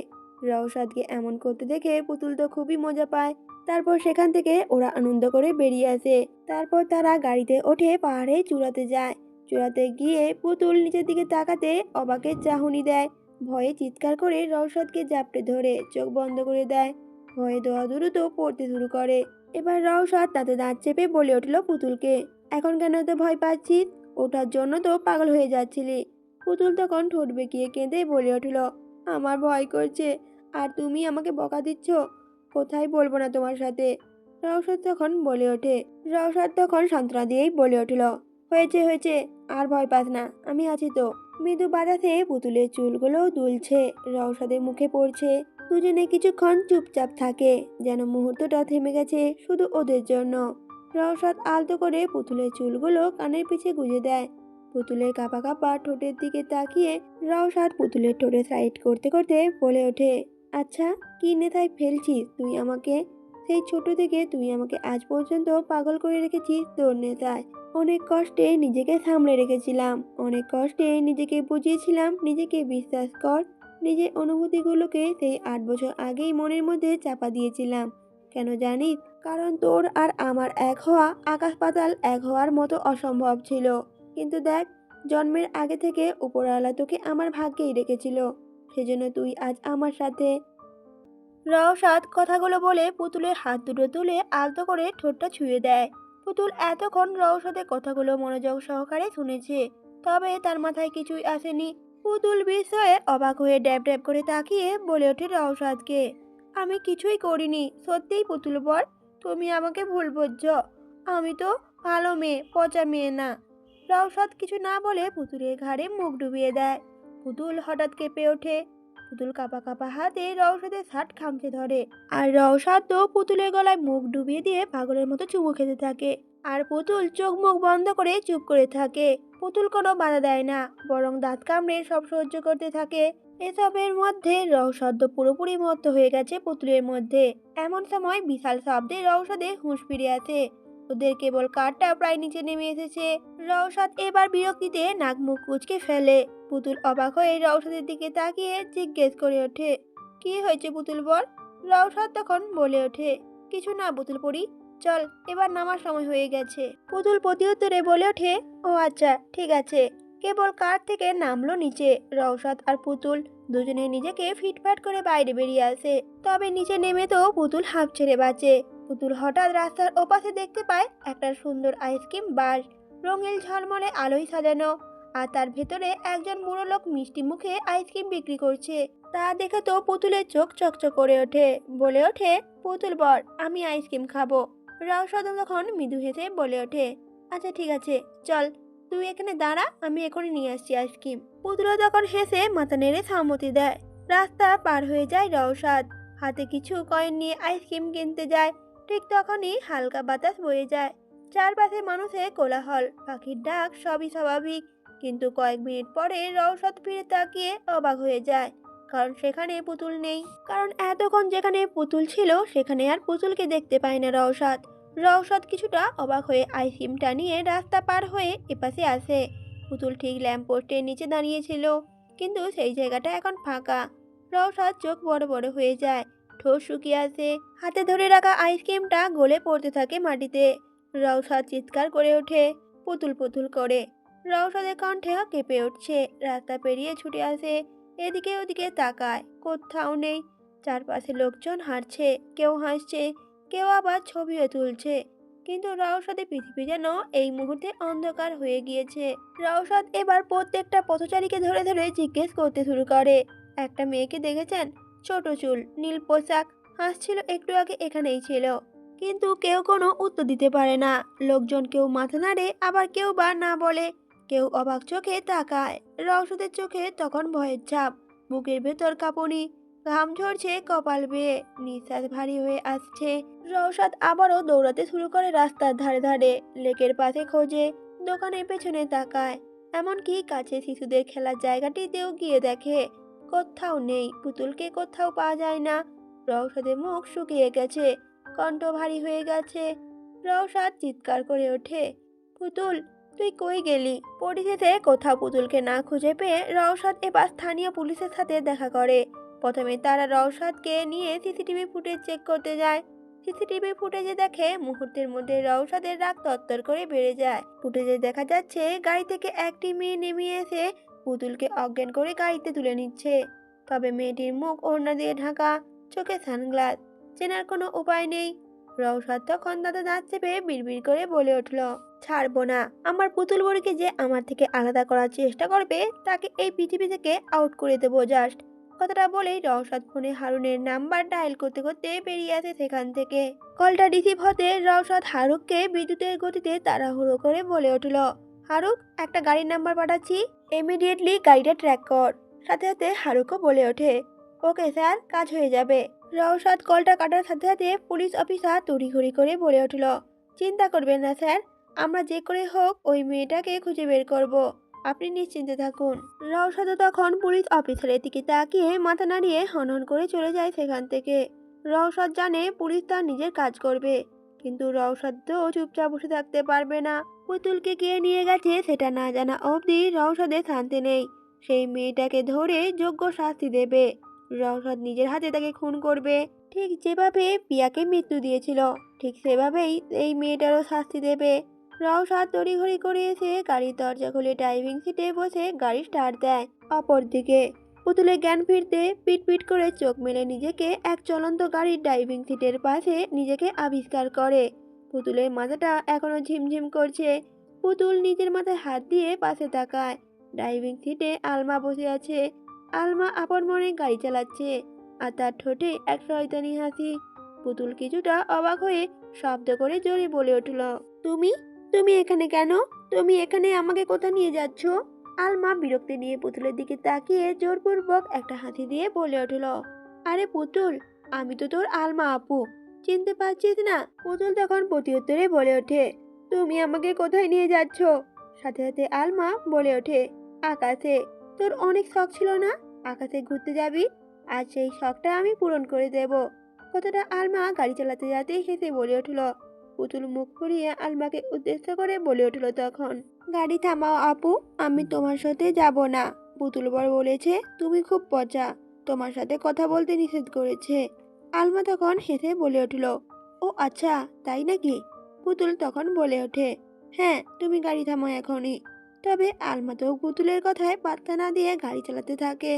রওশাদকে এমন করতে দেখে পুতুল তো খুবই মজা পায়। তারপর সেখান থেকে ওরা আনন্দ করে বেরিয়ে আসে। তারপর তারা গাড়িতে ওঠে পাহাড়ে চূড়াতে যায়। চূড়াতে গিয়ে পুতুল নিচের দিকে তাকাতে অবাকের চাহনি দেয়। ভয়ে চিৎকার করে রওশাদকে জাপটে ধরে চোখ বন্ধ করে দেয়। ভয়ে দোয়া দ্রুত পড়তে শুরু করে। এবার রওশাদ তাতে দাঁত চেপে বলে উঠল পুতুলকে, এখন কেন এত ভয় পাচ্ছিস? ওঠার জন্য তো পাগল হয়ে যাচ্ছিলি। পুতুল তখন ঠোঁট বেঁকিয়ে কেঁদে বলে উঠল, আমার ভয় করছে, আর তুমি আমাকে বকা দিচ্ছ। কোথায় বলবো না তোমার সাথে। রওশাদ তখন সান্ত্বনা দিয়েই বলে উঠল, হয়েছে হয়েছে, আর ভয় পাস না, আমি আছি তো। মৃদু বাতাসে পুতুলের চুলগুলো দুলছে, রওশাদের মুখে পড়ছে। দুজনে কিছুক্ষণ চুপচাপ থাকে, যেন মুহূর্তটা থেমে গেছে শুধু ওদের জন্য। রওশাদ আলতো করে পুতুলের চুলগুলো কানের পিছে গুঁজে দেয়। পুতুলের কাঁপা কাঁপা ঠোঁটের দিকে তাকিয়ে রওশাদ পুতুলের ঠোঁটে সাইড করতে করতে বলে ওঠে, আচ্ছা, কি নেশায় ফেলছিস তুই আমাকে? সেই ছোট থেকে তুই আমাকে আজ পর্যন্ত পাগল করে রেখেছিস তোর নেশায়। অনেক কষ্টে নিজেকে সামলে রেখেছিলাম, অনেক কষ্টে নিজেকে বুঝিয়েছিলাম নিজেকে বিশ্বাস কর। নিজের অনুভূতিগুলোকে সেই 8 বছর আগেই মনের মধ্যে চাপা দিয়েছিলাম। কেন জানিস? কারণ তোর আর আমার এক হওয়া আকাশ পাতাল এক হওয়ার মতো অসম্ভব ছিল। কিন্তু দেখ, জন্মের আগে থেকে উপরওয়ালা তোকে আমার ভাগ্যেই রেখেছিল, সেজন্য তুই আজ আমার সাথে। রওশাদ কথাগুলো বলে পুতুলের হাত দুটো তুলে আলতো করে ঠোঁটটা ছুঁয়ে দেয়। পুতুল এতক্ষণ রওশাদের কথাগুলো মনোযোগ সহকারে শুনেছে, তবে তার মাথায় কিছুই আসেনি। পুতুল বিস্ময়ে অবাক হয়ে ড্যাব ড্যাব করে তাকিয়ে বলে ওঠে রওশাদকে, আমি কিছুই করিনি, সত্যিই পুতুল বর, তুমি আমাকে ভুল বুঝছো। আমি তো ভালো মেয়ে, পচা মেয়ে না। রওশাদ কিছু না বলে পুতুলের ঘাড়ে মুখ ডুবিয়ে দেয়। পুতুল হঠাৎ কেঁপে ওঠে। পুতুল কাঁপা কাঁপা হাতে রওশাদের শার্ট খামচে ধরে, আর রওশাদ তো পুতুলের গলায় মুখ ডুবিয়ে দিয়ে পাগলের মতো চুমু খেতে থাকে। আর পুতুল চোখ মুখ বন্ধ করে চুপ করে থাকে। পুতুল কোনো বাধা দেয় না, বরং দাঁত কামড়ে সব সহ্য করতে থাকে। এসবের মধ্যে রওশাদ তো পুরোপুরি মত্ত হয়ে গেছে পুতুলের মধ্যে। এমন সময় বিশাল শব্দে রওশাদের হুঁশ ফিরে আসে। ওদের কেবল কাঠটা প্রায় নিচে নেমে এসেছে। রওশাদ এবার বিরক্তিতে নাক মুখ কুঁচকে ফেলে। পুতুল অবাক হয়ে রওশাদের দিকে তাকিয়ে জিজ্ঞেস করে ওঠে, কি হয়েছে পুতুল বল? রওশাদ তখন বলে ওঠে, কিছু না পুতুল পড়ি, চল এবার নামার সময় হয়ে গেছে। পুতুল প্রতিউত্তরে বলে ওঠে, ও আচ্ছা ঠিক আছে। কেবল কার থেকে নামলো নিচে। রওশাদ আর পুতুল দুজনে নিজেকে ফিটফাট করে বাইরে বেরিয়ে আসে। তবে নিচে নেমে তো পুতুল হাঁপ ছেড়ে বাঁচে। পুতুল হঠাৎ রাস্তার ওপাশে দেখতে পায় একটা সুন্দর আইসক্রিম বার, রঙিন ঝলমলে আলোয় সাজানো। আর তার ভেতরে একজন বুড়ো লোক মিষ্টি মুখে আইসক্রিম বিক্রি করছে। তা দেখে তো পুতুলের চোখ চকচক করে ওঠে। বলে ওঠে, পুতুল বর, আমি আইসক্রিম খাবো। রওশাদ তখন মৃদু হেসে বলে ওঠে, আচ্ছা ঠিক আছে, চল তুই এখানে দাঁড়া, আমি এখনই নিয়ে আসছি আইসক্রিম। পুতুল তখন হেসে মাথা নেড়ে সম্মতি দেয়। রাস্তা পার হয়ে যায় রওশাদ, হাতে কিছু কয়েন নিয়ে আইসক্রিম কিনতে যায়। ঠিক তখনই হালকা বাতাস বয়ে যায়। চারপাশে মানুষের কোলাহল, পাখির ডাক, সবই স্বাভাবিক। কিন্তু কয়েক মিনিট পরে রওশাদ ফিরে তাকিয়ে অবাক হয়ে যায়, কারণ সেখানে পুতুল নেই। কারণ এতক্ষণ যেখানে পুতুল ছিল সেখানে আর পুতুলকে দেখতে পায় না রওশাদ। রওশাদ কিছুটা অবাক হয়ে আইসক্রিমটা নিয়ে রাস্তা পার হয়ে এপাশে আসে। পুতুল ঠিক ল্যাম্পপোস্টের নিচে দাঁড়িয়েছিল, কিন্তু সেই জায়গাটা এখন ফাঁকা। রওশাদ চোখ বড় বড় হয়ে যায়, ঠোঁট শুকিয়ে আসে। হাতে ধরে রাখা আইসক্রিমটা গলে পড়তে থাকে মাটিতে। রওশাদ চিৎকার করে ওঠে, পুতুল পুতুল করে। রওশাদের কণ্ঠে কেঁপে উঠছে। রাস্তা পেরিয়ে ছুটে আসে, এদিকে ওদিকে তাকায়, কোথাও নেই। চারপাশে লোকজন হাঁটছে, কেউ হাসছে, কেউ আবার ছবিও তুলছে। কিন্তু রওশাদের পৃথিবী যেন এই মুহূর্তে অন্ধকার হয়ে গিয়েছে। রওশাদ এবার প্রত্যেকটা পথচারীকে ধরে ধরে জিজ্ঞেস করতে শুরু করে, একটা মেয়েকে দেখেছেন? ছোট চুল, নীল পোশাক, হাসছিল, একটু আগে এখানেই ছিল। কিন্তু কেউ কোনো উত্তর দিতে পারে না। লোকজন কেউ মাথা নাড়ে, আবার কেউ বা না বলে। কেউ অবাক চোখে তাকায়। রওশাদের চোখে তখন ভয়ের ছাপ, বুকের ভেতর কাঁপুনি, ঘাম ঝরছে কপাল বেয়ে, নিঃশ্বাস ভারী হয়ে আসছে। রওশাদ আবারও দৌড়াতে শুরু করে রাস্তার ধারে ধারে, লেকের পাশে খোঁজে, দোকানের পেছনে তাকায়, এমনকি কাছে শিশুদের খেলার জায়গাটিতেও গিয়ে দেখে। কোথাও নেই, পুতুলকে কোথাও পাওয়া যায় না। রওশাদের মুখ শুকিয়ে গেছে, কণ্ঠ ভারী হয়ে গেছে। রওশাদ চিৎকার করে ওঠে, পুতুল, তুই কই গেলি? পরিশেষে কোথাও পুতুলকে না খুঁজে পেয়ে রওশাদ এবার স্থানীয় পুলিশের সাথে দেখা করে। প্রথমে তারা রওশাদকে নিয়ে সিসিটিভি ফুটেজ চেক করতে যায়। সিসিটিভি ফুটেজে দেখে মুহূর্তের মধ্যে রওশাদের রাগ তত্তর করে বেড়ে যায়। ফুটেজে দেখা যাচ্ছে গাড়ি থেকে একটি মেয়ে নেমে এসে পুতুলকে অজ্ঞান করে গাড়িতে তুলে নিচ্ছে। তবে মেয়েটির মুখ ওড়না দিয়ে ঢাকা, চোখে সানগ্লাস, চেনার কোনো উপায় নেই। রওশাদ তখন দাঁতে দাঁত চেপে বিড়বিড় করে বলে উঠল, ছাড়বো না। আমার পুতুল বুড়িকে যে আমার থেকে আলাদা করার চেষ্টা করবে তাকে এই পৃথিবী থেকে আউট করে দেবো জাস্ট। কথাটা বলেই রওশাদ ফোনে হারুনের নাম্বার ডায়াল করতে করতে বেরিয়ে আসে সেখান থেকে। কলটা রিসিভ হতে রওশাদ হারুককে বিদ্যুতের গতিতে তাড়াহুড়ো করে বলে উঠল, হারুক, একটা গাড়ির নাম্বার পাঠাচ্ছি, ইমিডিয়েটলি গাড়িটা ট্র্যাক কর। সাথে সাথে হারুকও বলে ওঠে, ওকে স্যার, কাজ হয়ে যাবে। রওশাদ কলটা কাটার সাথে সাথে পুলিশ অফিসার তড়িঘড়ি করে বলে উঠল, চিন্তা করবেন না স্যার, আমরা যে করে হোক ওই মেয়েটাকে খুঁজে বের করব। আপনি নিশ্চিন্তে থাকুন। রওশাদও তখন পুলিশ অফিসারের দিকে তাকিয়ে মাথা নাড়িয়ে হনহন করে চলে যায় সেখান থেকে। রওশাদ জানে পুলিশ তার নিজের কাজ করবে, কিন্তু রওশাদ তো চুপচাপ বসে থাকতে পারবে না। পুতুলকে কে নিয়ে গেছে সেটা না জানা অবধি রওশাদের শান্তি নেই। সেই মেয়েটাকে ধরে যোগ্য শাস্তি দেবে। রওশাদ নিজের হাতে তাকে খুন করবে। ঠিক যেভাবে পিয়াকে মৃত্যু দিয়েছিল, ঠিক সেভাবেই এই মেয়েটারও শাস্তি দেবে। রওশাদ তড়িঘড়ি করে এসে গাড়ির দরজা খুলে ড্রাইভিং সিটে বসে গাড়ি স্টার্ট দেয়। অপরদিকে পুতুলের জ্ঞান ফিরতে পিট করে চোখ মেলে নিজেকে এক চলন্ত গাড়ির ড্রাইভিং সিটের পাশে নিজেকে আবিষ্কার করে। পুতুলের মাথাটা এখনো ঝিমঝিম করছে। পুতুল নিজের মাথায় হাত দিয়ে পাশে তাকায়। ড্রাইভিং সিটে আলমা বসে আছে। আলমা আপন মনে গাড়ি চালাচ্ছে, আর তার ঠোঁটে এক শয়তানি হাসি। পুতুল কিছুটা অবাক হয়ে শব্দ করে জোরে বলে উঠল, তুমি তুমি এখানে কেন? তুমি এখানে আমাকে কোথা নিয়ে যাচ্ছ? আলমা বিরক্তি নিয়ে পুতুলের দিকে তাকিয়ে জোরপূর্বক একটা হাসি দিয়ে বলে উঠল, আরে পুতুল, আমি তো তোর আলমা আপু, চিনতে পারছিস না? পুতুল তখন প্রত্যুত্তরে বলে ওঠে, তুমি আমাকে কোথায় নিয়ে যাচ্ছ? সাথে সাথে আলমা বলে ওঠে, আকাশে। তোর অনেক শখ ছিল না আকাশে ঘুরতে যাবি? আজ সেই শখটা আমি পূরণ করে দেব। কথাটা আলমা গাড়ি চালাতে যেতেই হেসে বলে উঠল। পুতুল মুখ ঘুরিয়ে আলমাকে উদ্দেশ্য করে বলে উঠল তখন, গাড়ি থামাও আপু, আমি তোমার সাথে যাব না। পুতুল বর বলেছে তুমি খুব পচা, তোমার সাথে কথা বলতে নিষেধ করেছে। আলমা তখন হেসে বলে উঠল, ও আচ্ছা, তাই নাকি? পুতুল তখন বলে ওঠে, হ্যাঁ, তুমি গাড়ি থামাও এখনই। তবে আলমা তো পুতুলের কথায় পাত্তা না দিয়ে গাড়ি চালাতে থাকে।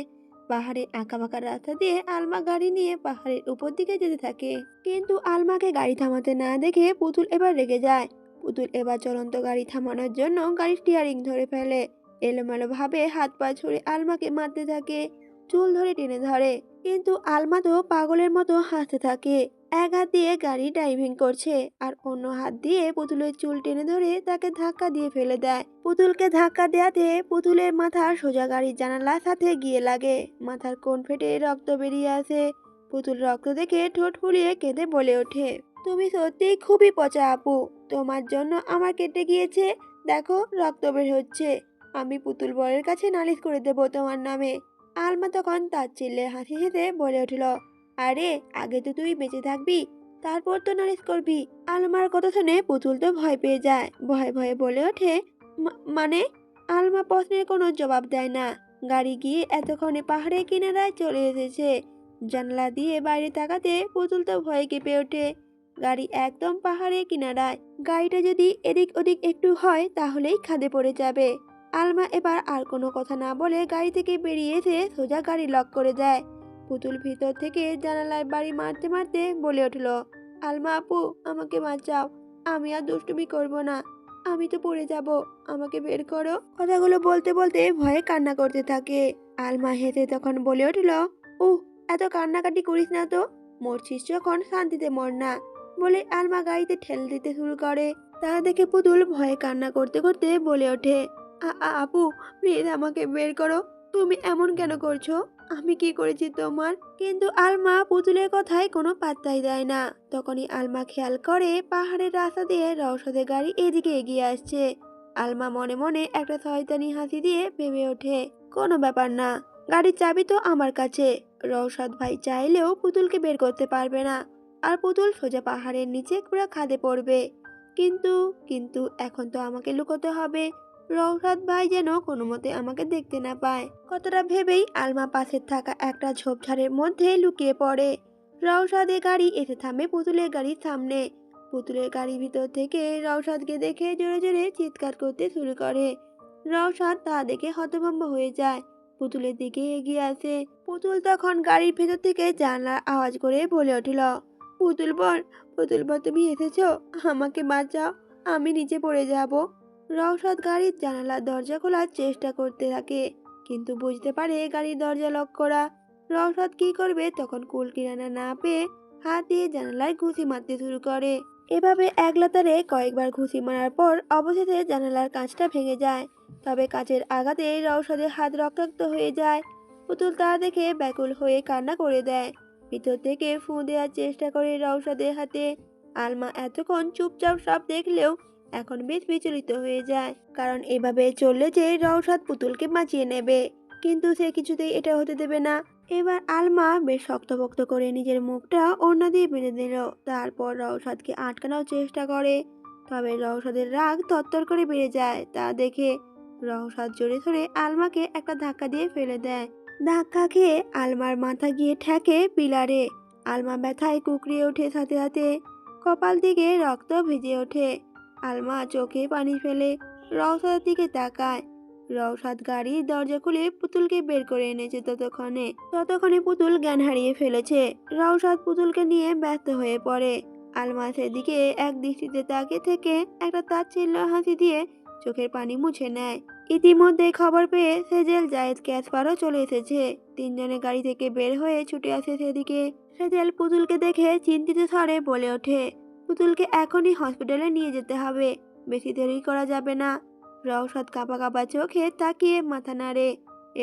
পাহাড়ের আঁকাবাঁকা রাস্তা দিয়ে আলমা গাড়ি নিয়ে পাহাড়ের উপর দিকে যেতে থাকে। কিন্তু আলমাকে গাড়ি থামাতে না দেখে পুতুল এবার রেগে যায়। পুতুল এবার চলন্ত গাড়ি থামানোর জন্য গাড়ির স্টিয়ারিং ধরে ফেলে। এলোমেলো ভাবে হাত পা ছুড়ে আলমাকে মারতে থাকে, চুল ধরে টেনে ধরে। কিন্তু আলমা তো পাগলের মতো হাসতে থাকে। এক হাত দিয়ে গাড়ি ড্রাইভিং করছে, আর অন্য হাত দিয়ে পুতুলের চুল টেনে ধরে তাকে ধাক্কা দিয়ে ফেলে দেয়। পুতুলকে ধাক্কা দেওয়াতে পুতুলের মাথা সোজা গাড়ির জানালার সাথে গিয়ে লাগে। মাথার কোণ ফেটে রক্ত বেরিয়ে আসে। পুতুল রক্ত দেখে ঠোঁট ফুলিয়ে কেঁদে বলে ওঠে, তুমি সত্যিই খুবই পচা আপু, তোমার জন্য আমার কেটে গিয়েছে, দেখো রক্ত বের হচ্ছে। আমি পুতুল বরের কাছে নালিশ করে দেব তোমার নামে। আলমা তখন তার চিল্লে হাসি হেসে বলে উঠল, আরে আগে তো তুই বেঁচে থাকবি, তারপর তো নালিশ করবি। আলমার কথা শুনে পুতুল তো ভয় পেয়ে যায়, ভয়ে ভয়ে বলে ওঠে, মানে? আলমা প্রশ্নের কোনো জবাব দেয় না। গাড়ি গিয়ে এতক্ষণে পাহাড়ের কিনারায় চলে এসেছে। জানলা দিয়ে বাইরে তাকাতে পুতুল তো ভয়ে কেঁপে ওঠে। গাড়ি একদম পাহাড়ের কিনারায়। গাড়িটা যদি এদিক ওদিক একটু হয় তাহলেই খাদে পড়ে যাবে। আলমা এবার আর কোনো কথা না বলে গাড়ি থেকে বেরিয়ে এসে সোজা গাড়ি লক করে দেয়। পুতুল ভিতর থেকে জানালায় বাড়ি মারতে মারতে বলে উঠল, আলমা আপু, আমাকে বাঁচাও, আমি আর দুষ্টুমি করব না, আমি তো পড়ে যাব, আমাকে বের করো। কথাগুলো বলতে বলতে ভয়ে কান্না করতে থাকে। আলমা হেসে তখন বলে উঠল, এত কান্নাকাটি করিস না তো, মরছিস যখন শান্তিতে মর না। বলে আলমা গাড়িতে ঠেল দিতে শুরু করে। তা দেখে পুতুল ভয়ে কান্না করতে করতে বলে ওঠে, আপু, প্লিজ আমাকে বের করো, তুমি এমন কেন করছো? আমি কি করেছি তোমার? কিন্তু আলমা পুতুলের কথায় কোনো পাত্তাই দেয় না। তখনই আলমা খেয়াল করে পাহাড়ের রাস্তা দিয়ে রওশদের গাড়ি এদিকে এগিয়ে আসছে। আলমা মনে মনে একটা শয়তানি হাসি দিয়ে ভেবে ওঠে, কোনো ব্যাপার না, গাড়ির চাবি তো আমার কাছে। রওশদ ভাই চাইলেও পুতুলকে বের করতে পারবে না, আর পুতুল সোজা পাহাড়ের নিচে পুরো খাদে পড়বে। কিন্তু কিন্তু এখন তো আমাকে লুকোতে হবে, রওশদ ভাই যেন কোনো মতে আমাকে দেখতে না পায়। কতটা ভেবেই আলমা পাশে থাকা একটা ঝোপঝাড়ের মধ্যে লুকিয়ে পড়ে। রওশদের গাড়ি এসে থামে পুতুলের গাড়ির সামনে। পুতুলের গাড়ির ভিতর থেকে রওশদকে দেখে জোরে জোরে চিৎকার করতে শুরু করে। রওশদ তা দেখে হতভম্ব হয়ে যায়, পুতুলের দিকে এগিয়ে আসে। পুতুল তখন গাড়ির ভেতর থেকে জানলার আওয়াজ করে বলে উঠল, পুতুল বর, পুতুল বর, তুমি এসেছো, আমাকে বাঁচাও, আমি নিচে পড়ে যাব। রওশদ গাড়ির জানালার দরজা খোলার চেষ্টা করতে থাকে, কিন্তু বুঝতে পারে গাড়ির দরজা লক করা। রওশদ কি করবে তখন কুল কিনারা না পেয়ে হাত দিয়ে জানালায় ঘুষি মারতে শুরু করে। এভাবে একলাতারে কয়েকবার ঘুষি মারার পর অবশেষে জানালার কাঁচটা ভেঙে যায়। তবে কাঁচের আঘাতে রওশদের হাত রক্তাক্ত হয়ে যায়। পুতুল তা দেখে ব্যাকুল হয়ে কান্না করে দেয়। ভিতর থেকে ফুঁ দেওয়ার চেষ্টা করে রওশদের হাতে। আলমা এতক্ষণ চুপচাপ সব দেখলেও এখন বেশ বিচলিত হয়ে যায়, কারণ এভাবে চললে যে রওশাদ পুতুলকে বাঁচিয়ে নেবে, কিন্তু সে কিছুতেই এটা হতে দেবে না। এবার আলমা বেশ শক্তপোক্ত করে নিজের মুখটা ওড়না দিয়ে বেঁধে দিল। তারপর রওশাদকে আটকানোর চেষ্টা করে, তবে রওশাদের রাগ তরতর করে বেড়ে যায়। তা দেখে রওশাদ জোরে ধরে আলমাকে একটা ধাক্কা দিয়ে ফেলে দেয়। ধাক্কা খেয়ে আলমার মাথা গিয়ে ঠেকে পিলারে। আলমা ব্যথায় কুকড়িয়ে ওঠে, সাথে সাথে কপাল দিকে রক্ত ভিজে ওঠে। আলমা চোখে পানি ফেলে রওশাদের দিকে তাকায়। রওশাদ গাড়ির দরজা খুলে পুতুলকে বের করে এনেছে। ততক্ষণে পুতুল জ্ঞান হারিয়ে ফেলেছে। রওশাদ পুতুলকে নিয়ে ব্যস্ত হয়ে পড়ে। আলমা সেদিকে এক দৃষ্টিতে তাকিয়ে থেকে একটা তাচ্ছিল্য হাসি দিয়ে চোখের পানি মুছে নেয়। ইতিমধ্যে খবর পেয়ে সেজেল, জায়েদ, ক্যাসপারও চলে এসেছে। তিনজনে গাড়ি থেকে বের হয়ে ছুটে আসে সেদিকে। সেজেল পুতুলকে দেখে চিন্তিত স্বরে বলে ওঠে, পুতুলকে এখনই হসপিটালে নিয়ে যেতে হবে, বেশি দেরি করা যাবে না। রওশাদ কাঁপা কাঁপা চোখে তাকিয়ে মাথা নাড়ে।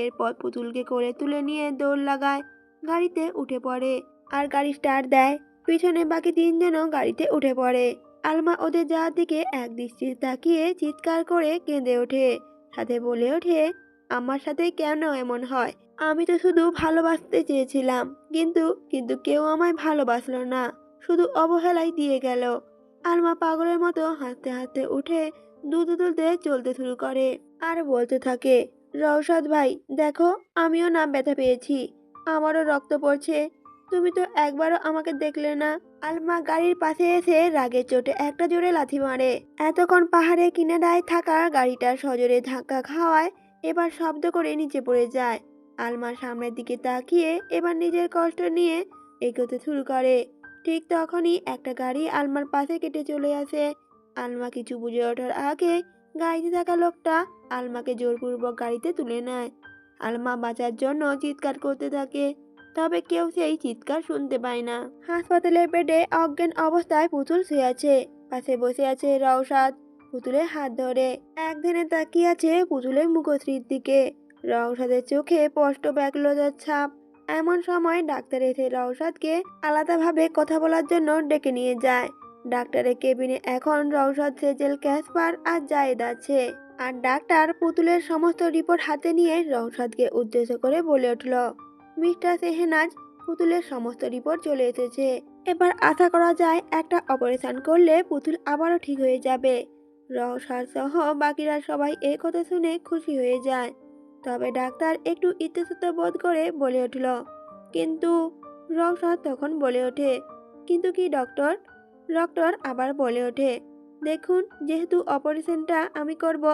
এরপর পুতুলকে করে তুলে নিয়ে দৌড় লাগায়, গাড়িতে উঠে পড়ে আর গাড়ি স্টার্ট দেয়। পিছনে বাকি তিনজনও গাড়িতে উঠে পড়ে। আলমা ওদের যাওয়ার দিকে এক দৃষ্টিতে তাকিয়ে চিৎকার করে কেঁদে ওঠে, সাথে বলে ওঠে, আমার সাথে কেন এমন হয়? আমি তো শুধু ভালোবাসতে চেয়েছিলাম, কিন্তু কিন্তু কেউ আমায় ভালোবাসলো না, শুধু অবহেলাই দিয়ে গেল। আলমা পাগলের মতো হাসতে হাসতে উঠে দ্রুত তুলতে চলতে শুরু করে আর বলতে থাকে, রওশাদ ভাই দেখো, আমিও না ব্যথা পেয়েছি, আমারও রক্ত পড়ছে, তুমি তো একবারও আমাকে দেখলে না। আলমা গাড়ির পাশে এসে রাগের চোটে একটা জোরে লাথি মারে। এতক্ষণ পাহাড়ের কিনারায় থাকা গাড়িটা সজোরে ধাক্কা খাওয়ায় এবার শব্দ করে নিচে পড়ে যায়। আলমার সামনের দিকে তাকিয়ে এবার নিজের কষ্ট নিয়ে এগোতে শুরু করে। ঠিক তখনই একটা গাড়ি আলমার পাশে কেটে চলে আসে। আলমা কিছু বুঝে ওঠার আগে গাড়িতে থাকা লোকটা আলমাকে জোরপূর্বক গাড়িতে তুলে নেয়। আলমা বাঁচার জন্য চিৎকার করতে থাকে, তবে কেউ সেই চিৎকার শুনতে পায় না। হাসপাতালের বেডে অজ্ঞান অবস্থায় পুতুল শুয়ে আছে। পাশে বসে আছে রওশাদ, পুতুলের হাত ধরে এক ধ্যানে তাকিয়ে আছে পুতুলের মুখশ্রীর দিকে। রওশাদের চোখে স্পষ্ট ব্যাকুলতার ছাপ। এমন সময় ডাক্তার এসে রওশাদকে আলাদাভাবে কথা বলার জন্য ডেকে নিয়ে যায়। ডাক্তারের কেবিনে এখন রওশাদ, সেজেল, ক্যাসপার আর জায়েদ আছে। আর ডাক্তার পুতুলের সমস্ত রিপোর্ট হাতে নিয়ে রওশাদকে উদ্দেশ্য করে বলে উঠল, মিস্টার সেহনাজ, পুতুলের সমস্ত রিপোর্ট চলে এসেছে। এবার আশা করা যায় একটা অপারেশন করলে পুতুল আবারও ঠিক হয়ে যাবে। রওশাদ সহ বাকিরা সবাই এই কথা শুনে খুশি হয়ে যায়। তবে ডাক্তার একটু ইতস্তত বোধ করে বলে উঠল, কিন্তু রওশাদ তখন বলে ওঠে, কিন্তু কি ডক্টর? ডক্টর আবার বলে ওঠে, দেখুন, যেহেতু অপারেশনটা আমি করব,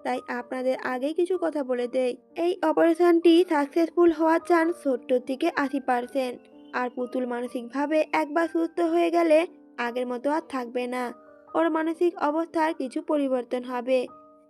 তাই আপনাদের আগে কিছু কথা বলে দেই। এই অপারেশনটি সাকসেসফুল হওয়ার চান্স 70 থেকে 80%। আর পুতুল মানসিকভাবে একবার সুস্থ হয়ে গেলে আগের মতো আর থাকবে না। ওর মানসিক অবস্থার কিছু পরিবর্তন হবে।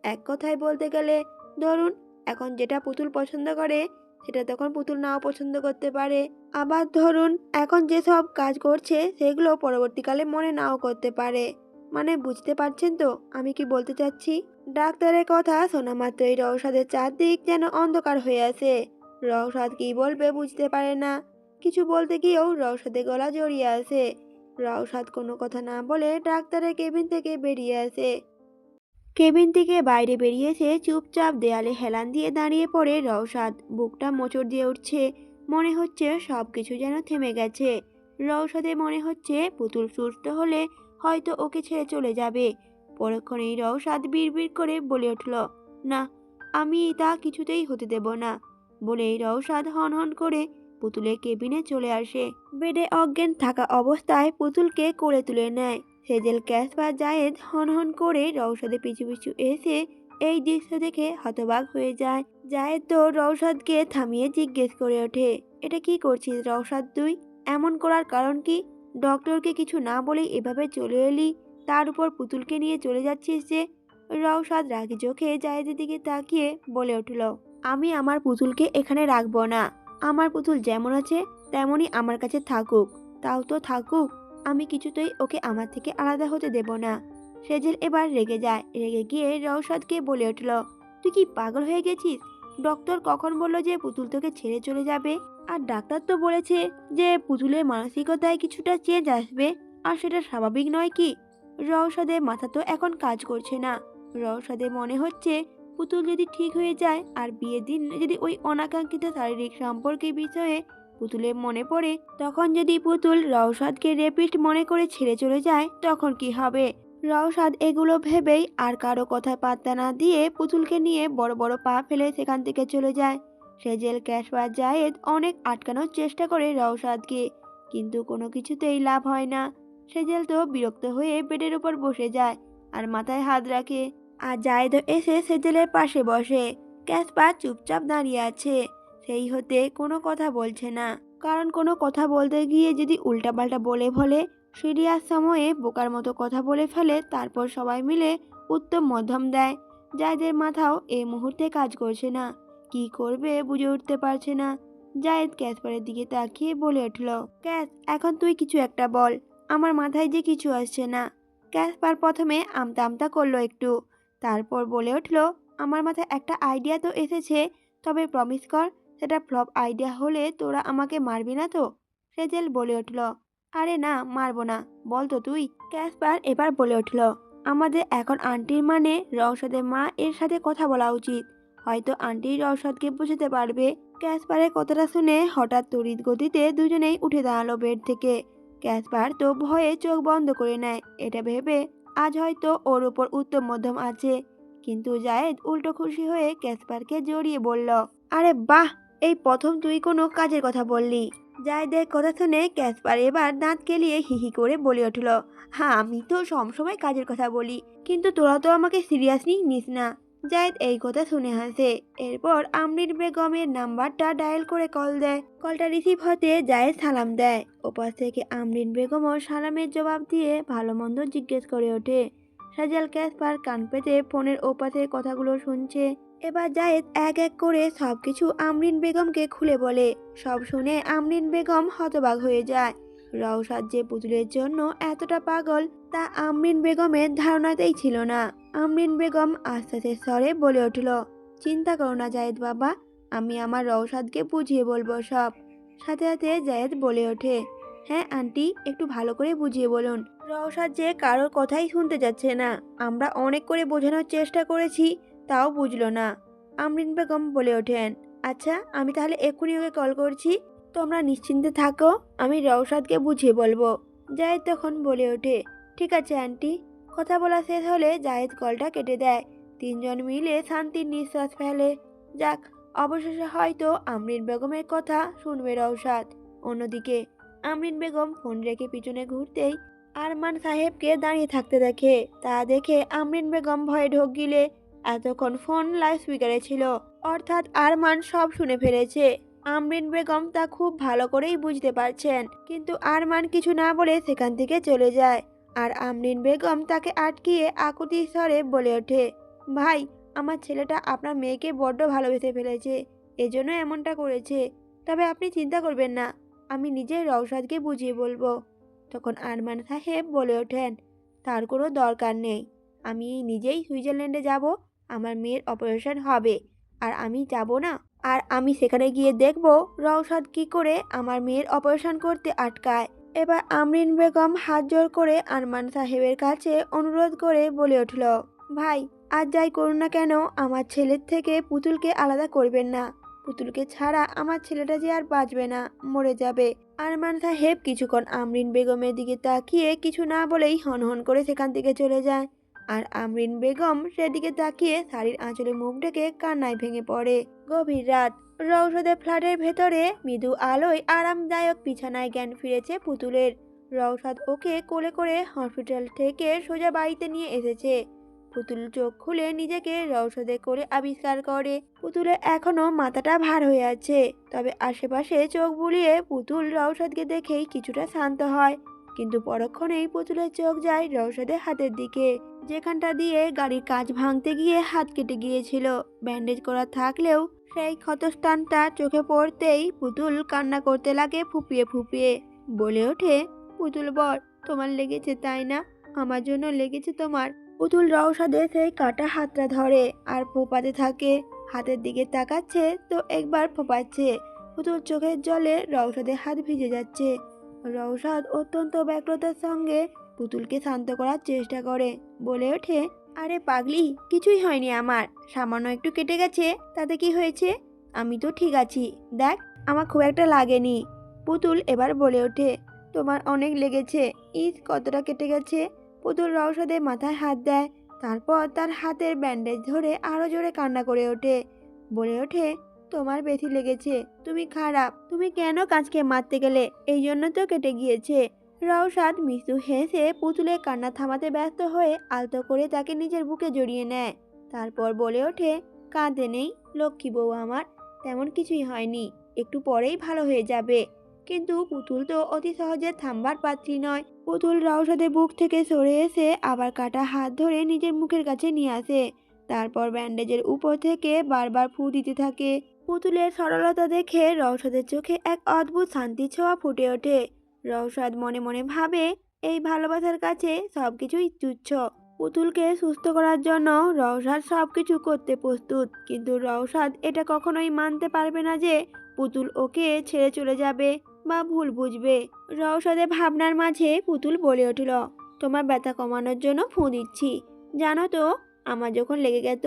এক কথায় বলতে গেলে, ধরুন এখন যেটা পুতুল পছন্দ করে সেটা তখন পুতুল নাও পছন্দ করতে পারে। আবার ধরুন এখন যেসব কাজ করছে সেগুলো পরবর্তীকালে মনে নাও করতে পারে। মানে বুঝতে পারছেন তো আমি কি বলতে চাচ্ছি? ডাক্তারের কথা শোনা মাত্রই রওশাদের চারদিক যেন অন্ধকার হয়ে আসে। রওশাদ কি বলবে বুঝতে পারে না। কিছু বলতে গিয়েও রওশাদের গলা জড়িয়ে আসে। রওশাদ কোনো কথা না বলে ডাক্তারের কেবিন থেকে বেরিয়ে আসে। কেবিন থেকে বাইরে বেরিয়ে এসে চুপচাপ দেয়ালে হেলান দিয়ে দাঁড়িয়ে পড়ে রওশাদ। বুকটা মোচড় দিয়ে উঠছে, মনে হচ্ছে সবকিছু যেন থেমে গেছে। রওশাদের মনে হচ্ছে পুতুল সুস্থ হলে হয়তো ওকে ছেড়ে চলে যাবে। পরক্ষণেই রওশাদ বিড়বিড় করে বলে উঠল, না, আমি তা কিছুতেই হতে দেব না। বলেই রওশাদ হনহন করে পুতুলের কেবিনে চলে আসে। বেডে অজ্ঞান থাকা অবস্থায় পুতুলকে কোলে তুলে নেয়। সেজেল, ক্যাসপার, জায়েদ হনহন করে রওশাদের পিছু পিছু এসে এই দৃশ্য দেখে হতবাক হয়ে যায়। জায়েদ তো রওশাদকে থামিয়ে জিজ্ঞেস করে ওঠে, এটা কি করছিস রওশাদ তুই? এমন করার কারণ কি? ডক্টরকে কিছু না বলেই এভাবে চলে এলি, তার উপর পুতুলকে নিয়ে চলে যাচ্ছিস যে? রওশাদ রাগী চোখে জায়েদের দিকে তাকিয়ে বলে উঠল, আমি আমার পুতুলকে এখানে রাখবো না। আমার পুতুল যেমন আছে তেমনই আমার কাছে থাকুক। তাও তো থাকুক, আমি কিছুতেই ওকে আমার থেকে আলাদা হতে দেব না। সেজেল এবার রেগে যায়। রেগে গিয়ে রওশাদকে বলে উঠল, তুই কি পাগল হয়ে গেছিস? ডক্টর কখন বলল যে পুতুল তোকে ছেড়ে চলে যাবে? আর ডাক্তার তো বলেছে যে পুতুলের মানসিকতায় কিছুটা চেঞ্জ আসবে, আর সেটা স্বাভাবিক নয় কি? রওশাদের মাথা তো এখন কাজ করছে না। রওশাদের মনে হচ্ছে পুতুল যদি ঠিক হয়ে যায় আর বিয়ের দিন যদি ওই অনাকাঙ্ক্ষিত শারীরিক সম্পর্কের বিষয়ে পুতুলের মনে পড়ে, তখন যদি পুতুল রওশাদকে রেপিস্ট মনে করে ছেড়ে চলে যায় তখন কি হবে? রওশাদ এগুলো ভেবেই আর কারো কথায় পাত্তা না দিয়ে পুতুলকে নিয়ে বড় বড় পা ফেলে সেখান থেকে চলে যায়। সেজেল ক্যাশওয়ার জায়েদ অনেক আটকানোর চেষ্টা করে রওশাদকে, কিন্তু কোনো কিছুতেই লাভ হয় না। সেজেল তো বিরক্ত হয়ে বেডের উপর বসে যায় আর মাথায় হাত রাখে। আর জায়েদও এসে সেজেলের পাশে বসে। ক্যাসপার চুপচাপ দাঁড়িয়ে আছে, সেই হতে কোনো কথা বলছে না। কারণ কোনো কথা বলতে গিয়ে যদি উল্টাপাল্টা বলে ফেলে, সিরিয়াস সময়ে বোকার মতো কথা বলে ফেলে, তারপর সবাই মিলে উত্তম মধ্যম দেয়। জায়েদের মাথাও এই মুহূর্তে কাজ করছে না, কি করবে বুঝে উঠতে পারছে না। জায়েদ ক্যাসপারের দিকে তাকিয়ে বলে উঠল, ক্যাস, এখন তুই কিছু একটা বল, আমার মাথায় যে কিছু আসছে না। ক্যাসপার প্রথমে আমতা আমতা করলো একটু, তারপর বলে উঠল, আমার মাথায় একটা আইডিয়া তো এসেছে, তবে প্রমিস কর সেটা ফ্লপ আইডিয়া হলে তোরা আমাকে মারবি না তো? সেজেল বলে উঠল, আরে না, মারবো না, বল তো তুই। ক্যাসপার এবার বলে উঠল, আমাদের এখন আন্টির মানে রওশাদের মা এর সাথে কথা বলা উচিত, হয়তো আন্টি রওশাদকে বুঝতে পারবে। ক্যাসপারের কথাটা শুনে হঠাৎ তড়িৎ গতিতে দুজনেই উঠে দাঁড়ালো বেড থেকে। ক্যাসপার তো ভয়ে চোখ বন্ধ করে নেয়, এটা ভেবে আজ হয়তো ওর উপর উত্তম মধ্যম আছে। কিন্তু জায়েদ উল্টো খুশি হয়ে ক্যাসপারকে জড়িয়ে বলল, আরে বাহ, এই প্রথম তুই কোনো কাজের কথা বললি। জায়েদের কথা শুনে ক্যাসপার এবার দাঁত কেলিয়ে হিহি করে বলে উঠল, হ্যাঁ, আমি তো সবসময় কাজের কথা বলি, কিন্তু তোরা তো আমাকে সিরিয়াসলি নিস না। জায়েদ এই কথা শুনে হাসে। এরপর আমরিন বেগমের নাম্বারটা ডায়াল করে কল দেয়। কলটা রিসিভ হতে জায়েদ সালাম দেয়। ওপাশ থেকে আমরিন বেগমও সালামের জবাব দিয়ে ভালো মন্দ জিজ্ঞেস করে ওঠে। সাজাল ক্যাসপার কান পেতে ফোনের ওপাশে কথাগুলো শুনছে। এবার জায়েদ এক এক করে সবকিছু আমরিন বেগমকে খুলে বলে। সব শুনে আমরিন বেগম হতবাক হয়ে যায়। রওশাদ যে পুতুলের জন্য এতটা পাগল তা আমরিন বেগমের ধারণাতেই ছিল না। আমরিন বেগম আস্তে আস্তে স্বরে বলে উঠল, চিন্তা করো না জায়েদ বাবা, আমি আমার রওশাদকে বুঝিয়ে বলবো সব। সাথে সাথে জায়েদ বলে ওঠে, হ্যাঁ আন্টি, একটু ভালো করে বুঝিয়ে বলুন। রওশাদ যে কারোর কথাই শুনতে যাচ্ছে না, আমরা অনেক করে বোঝানোর চেষ্টা করেছি, তাও বুঝলো না। আমরিন বেগম বলে ওঠেন, আচ্ছা, আমি তাহলে এক্ষুনি ওকে কল করছি, তোমরা নিশ্চিন্তে থাকো, আমি রওশাদকে বুঝিয়ে বলবো। জায়েদ তখন বলে ওঠে, ঠিক আছে আন্টি। কথা বলা শেষ হলে জায়েদ কলটা কেটে দেয়। তিনজন মিলে শান্তির নিঃশ্বাস ফেলে। যাক, অবশেষে হয়তো আমরিন বেগমের কথা শুনবে রওশাদ। অন্যদিকে আমরিন বেগম ফোন রেখে পিছনে ঘুরতেই আরমান সাহেবকে দাঁড়িয়ে থাকতে দেখে। তা দেখে আমরিন বেগম ভয়ে ঢোক গিলে। এতক্ষণ ফোন লাউড স্পিকারে ছিল, অর্থাৎ আরমান সব শুনে ফেলেছে। আমরিন বেগম তা খুব ভালো করেই বুঝতে পারছেন, কিন্তু আরমান কিছু না বলে সেখান থেকে চলে যায়। আর আমরিন বেগম তাকে আটকিয়ে আকুতির স্বরে বলে ওঠে, ভাই, আমার ছেলেটা আপনার মেয়েকে বড্ড ভালোবেসে ফেলেছে, এজন্য এমনটা করেছে। তবে আপনি চিন্তা করবেন না, আমি নিজেই রওশাদকে বুঝিয়ে বলবো। তখন আরমান সাহেব বলে ওঠেন, তার কোনো দরকার নেই, আমি নিজেই সুইজারল্যান্ডে যাব, আমার মেয়ের অপারেশন হবে, আর আমি যাব না, আর আমি সেখানে গিয়ে দেখব রওশাদ কি করে আমার মেয়ের অপারেশন করতে আটকায়। এবার আমরিন বেগম হাত জোর করে আরমান সাহেবের কাছে অনুরোধ করে বলে উঠল, ভাই, আজ যাই করুন না কেন আমার ছেলের থেকে পুতুলকে আলাদা করবেন না, পুতুলকে ছাড়া আমার ছেলেটা যে আর বাঁচবে না, মরে যাবে। আরমান সাহেব কিছুক্ষণ আমরিন বেগমের দিকে তাকিয়ে কিছু না বলেই হনহন করে সেখান থেকে চলে যায়। আর আমরিন বেগম সেদিকে তাকিয়ে শাড়ির আঁচলে মুখ ঢেকে কান্নায় ভেঙে পড়ে। গভীর রাত। রওশাদের ফ্ল্যাটের ভেতরে মৃদু আলোয় আরামদায়ক বিছানায় জ্ঞান ফিরেছে পুতুলের। রওশাদ ওকে কোলে করে হসপিটাল থেকে সোজা বাড়িতে নিয়ে এসেছে। পুতুল চোখ খুলে নিজেকে রওশাদের কোলে আবিষ্কার করে। পুতুলের এখনো মাথাটা ভার হয়ে আছে, তবে আশেপাশে চোখ বুলিয়ে পুতুল রওশাদকে দেখেই কিছুটা শান্ত হয়। কিন্তু পরক্ষণেই পুতুলের চোখ যায় রওশাদের হাতের দিকে, যেখানটা দিয়ে গাড়ির কাঁচ ভাঙতে গিয়ে হাত কেটে গিয়েছিল। ব্যান্ডেজ করা থাকলেও সেই ক্ষতস্থানটা চোখে পড়তেই পুতুল কান্না করতে লাগে ফুপিয়ে ফুপিয়ে। বলে ওঠে, পুতুল বর, তোমার লেগেছে তাই না? আমার জন্য লেগেছে তোমার। পুতুল রওশাদের সেই কাটা হাতটা ধরে আর ফোপাতে থাকে। হাতের দিকে তাকাচ্ছে তো একবার ফোপাচ্ছে। পুতুল চোখের জলে রওশাদের হাত ভিজে যাচ্ছে। রওশাদ অত্যন্ত ব্যগ্রতার সঙ্গে পুতুলকে শান্ত করার চেষ্টা করে, বলে ওঠে, আরে পাগলি, কিছুই হয়নি আমার, সামান্য একটু কেটে গেছে, তাতে কি হয়েছে? আমি তো ঠিক আছি, দেখ, আমার খুব একটা লাগেনি। পুতুল এবার বলে ওঠে, তোমার অনেক লেগেছে, ইস কতটা কেটে গেছে। পুতুল রওশাদের মাথায় হাত দেয়, তারপর তার হাতের ব্যান্ডেজ ধরে আরো জোরে কান্না করে ওঠে, বলে ওঠে, তোমার বেশি লেগেছে, তুমি খারাপ, তুমি কেন কাঁচকে মারতে গেলে, এই জন্য তো কেটে গিয়েছে। রওশাদ মৃদু হেসে পুতুলের কান্না থামাতে ব্যস্ত হয়ে আলতো করে তাকে নিজের বুকে জড়িয়ে নেয়। তারপর বলে ওঠে, কাঁদে নেই লক্ষ্মী বউ আমার, তেমন কিছুই হয়নি, একটু পরেই ভালো হয়ে যাবে। কিন্তু পুতুল তো অতি সহজে থামবার পাত্রী নয়। পুতুল রওশাদের বুক থেকে সরে এসে আবার কাটা হাত ধরে নিজের মুখের কাছে নিয়ে আসে, তারপর ব্যান্ডেজের উপর থেকে বারবার ফু দিতে থাকে। পুতুলের সরলতা দেখে রওশাদের চোখে এক অদ্ভুত শান্তি ছোঁয়া ফুটে ওঠে। রওশাদ মনে মনে ভাবে, এই ভালোবাসার কাছে সবকিছুই তুচ্ছ। পুতুলকে সুস্থ করার জন্য রওশাদ সবকিছু করতে প্রস্তুত, কিন্তু রওশাদ এটা কখনোই মানতে পারবে না যে পুতুল ওকে ছেড়ে চলে যাবে বা ভুল বুঝবে। রওশাদের ভাবনার মাঝে পুতুল বলে উঠল, তোমার ব্যথা কমানোর জন্য ফু দিচ্ছি, জানো তো, আমার যখন লেগে যেত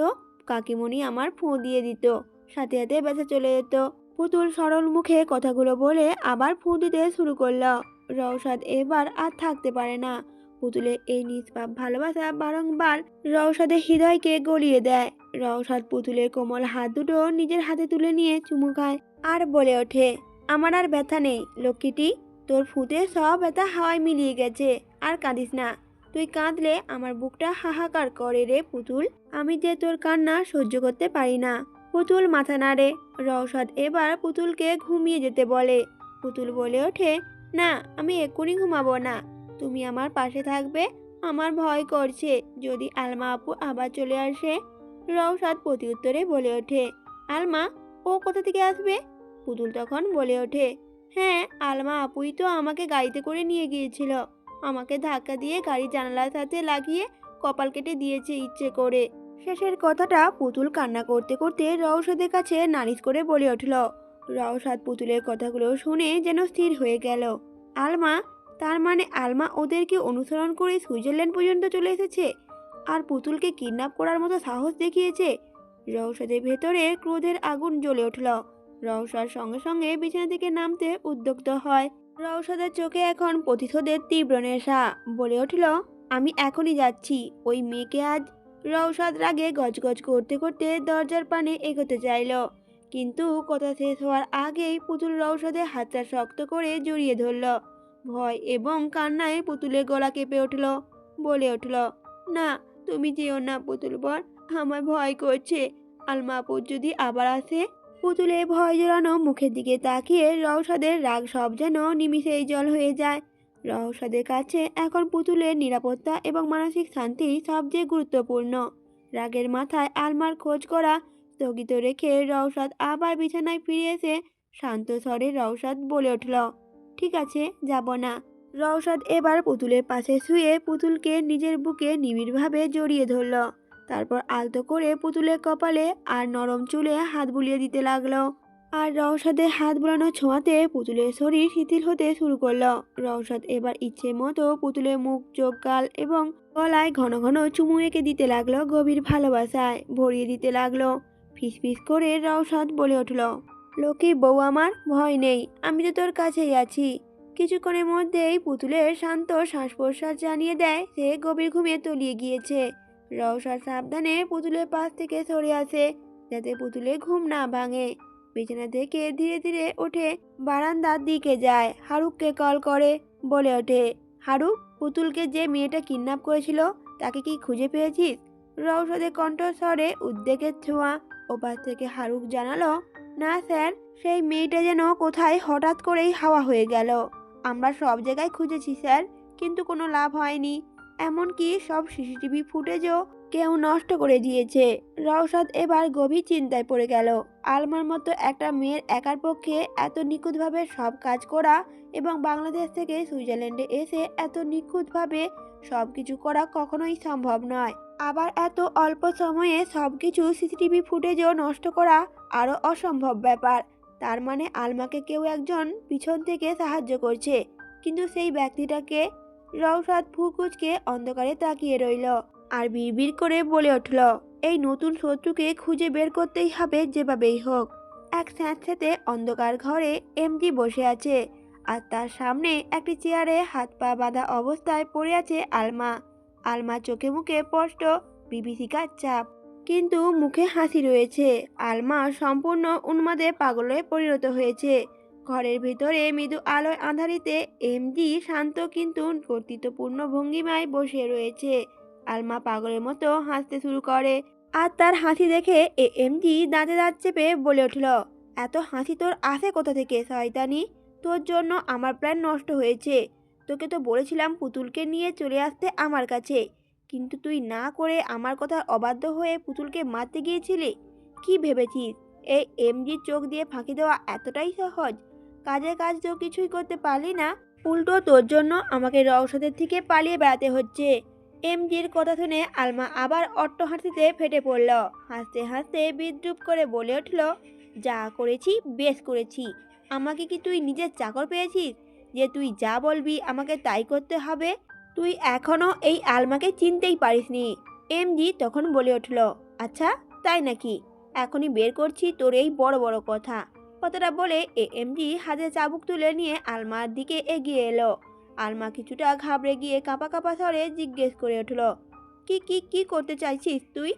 কাকিমণি আমার ফু দিয়ে দিত, সাথে সাথে ব্যথা চলে যেত। পুতুল সরল মুখে কথাগুলো বলে আবার ফু দিতে শুরু করলো। রওশাদ এবার আর থাকতে পারে না। পুতুলের এই নিষ্পাপ ভালোবাসা বারংবার রওশাদের হৃদয়কে গলিয়ে দেয়। রওশাদ পুতুলের কোমল হাত দুটো নিজের হাতে তুলে নিয়ে চুমু খায় আর বলে ওঠে, আমার আর ব্যথা নেই লক্ষ্মীটি, তোর ফুতে সব ব্যথা হাওয়ায় মিলিয়ে গেছে, আর কাঁদিস না, তুই কাঁদলে আমার বুকটা হাহাকার করে রে পুতুল, আমি যে তোর কান্না সহ্য করতে পারি না। পুতুল মাথা নাড়ে। রওশাদ এবার পুতুলকে ঘুমিয়ে যেতে বলে। পুতুল বলে ওঠে, না, আমি এক্ষুনি ঘুমাবো না, তুমি আমার পাশে থাকবে, আমার ভয় করছে যদি আলমা আপু আবার চলে আসে। রওশাদ প্রত্যুত্তরে বলে ওঠে, আলমা, ও কোথা থেকে আসবে? পুতুল তখন বলে ওঠে, হ্যাঁ, আলমা আপুই তো আমাকে গাড়িতে করে নিয়ে গিয়েছিল, আমাকে ধাক্কা দিয়ে গাড়ি জানালার সাথে লাগিয়ে কপাল কেটে দিয়েছে ইচ্ছে করে। শেষের কথাটা পুতুল কান্না করতে করতে রওশাদের কাছে নালিশ করে বলে উঠল। রওশাদ পুতুলের কথাগুলো শুনে যেন স্থির হয়ে গেল। আলমা, তার মানে আলমা ওদেরকে অনুসরণ করে সুইজারল্যান্ড পর্যন্ত চলে এসেছে আর পুতুলকে কিডন্যাপ করার মতো সাহস দেখিয়েছে। রওশাদের ভেতরে ক্রোধের আগুন জ্বলে উঠল। রওশাদ সঙ্গে সঙ্গে বিছানা থেকে নামতে উদ্যত হয়। রওশাদের চোখে এখন প্রতিশোধের তীব্র নেশা। বলে উঠল, আমি এখনই যাচ্ছি, ওই মেয়েকে আজ। রওশাদ রাগে গজগজ করতে করতে দরজার পানে এগোতে চাইল, কিন্তু কথা শেষ হওয়ার আগেই পুতুল রওশাদের হাতটা শক্ত করে জড়িয়ে ধরল। ভয় এবং কান্নায় পুতুলের গলা কেঁপে উঠল। বলে উঠল, না, তুমি যেও না পুতুল বর, আমার ভয় করছে, আলমা আপু যদি আবার আসে। পুতুলের ভয় জড়ানো মুখের দিকে তাকিয়ে রওশাদের রাগ সব যেন নিমিষেই জল হয়ে যায়। রওশাদের কাছে এখন পুতুলের নিরাপত্তা এবং মানসিক শান্তি সবচেয়ে গুরুত্বপূর্ণ। রাগের মাথায় আলমার খোঁজ করা স্থগিত রেখে রওশাদ আবার বিছানায় ফিরে এসে শান্ত স্বরে রওশাদ বলে উঠল, ঠিক আছে, যাব না। রওশাদ এবার পুতুলের পাশে শুয়ে পুতুলকে নিজের বুকে নিবিড়ভাবে জড়িয়ে ধরল। তারপর আলতো করে পুতুলের কপালে আর নরম চুলে হাত বুলিয়ে দিতে লাগলো। আর রওশাদের হাত বুলানো ছোঁয়াতে পুতুলের শরীর শিথিল হতে শুরু করলো। রওশাদ এবার ইচ্ছে মতো পুতুলের মুখ, চোখ, গাল এবং গলায় ঘন ঘন চুমু এঁকে দিতে লাগলো, গভীর ভালোবাসায় ভরিয়ে দিতে লাগলো। ফিস ফিস করে রওশাদ বলে উঠল, লক্ষ্মী বউ আমার, ভয় নেই, আমি তো তোর কাছেই আছি। কিছুক্ষণের মধ্যেই পুতুলের শান্ত শ্বাস প্রশ্বাস জানিয়ে দেয় সে গভীর ঘুমিয়ে তলিয়ে গিয়েছে। রওশাদ সাবধানে পুতুলের পাশ থেকে সরে আসে যাতে পুতুলের ঘুম না ভাঙে। বিছানা থেকে ধীরে ধীরে উঠে বারান্দার দিকে যায়, হারুককে কল করে। বলে ওঠে, হারুক, পুতুলকে যে মেয়েটা কিডন্যাপ করেছিল তাকে কি খুঁজে পেয়েছিস? রওশাদের কণ্ঠস্বরে উদ্বেগের ছোঁয়া। ওপাশ থেকে হারুক জানালো, না স্যার, সেই মেয়েটা যেন কোথায় হঠাৎ করেই হাওয়া হয়ে গেল। আমরা সব জায়গায় খুঁজেছি স্যার, কিন্তু কোনো লাভ হয়নি, এমনকি সব সিসিটিভি ফুটেজও কেউ নষ্ট করে দিয়েছে। রওশাদ এবার গভীর চিন্তায় পড়ে গেল। আলমার মতো একটা মেয়ের একার পক্ষে এত নিখুঁতভাবে সব কাজ করা এবং বাংলাদেশ থেকে সুইজারল্যান্ডে এসে এত নিখুঁতভাবে সব কিছু করা কখনোই সম্ভব নয়। আবার এত অল্প সময়ে সবকিছু সিসিটিভি ফুটেজও নষ্ট করা আরও অসম্ভব ব্যাপার। তার মানে আলমাকে কেউ একজন পিছন থেকে সাহায্য করছে, কিন্তু সেই ব্যক্তিটাকে রওশাদ ভ্রু কুঁচকে অন্ধকারে তাকিয়ে রইল আর বিড়বিড় করে বলে উঠল, এই নতুন শত্রুকে খুঁজে বের করতেই হবে যেভাবেই হোক। এক স্যাঁতস্যাঁতে অন্ধকার ঘরে এমডি বসে আছে আর তার সামনে একটি চেয়ারে হাত পা বাঁধা অবস্থায় পড়ে আছে আলমা। আলমা চোখে মুখে স্পষ্ট বিভীষিকার ছাপ, কিন্তু মুখে হাসি রয়েছে। আলমা সম্পূর্ণ উন্মাদে পাগলে পরিণত হয়েছে। ঘরের ভিতরে মৃদু আলোয় আঁধারিতে এমডি শান্ত কিন্তু কর্তৃত্বপূর্ণ ভঙ্গিমায় বসে রয়েছে। আলমা পাগলের মতো হাসতে শুরু করে আর তার হাসি দেখে এমডি দাঁতে দাঁত চেপে বলে উঠল, এত হাসি তোর আসে কোথা থেকে শয়তানি? তোর জন্য আমার প্ল্যান নষ্ট হয়েছে। তোকে তো বলেছিলাম পুতুলকে নিয়ে চলে আসতে আমার কাছে, কিন্তু তুই না করে আমার কথা অবাধ্য হয়ে পুতুলকে মারতে গিয়েছিলি। কি ভেবেছিস এই এমজির চোখ দিয়ে ফাঁকি দেওয়া এতটাই সহজ? কাজের কাজ তো কিছুই করতে পারলি না, উল্টো তোর জন্য আমাকে রওশাদের থেকে পালিয়ে বেড়াতে হচ্ছে। এমজির কথা শুনে আলমা আবার অট্ট হাসিতে ফেটে পড়ল। হাসতে হাসতে বিদ্রুপ করে বলে উঠল, যা করেছি বেশ করেছি। আমাকে কি তুই নিজের চাকর পেয়েছিস যে তুই যা বলবি আমাকে তাই করতে হবে? তুই এখনো এই আলমাকে চিনতেই পারিসনি। এমজি তখন বলে উঠল, আচ্ছা তাই নাকি? এখনই বের করছি তোর এই বড় বড় কথা। কথাটা বলে এমজি হাতে চাবুক তুলে নিয়ে আলমার দিকে এগিয়ে এলো। আলমা কিছুটা ঘাবড়ে গিয়ে কাঁপা কাঁপা স্বরে জিজ্ঞেস করে উঠল, কি কি কি করতে চাইছিস তুই?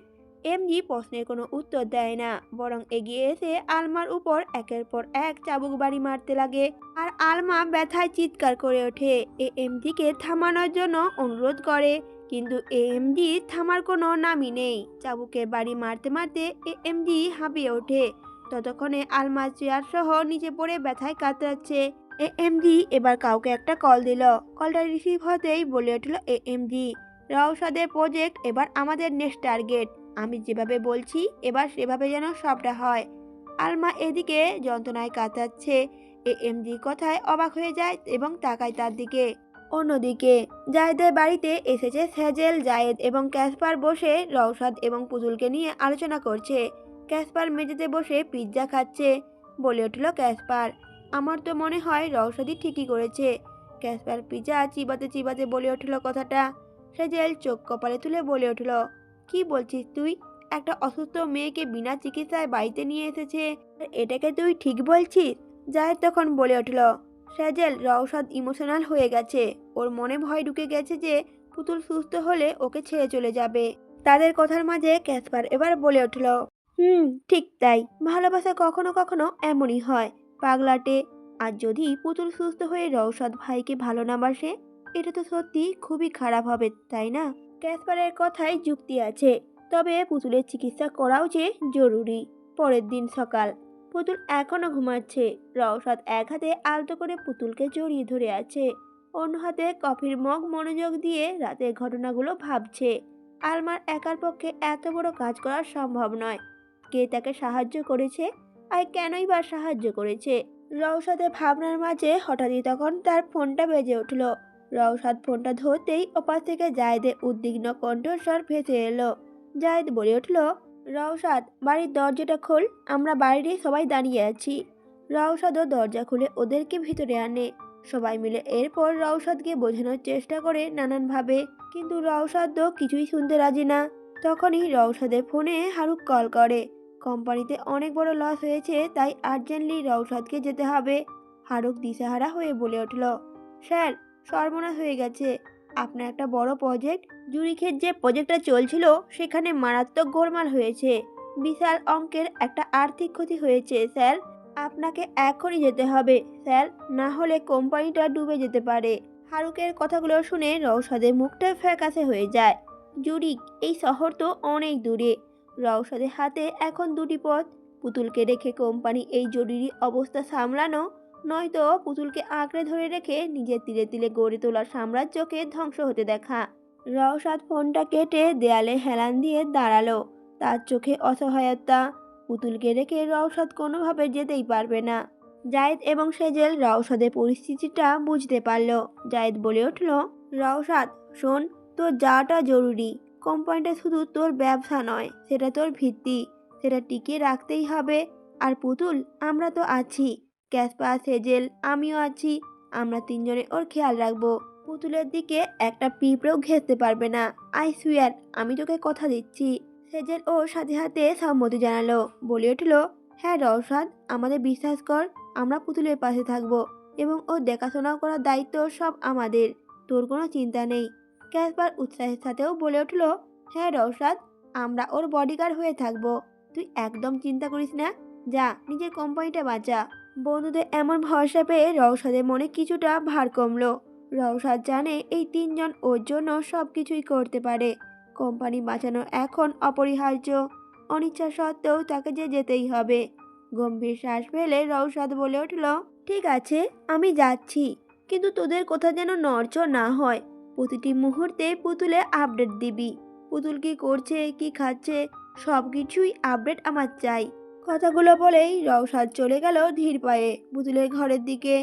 এমজি প্রশ্নের কোনো উত্তর দেয় না, বরং এগিয়ে এসে আলমার উপর একের পর এক চাবুক বাড়ি মারতে লাগে। আর আলমা ব্যথায় চিৎকার করে ওঠে। এমজিকে থামানোর জন্য অনুরোধ করে, কিন্তু এমজি থামার কোনো নামই নেই। চাবুকের বাড়ি মারতে মারতে এমজি হাঁপিয়ে ওঠে। ততক্ষণে আলমা চেয়ার সহ নিচে পড়ে ব্যথায় কাতরাচ্ছে। এমজি এবার কাউকে একটা কল দিল। কলটা রিসিভ হতেই বলে উঠল এমজি, রওশাদের প্রজেক্ট এবার আমাদের নেক্সট টার্গেট। আমি যেভাবে বলছি এবার সেভাবে যেন সবটা হয়। আলমা এদিকে যন্ত্রণায় কাতরাচ্ছে। এমজি কথায় অবাক হয়ে যায় এবং তাকায় তার দিকে। অন্যদিকে জায়েদের বাড়িতে এসেছে সেজেল, জায়েদ এবং ক্যাসপার বসে রওশাদ এবং পুতুলকে নিয়ে আলোচনা করছে। ক্যাসপার মেঝেতে বসে পিৎজা খাচ্ছে। বলে উঠল ক্যাসপার, আমার তো মনে হয় রওশাদই ঠিকই করেছে। ক্যাসপার পিৎজা চিবাতে চিবাতে বলে উঠল কথাটা। সেজেল চোখ কপালে তুলে বলে উঠল, কি বলছিস তুই? একটা অসুস্থ মেয়েকে বিনা চিকিৎসায় বাড়িতে নিয়ে এসেছে, আর এটাকে তুই ঠিক বলছিস? জায়েদ তখন বলে উঠল, সেজেল, রওশাদ ইমোশনাল হয়ে গেছে। ওর মনে ভয় ঢুকে গেছে যে পুতুল সুস্থ হলে ওকে ছেড়ে চলে যাবে। তাদের কথার মাঝে ক্যাসপার এবার বলে উঠল, ঠিক তাই। ভালোবাসা কখনো কখনো এমনই হয়, পাগলাটে। আর যদি পুতুল সুস্থ হয়ে রওশাদ ভাইকে ভালো না বাসে, এটা তো সত্যি খুবই খারাপ হবে, তাই না? ক্যাসপারের কথায় যুক্তি আছে, তবে পুতুলের চিকিৎসা করাও যে জরুরি। পরের দিন সকাল, পুতুল এখনো ঘুমাচ্ছে। রওশাদ এক হাতে আলতো করে পুতুলকে জড়িয়ে ধরে আছে, অন্য হাতে কফির মগ মনোযোগ দিয়ে রাতের ঘটনাগুলো ভাবছে। আলমার একার পক্ষে এত বড় কাজ করা সম্ভব নয়। কে তাকে সাহায্য করেছে, আর কেনই বা সাহায্য করেছে? রওশাদের ভাবনার মাঝে হঠাৎই তখন তার ফোনটা বেজে উঠল। রওশাদ ফোনটা ধরতেই ওপাশ থেকে জায়েদের উদ্বিগ্ন কণ্ঠস্বর ভেসে এলো। জায়েদ বলে উঠল, রওশাদ, বাড়ির দরজাটা খোল, আমরা বাইরে সবাই দাঁড়িয়ে আছি। রওশাদও দরজা খুলে ওদেরকে ভিতরে আনে। সবাই মিলে এরপর রওশাদকে বোঝানোর চেষ্টা করে নানানভাবে, কিন্তু রওশাদও কিছুই শুনতে রাজি না। তখনই রওশাদের ফোনে হারুক কল করে। কোম্পানিতে অনেক বড় লস হয়েছে, তাই আর্জেন্টলি রওশাদকে যেতে হবে। হারুক দিশাহারা হয়ে বলে উঠল, স্যার, সর্বনাশ হয়ে গেছে। আপনার একটা বড় প্রজেক্ট, জুরিখের যে প্রজেক্টটা চলছিল সেখানে মারাত্মক গোলমাল হয়েছে। বিশাল অঙ্কের একটা আর্থিক ক্ষতি হয়েছে স্যার। আপনাকে এখনই যেতে হবে স্যার, না হলে কোম্পানিটা ডুবে যেতে পারে। হারুকের কথাগুলো শুনে রওশাদের মুখটা ফ্যাকাশে হয়ে যায়। জুরিক এই শহর তো অনেক দূরে। রওশাদের হাতে এখন দুটি পথ, পুতুলকে রেখে কোম্পানি এই জরুরি অবস্থা সামলানো, নয়তো পুতুলকে আঁকড়ে ধরে রেখে নিজের তিলে তিলে গড়ে তোলা সাম্রাজ্যকে ধ্বংস হতে দেখা। রওশাদ ফোনটা কেটে দেয়ালে হেলান দিয়ে দাঁড়ালো। তার চোখে অসহায়তা। পুতুলকে রেখে রওশাদ কোনোভাবে যেতেই পারবে না। জায়েদ এবং সেজেল রওশাদের পরিস্থিতিটা বুঝতে পারল। জায়েদ বলে উঠল, রওশাদ শোন, তোর যাওয়াটা জরুরি। কোম্পানিটা শুধু তোর ব্যবসা নয়, সেটা তোর ভিত্তি। সেটা টিকিয়ে রাখতেই হবে। আর পুতুল, আমরা তো আছি। ক্যাসপার, সেজেল, আমিও আছি। আমরা তিনজনে ওর খেয়াল রাখবো। পুতুলের দিকে একটা পিঁপড়েও ঘেঁষতে পারবে না। আই সুয়ার, আমি তোকে কথা দিচ্ছি। সেজেল ওর সাথে হাতে সম্মতি জানালো, বলে উঠল, হ্যাঁ রওশাদ, আমাদের বিশ্বাস কর, আমরা পুতুলের পাশে থাকবো এবং ওর দেখাশোনা করার দায়িত্ব সব আমাদের। তোর কোনো চিন্তা নেই। ক্যাসপার উৎসাহের সাথেও বলে উঠল, হ্যাঁ রওশাদ, আমরা ওর বডিগার্ড হয়ে থাকবো। তুই একদম চিন্তা করিস না, যা নিজের কোম্পানিটা বাঁচা। বন্ধুদের এমন ভরসা পেয়ে রওশাদের মনে কিছুটা ভার কমলো। রওশাদ জানে এই তিনজন ওর জন্য সব কিছুই করতে পারে। কোম্পানি বাঁচানো এখন অপরিহার্য। অনিচ্ছা সত্ত্বেও তাকে যে যেতেই হবে। গম্ভীর শ্বাস ফেলে রওশাদ বলে উঠল, ঠিক আছে, আমি যাচ্ছি, কিন্তু তোদের কোথা যেন নড়চড় না হয়। প্রতিটি মুহূর্তে পুতুলে আপডেট দিবি। পুতুল কি করছে, কি খাচ্ছে, সব কিছুই আপডেট আমার চাই। কথাগুলো বলেই রওশাদ চলে গেল ধীর পায়ে পুতুলের ঘরের দিকে।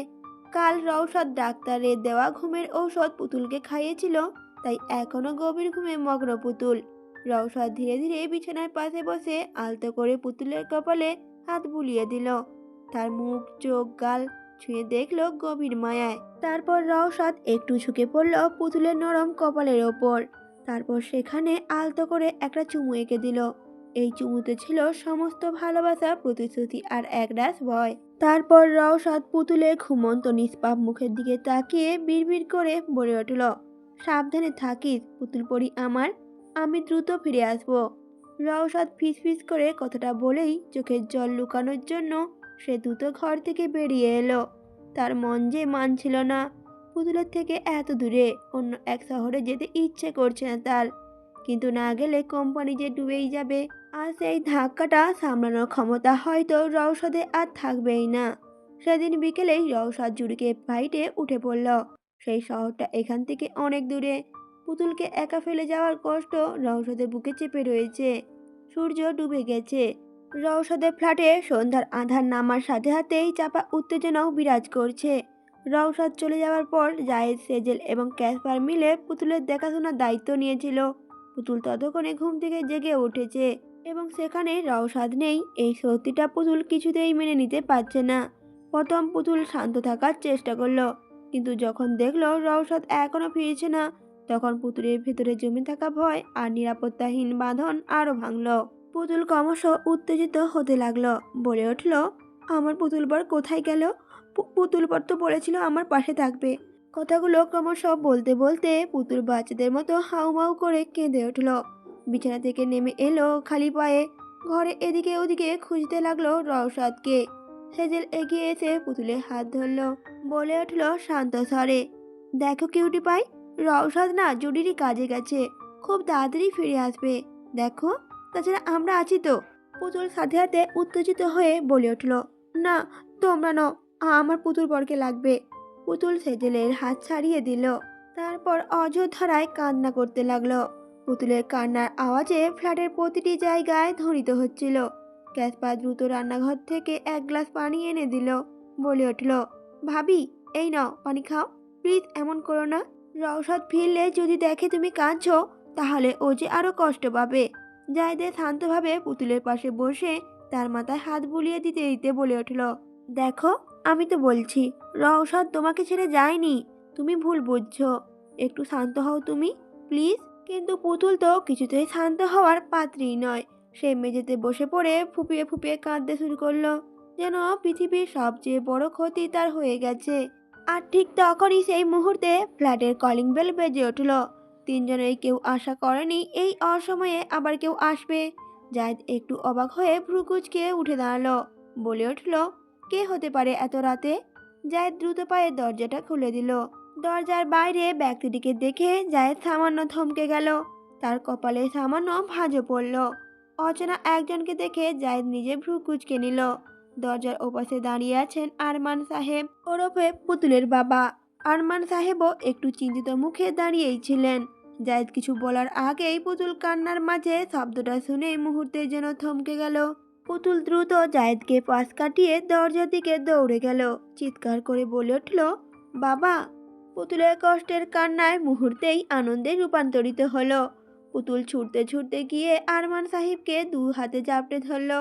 কাল রওশাদ ডাক্তারের দেওয়া ঘুমের ঔষধ পুতুলকে খাইয়েছিল, তাই এখনো গভীর ঘুমে মগ্ন পুতুল। রওশাদ ধীরে ধীরে বিছানার পাশে বসে আলতো করে পুতুলের কপালে হাত বুলিয়ে দিল। তার মুখ, চোখ, গাল ছুঁয়ে দেখলো গভীর মায়ায়। তারপর রওশাদ একটু ঝুঁকে পড়ল পুতুলের নরম কপালের ওপর। তারপর সেখানে আলতো করে একটা চুমু এঁকে দিল। এই চুমুতে ছিল সমস্ত ভালোবাসা, প্রতিশ্রুতি আর একরাশ ভয়। তারপর রওশাদ পুতুলের ঘুমন্ত নিষ্পাপ মুখের দিকে তাকিয়ে বিড়বিড় করে বলে উঠল, সাবধানে থাকিস পুতুল পরি আমার, আমি দ্রুত ফিরে আসবো। রওশাদ ফিসফিস করে কথাটা বলেই চোখের জল লুকানোর জন্য সে দ্রুত ঘর থেকে বেরিয়ে এলো। তার মন যে মানছিল না, পুতুলের থেকে এত দূরে অন্য এক শহরে যেতে ইচ্ছে করছে না তার। কিন্তু না গেলে কোম্পানি যে ডুবেই যাবে, আর সেই ধাক্কাটা সামলানোর ক্ষমতা হয়তো রওশাদে আর থাকবেই না। সেদিন বিকেলেই রওশাদ জুড়িকে ফ্লাইটে উঠে পড়ল। সেই শহরটা এখান থেকে অনেক দূরে। পুতুলকে একা ফেলে যাওয়ার কষ্ট রওশাদের বুকে চেপে রয়েছে। সূর্য ডুবে গেছে। রওশাদের ফ্ল্যাটে সন্ধ্যার আঁধার নামার সাথে সাথেই চাপা উত্তেজনাও বিরাজ করছে। রওশাদ চলে যাওয়ার পর জায়েদ, সেজেল এবং ক্যাসপার মিলে পুতুলের দেখাশোনার দায়িত্ব নিয়েছিল। পুতুল ততক্ষণে ঘুম থেকে জেগে উঠেছে এবং সেখানে রওশাদ নেই, এই সত্যিটা পুতুল কিছুতেই মেনে নিতে পারছে না। প্রথম পুতুল শান্ত থাকার চেষ্টা করলো, কিন্তু যখন দেখলো রওশাদ এখনো ফিরছে না, তখন পুতুলের ভেতরে জমে থাকা ভয় আর নিরাপত্তাহীন বাঁধন আরো ভাঙলো। পুতুল ক্রমশ উত্তেজিত হতে লাগলো, বলে উঠল, আমার পুতুল বর কোথায় গেল? পুতুল বর তো বলেছিল আমার পাশে থাকবে। কথাগুলো ক্রমশ বলতে বলতে পুতুল বাচ্চাদের মতো হাউমাউ করে কেঁদে উঠল। বিছানা থেকে নেমে এলো খালি পায়ে, ঘরে এদিকে ওদিকে খুঁজতে লাগলো রওশাদকে। সেজেল এগিয়ে এসে পুতুলের হাত ধরলো, বলে উঠল শান্ত স্বরে, দেখো কিউটি পাই, রওশাদ না জরুরি কাজে গেছে, খুব তাড়াতাড়ি ফিরে আসবে, দেখো, তাছাড়া আমরা আছি তো। পুতুল সাথে সাথে উত্তেজিত হয়ে বলে উঠল, না, তোমরা নও, আমার পুতুল বরকে লাগবে। পুতুল সেজেলের হাত ছাড়িয়ে দিল, তারপর অযোধ্যারায় কান্না করতে লাগলো। পুতুলের কান্নার আওয়াজে ফ্ল্যাটের প্রতিটি জায়গায় ধ্বনিত হচ্ছিল। ক্যাসপার দ্রুত রান্নাঘর থেকে এক গ্লাস পানি এনে দিল, বলে উঠল, ভাবি, এই নাও পানি খাও, প্লিজ এমন করো না। রওশাদ ফিরলে যদি দেখে তুমি কাঁদছো, তাহলে ও যে আরো কষ্ট পাবে। জায়দে শান্তভাবে পুতুলের পাশে বসে তার মাথায় হাত বুলিয়ে দিতে দিতে বলে উঠল, দেখো, আমি তো বলছি রওশাদ তোমাকে ছেড়ে যায়নি, তুমি ভুল বুঝছো, একটু শান্ত হও তুমি, প্লিজ। কিন্তু পুতুল তো কিছুতেই শান্ত হওয়ার পাত্রই নয়। সে মেঝেতে বসে পড়ে ফুপিয়ে ফুপিয়ে কাঁদতে শুরু করলো, যেন পৃথিবীর সবচেয়ে বড় ক্ষতি তার হয়ে গেছে। আর ঠিক তখনই সেই মুহূর্তে ফ্ল্যাটের কলিং বেল বেজে উঠল। তিনজনের কেউ আশা করেনি এই অসময়ে আবার কেউ আসবে। জায়েদ একটু অবাক হয়ে ভ্রু কুঁচকে উঠে দাঁড়ালো, বলে উঠল, কে হতে পারে এত রাতে? জায়েদ দ্রুত পায়ে দরজাটা খুলে দিল। দরজার বাইরে ব্যক্তিটিকে দেখে জায়েদ সামান্য থমকে গেল, তার কপালে সামান্য ভাঁজও পড়ল। অচেনা একজনকে দেখে জায়েদ নিজে ভ্রু কুঁচকে নিল। দরজার ওপাশে দাঁড়িয়ে আছেন আরমান সাহেব, ওরফে পুতুলের বাবা। আরমান সাহেবও একটু চিন্তিত মুখে দাঁড়িয়েই ছিলেন। জায়েদ কিছু বলার আগেই পুতুল কান্নার মাঝে শব্দটা শুনে মুহূর্তে যেন থমকে গেল। পুতুল দ্রুত জায়েদকে পাশ কাটিয়ে দরজার দিকে দৌড়ে গেল, চিৎকার করে বলে উঠল, বাবা। পুতুলের কষ্টের কান্নায় মুহূর্তেই আনন্দে রূপান্তরিত হলো। পুতুল ছুটতে ছুটতে গিয়ে আরমান সাহেবকে দু হাতে চাপড়ে ধরল।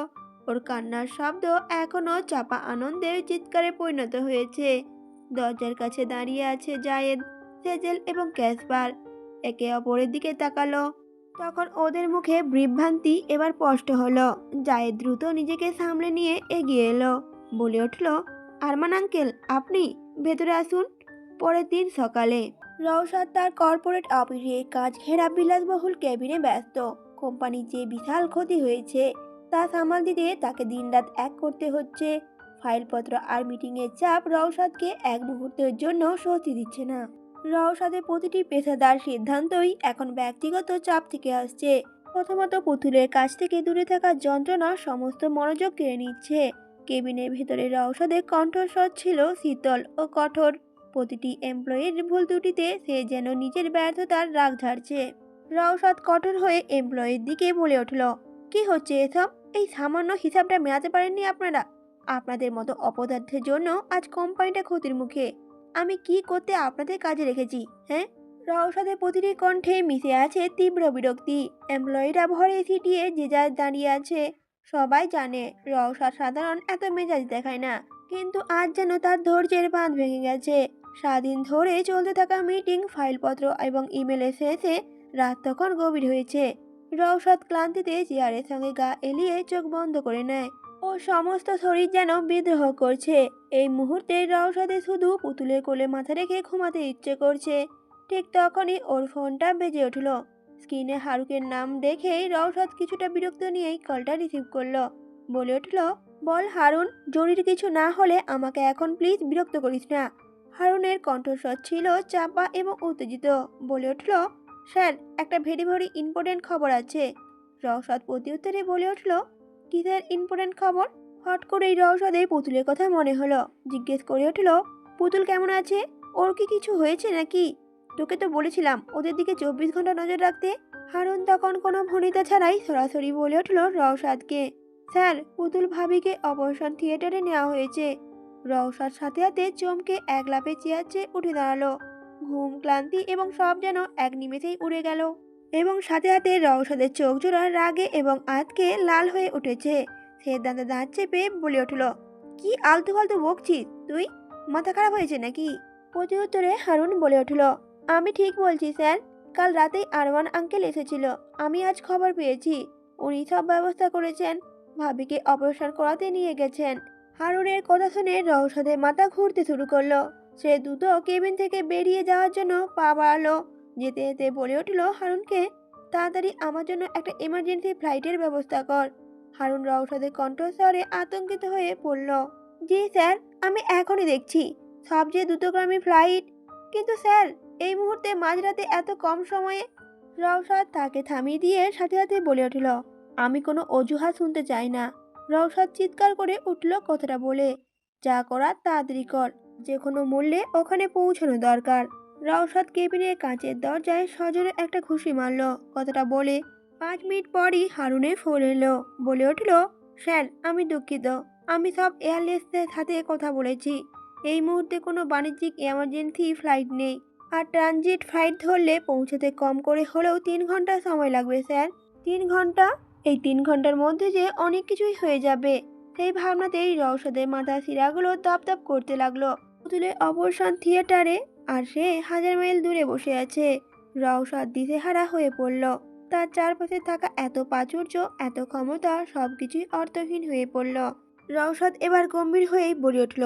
ওর কান্নার শব্দ এখনো চাপা আনন্দের চিৎকারে পরিণত হয়েছে। দরজার কাছে দাঁড়িয়ে আছে জায়েদ, সেজেল এবং ক্যাসপার একে অপরের দিকে তাকালো। তখন ওদের মুখে বিভ্রান্তি এবার স্পষ্ট হলো। জায়েদ দ্রুত নিজেকে সামলে নিয়ে এগিয়ে এলো, বলে উঠল, আরমান আঙ্কেল, আপনি ভেতরে আসুন। পরের দিন সকালে রওশাদ তার কর্পোরেট অফিসে কাজ ঘেরা বিলাসবহুল কেবিনে ব্যস্ত। কোম্পানির যে বিশাল ক্ষতি হয়েছে তা সামাল দিতে তাকে দিনরাত এক করতে হচ্ছে। ফাইলপত্র আর মিটিংয়ের চাপ রওশাদকে এক মুহূর্তের জন্য স্বস্তি দিচ্ছে না। রওশাদের প্রতিটি পেশাদার সিদ্ধান্তই এখন ব্যক্তিগত চাপ থেকে আসছে। প্রথমত পুতুলের কাছ থেকে দূরে থাকার যন্ত্রণা সমস্ত মনোযোগ কেড়ে নিচ্ছে। কেবিনের ভেতরে রওশাদের কণ্ঠস্বর ছিল শীতল ও কঠোর। প্রতিটি এমপ্লয়ির ভুল ত্রুটিতে সে যেন নিজের ব্যর্থতার রাগ ঝাড়ছে। রওশাদ কঠোর হয়ে এমপ্লয়ির দিকে বলে উঠল, কি হচ্ছে এসব? এই সামান্য হিসাবটা মেলাতে পারেননি আপনারা? আপনাদের মতো অপদার্থের জন্য আজ কোম্পানিটা ক্ষতির মুখে। আমি কি করতে আপনাদের কাজে রেখেছি, হ্যাঁ? রওশাদের প্রতিটি কণ্ঠে মিশে আছে তীব্র বিরক্তি। এমপ্লয়িরা ভরে সিটিয়ে যে যার দাঁড়িয়ে আছে। সবাই জানে রওশাদ সাধারণ এত মেজাজ দেখায় না, কিন্তু আজ যেন তার ধৈর্যের বাঁধ ভেঙে গেছে। সারাদিন ধরে চলতে থাকা মিটিং, ফাইলপত্র এবং ইমেলের শেষে রাত তখন গভীর হয়েছে। রওশাদ ক্লান্তিতে চেয়ারের সঙ্গে গা এলিয়ে চোখ বন্ধ করে নেয়। ও সমস্ত শরীর যেন বিদ্রোহ করছে। এই মুহূর্তে রওশাদের শুধু পুতুলের কোলে মাথা রেখে ঘুমাতে ইচ্ছে করছে। ঠিক তখনই ওর ফোনটা বেজে উঠল। স্ক্রিনে হারুনের নাম দেখেই রওশাদ কিছুটা বিরক্ত নিয়েই কলটা রিসিভ করলো। বলে উঠল, বল হারুন, জরুরি কিছু না হলে আমাকে এখন প্লিজ বিরক্ত করিস না। হারুনের কণ্ঠস্বর ছিল চাপা এবং উত্তেজিত। বলে উঠল, স্যার, একটা ভেরি ভেরি ইম্পর্টেন্ট খবর আছে। রওশাদ প্রত্যুত্তরে বলে উঠল, কিসের ইম্পর্টেন্ট খবর? হট করেই রওশাদের পুতুলের কথা মনে হলো। জিজ্ঞেস করে উঠল, পুতুল কেমন আছে? ওর কি কিছু হয়েছে নাকি? তোকে তো বলেছিলাম ওদের দিকে 24 ঘন্টা নজর রাখতে। হারুন তখন কোনো ভনিতা ছাড়াই সরাসরি বলে উঠল রওশাদকে, স্যার, পুতুল ভাবিকে অপারেশন থিয়েটারে নেওয়া হয়েছে। রওশাদ সাথে সাথে চমকে এক লাফে চেয়ার চেয়ে উঠে দাঁড়ালো। ঘুম, ক্লান্তি এবং সব যেন এক নিমেষেই উড়ে গেল। এবং সাথে সাথে রওশাদের চোখ জোড়া রাগে এবং আতকে লাল হয়ে উঠেছে। সে দাঁতে দাঁত চেপে বলে উঠল, কি আলতু ফালতু বকছিস তুই? মাথা খারাপ হয়েছে নাকি? প্রত্যুত্তরে হারুন বলে উঠল, আমি ঠিক বলছি স্যার। কাল রাতেই আরমান আঙ্কেল এসেছিল। আমি আজ খবর পেয়েছি উনি সব ব্যবস্থা করেছেন। ভাবিকে অপারেশন করাতে নিয়ে গেছেন। হারুনের কথা শুনে রওশাদের মাথা ঘুরতে শুরু করলো। সে দ্রুত কেবিন থেকে বেরিয়ে যাওয়ার জন্য পা বাড়ালো। যেতে যেতে বলে উঠল হারুনকে, তাড়াতাড়ি আমার জন্য একটা এমার্জেন্সি ফ্লাইটের ব্যবস্থা কর। হারুন রওশাদের কণ্ঠস্বরে আতঙ্কিত হয়ে পড়ল, জি স্যার, আমি এখনই দেখছি। সবচেয়ে দ্রুতগামী ফ্লাইট? কিন্তু স্যার, এই মুহূর্তে মাঝরাতে এত কম সময়ে? রওশাদ তাকে থামিয়ে দিয়ে সাথে সাথে বলে উঠল, আমি কোনো অজুহাত শুনতে চাই না। রওশাদ চিৎকার করে উঠল কথাটা বলে, যা করার তাড়াতাড়ি কর। যে কোনো মূল্যে ওখানে পৌঁছানো দরকার। রওশাদ কেবিনের কাঁচের দরজায় সজোরে একটা ঘুষি মারল। কথাটা বলে 5 মিনিট পরই হারুনের ফোন এলো। বলে উঠল, স্যার, আমি দুঃখিত। আমি সব এয়ারলাইন্সের সাথে কথা বলেছি। এই মুহূর্তে কোনো বাণিজ্যিক এমার্জেন্সি ফ্লাইট নেই। আর ট্রানজিট ফ্লাইট ধরলে পৌঁছাতে কম করে হলেও 3 ঘন্টা সময় লাগবে স্যার। 3 ঘন্টা? এই 3 ঘন্টার মধ্যে যে অনেক কিছুই হয়ে যাবে। সেই ভাবনাতেই রওশাদের মাথার শিরাগুলো দপ দপ করতে লাগলো। পুতুলের অপারেশন থিয়েটারে, আর সে 1000 মাইল দূরে বসে আছে। রওশাদ দিশেহারা হয়ে পড়ল। তার চারপাশে থাকা এত প্রাচুর্য, এত ক্ষমতা, সবকিছুই অর্থহীন হয়ে পড়ল। রওশাদ এবার গম্ভীর হয়েই বলে উঠল,